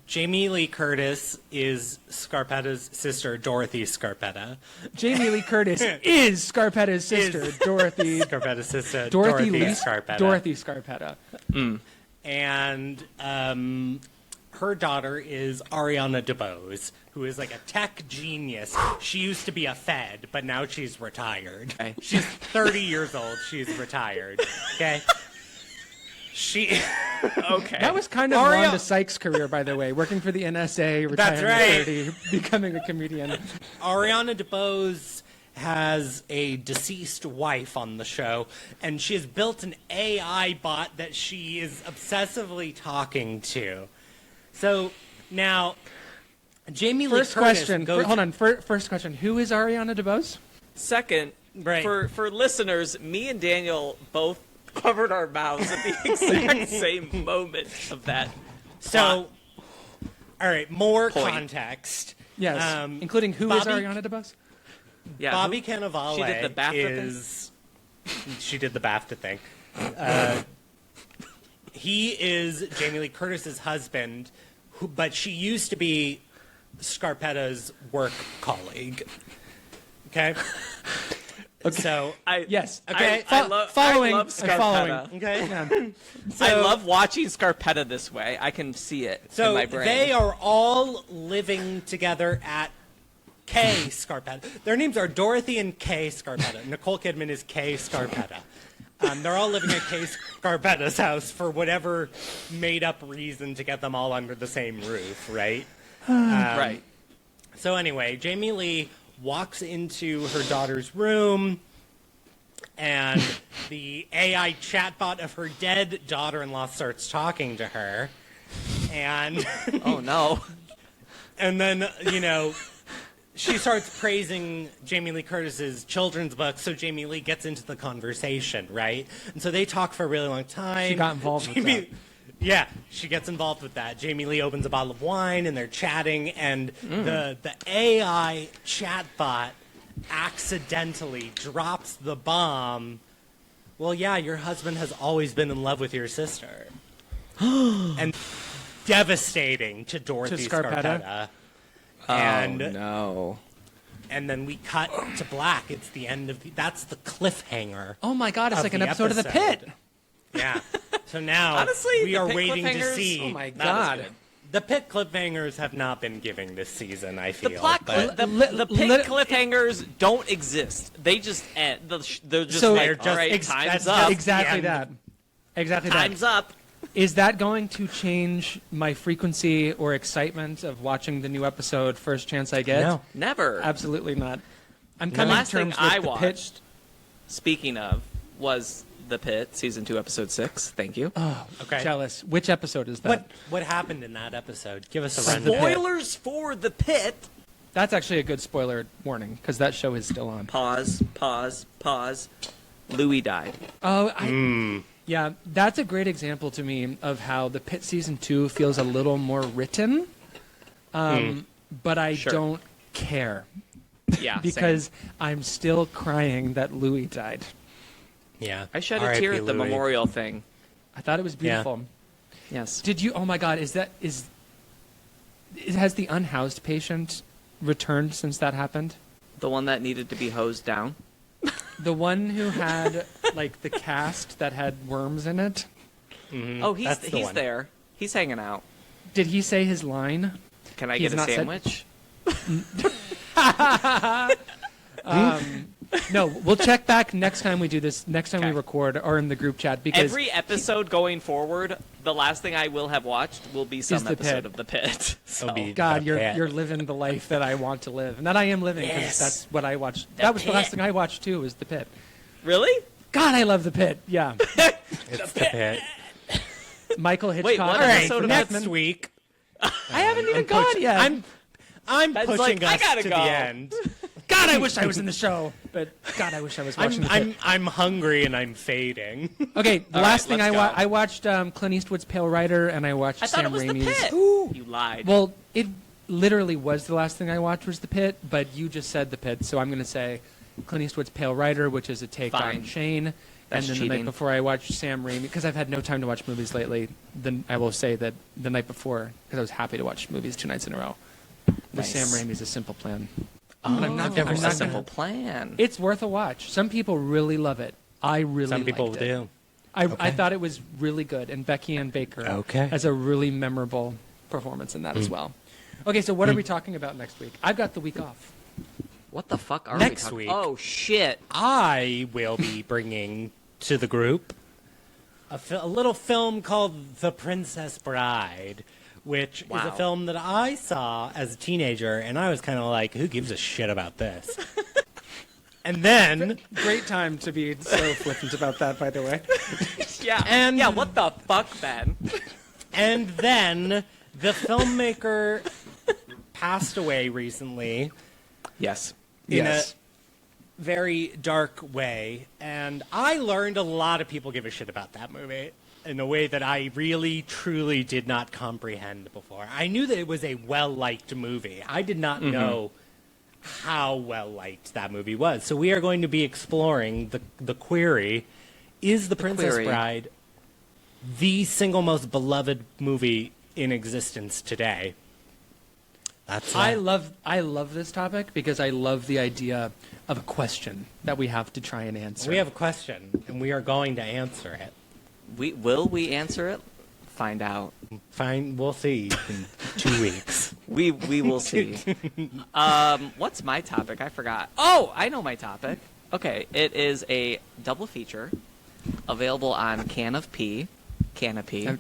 Jamie Lee Curtis is Scarpetta's sister, Dorothy Scarpetta. Jamie Lee Curtis is Scarpetta's sister, Dorothy. Scarpetta's sister, Dorothy Dorothy Lee Scarpetta. Dorothy Scarpetta. And her daughter is Ariana DeBose, who is like a tech genius. She used to be a Fed, but now she's retired. Okay. She's 30 years old. She's retired. Okay. She. Okay. That was kind of Aria- Wanda Sykes' career, by the way, working for the NSA, retiring That's right. at 30, becoming a comedian. Ariana DeBose has a deceased wife on the show, and she has built an AI bot that she is obsessively talking to. So now, Jamie Lee First Curtis question. goes. Hold on. First question. Who is Ariana DeBose? Second, Right. for listeners, me and Daniel both covered our mouths at the exact same moment of that. So, all right, more Point. context. Yes. Including who is Bobby- Ariana DeBose? Yeah, Bobby who- Cannavale She did the BAFTA thing? is. She did the BAFTA thing. He is Jamie Lee Curtis's husband, but she used to be Scarpetta's work colleague. Okay. So Yes. Okay. I love following. I love Scarpetta. okay. Yeah. I love watching Scarpetta this way. I can see it in So my brain. they are all living together at Kay Scarpetta. Their names are Dorothy and Kay Scarpetta. Nicole Kidman is Kay Scarpetta. They're all living at Case Scarpetta's house for whatever made-up reason to get them all under the same roof, right? Right. So anyway, Jamie Lee walks into her daughter's room, and the AI chatbot of her dead daughter-in-law starts talking to her, and Oh no. and then she starts praising Jamie Lee Curtis's children's book, so Jamie Lee gets into the conversation, right? And so they talk for a really long time. She got involved with that. Yeah, she gets involved with that. Jamie Lee opens a bottle of wine, and they're chatting, and the AI chatbot accidentally drops the bomb. Well, yeah, your husband has always been in love with your sister. And devastating to Dorothy Scarpetta. And no. and then we cut to black. It's the end of that's the cliffhanger. Oh my God! It's like an the episode of The Pit. Yeah. So now Honestly, we the are Pit waiting to cliffhangers- see. Oh my Not as God! good. The Pit cliffhangers have not been giving this season, I feel. The plot, but the pit cliffhangers don't exist. They just end. They're just So- like, They're just all right, ex- time's that's up. just- Exactly the that. end. Exactly Time's that. up. Is that going to change my frequency or excitement of watching the new episode first chance I get? No. Never. Absolutely not. I'm The coming to last thing terms with I The Pit. watched, speaking of, was The Pit, season 2, episode 6. Thank you. okay. Jealous. Which episode is that? What happened in that episode? Give us a The rundown. Pit. Spoilers for The Pit. That's actually a good spoiler warning because that show is still on. Pause. Louis died. Oh, yeah, that's a great example to me of how The Pit season 2 feels a little more written, but I Sure. don't care Yeah, because same. I'm still crying that Louis died. Yeah. I shed a R.I.P. tear at the Louis. memorial thing. I thought it was beautiful. Yes. Did you? Oh my God! Has the unhoused patient returned since that happened? The one that needed to be hosed down. The one who had like the cast that had worms in it. Oh, he's That's the one. there. He's hanging out. Did he say his line? Can I He's get a not said- sandwich? No, we'll check back next time we do this. Next time we Okay. record or in the group chat because Every episode going forward, the last thing I will have watched will be some The episode Pit. of The Pit. So, It'll be God, The you're Pit. you're living the life that I want to live, and that I am living because Yes. that's what I watched. That was the last thing I watched too. Was The Pit. really? God, I love The Pit. Yeah, It's The Pit. Michael Hitchcock. Wait, what All right, episode of next Batman? week. I haven't even gone yet. I'm That's pushing like, I us gotta to go. the end. God, I wish I was in the show, but God, I wish I was watching The Pit. I'm hungry and I'm fading. Okay, the All last right, thing let's go. I watched Clint Eastwood's Pale Rider, and I watched I thought Sam it was Raimi's. The Pit. You lied. Well, it literally was the last thing I watched was The Pit, but you just said The Pit, so I'm going to say Clint Eastwood's Pale Rider, which is a take Fine. on Shane. That's and then the night cheating. before I watched Sam Raimi, because I've had no time to watch movies lately, then I will say that the night before, because I was happy to watch movies 2 nights in a row, was Nice. Sam Raimi's A Simple Plan. Oh, I'm not- never I'm a not simple gonna- plan. It's worth a watch. Some people really love it. I really Some people liked it. do. I thought it was really good, and Becky Ann Baker Okay. has a really memorable performance in that as well. Okay, so what are we talking about next week? I've got the week off. What the fuck are Next we week. talking? Oh shit! I will be bringing to the group a little film called The Princess Bride, which is a Wow. film that I saw as a teenager, and I was kind of like, who gives a shit about this? And then, Great time to be so flippant about that, by the way. Yeah, And- yeah. What the fuck, Ben? and then the filmmaker passed away recently Yes. in a very dark way, and I learned a lot of people give a shit about that movie in a way that I really, truly did not comprehend before. I knew that it was a well-liked movie. I did not know how well-liked that movie was. So we are going to be exploring the query, is The Princess query. Bride the single most beloved movie in existence today? That's I love this topic because I love the idea of a question that we have to try and answer. We have a question, and we are going to answer it. Will we answer it? Find out. Fine, we'll see in 2 weeks. We will see. What's my topic? I forgot. Oh, I know my topic. Okay, it is a double feature available on Can of Pee, Canopy. Um,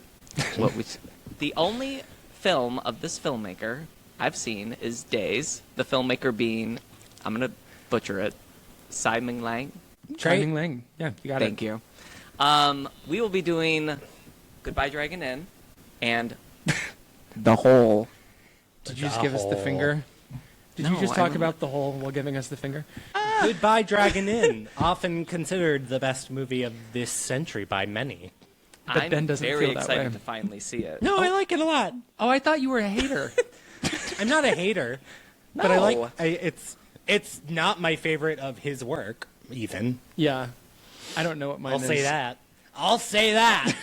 The only film of this filmmaker I've seen is Days. The filmmaker being, I'm gonna butcher it, Tsai Ming Lang. Training Lang. Yeah, you got Thank it. you. We will be doing Goodbye Dragon Inn and The Hole. Did you just give us the finger? Did you No, just I talk don't- about The Hole while giving us the finger? Goodbye Dragon Inn, often considered the best movie of this century by many. But I'm Ben doesn't very feel that excited way. to finally see it. No, I like it a lot. Oh, I thought you were a hater. I'm not a hater, but I No. like it's not my favorite of his work even. Yeah. I don't know what mine I'll is. say that. I'll say that.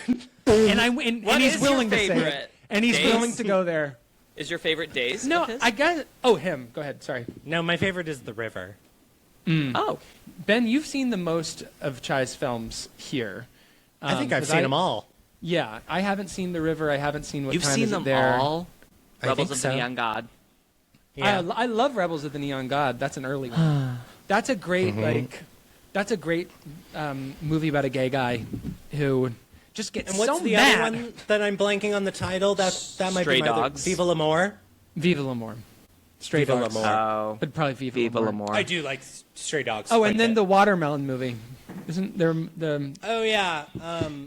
What he's is your willing to say it. favorite? And he's Days? willing to go there. Is your favorite Days? No, of his? I got Oh, him. Go ahead. Sorry. No, my favorite is The River. Oh, Ben, you've seen the most of Chai's films here. I think I've 'cause seen them all. Yeah, I haven't seen The River. I haven't seen What you've Time seen Is It them There. all. I Rebels think of so. the Neon God. Yeah. I love Rebels of the Neon God. That's an early one. That's a great That's a great movie about a gay guy who just gets and what's so the mad. other one that I'm blanking on the title? That might Stray be my other- Dogs. Viva l'Amour. Viva l'Amour. Stray Viva Dogs. l'Amour. Oh, But probably Viva, Viva l'Amour. l'Amour. I do like Stray Dogs. Oh, quite and a then bit. the Watermelon movie. Isn't there the Oh yeah.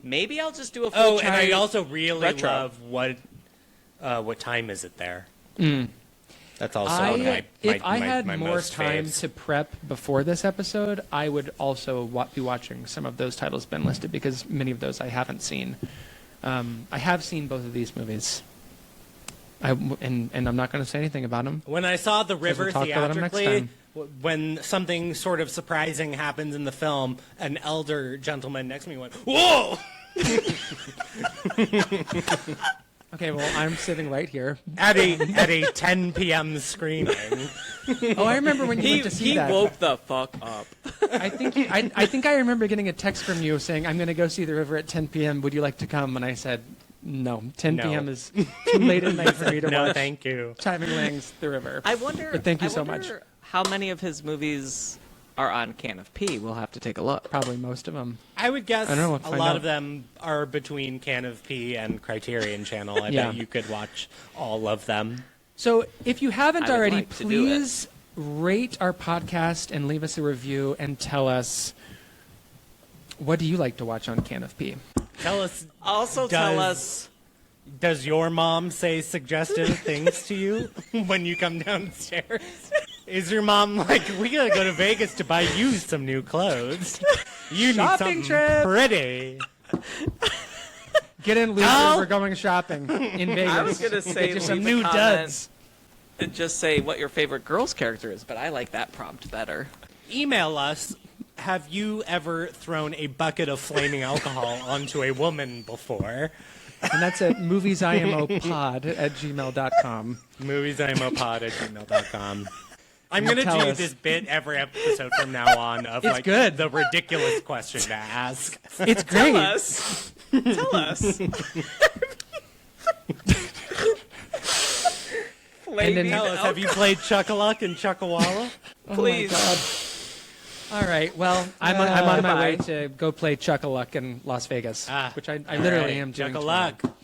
Maybe I'll just do a full Oh, Chai and I also really retro. love what time is it there? That's also if I had my more most time faves. to prep before this episode, I would also be watching some of those titles been listed because many of those I haven't seen. I have seen both of these movies. And I'm not going to say anything about them. When I saw The River we'll talk about 'em next theatrically, time. when something sort of surprising happens in the film, an elder gentleman next to me went, "Whoa!" Okay, well, I'm sitting right here. at a 10 p.m. screening. Oh, I remember when you went to see He that. woke the fuck up. I think I remember getting a text from you saying, I'm going to go see The River at 10 p.m. Would you like to come? And I said, no. 10 No. p.m. is too late at night for me to No, watch thank you. Chai Ming Lang's The River. I wonder. But thank you I so wonder much. How many of his movies are on Can of Pee? We'll have to take a look. Probably most of them. I would guess I don't know, we'll a find lot out. of them are between Can of Pee and Criterion Channel. I Yeah. bet you could watch all of them. So if you haven't I would already, like to do it. please rate our podcast and leave us a review and tell us, what do you like to watch on Can of Pee? Tell us, Also, tell us. does your mom say suggestive things to you when you come downstairs? Is your mom like, we gotta go to Vegas to buy you some new clothes? You need Shopping something trip. pretty. Get in, loser. No. We're going shopping in Vegas. I was gonna say Get you some leave a new comment duds. and just say what your favorite girl's character is, but I like that prompt better. Email us. Have you ever thrown a bucket of flaming alcohol onto a woman before? And that's at moviesimopod@gmail.com. moviesimopod@gmail.com. I'm going to Tell do us. this bit every episode from now on of It's like good. the ridiculous question to ask. It's great. Tell us. Tell us. And then- Tell us, have you played Chuck-a-Luck and Chuck-a-Walla? Please. All right. Well, I'm on my way Bye. to go play Chuck-a-Luck in Las Vegas, Ah, which I literally All am doing. Chuck-a-Luck. tomorrow.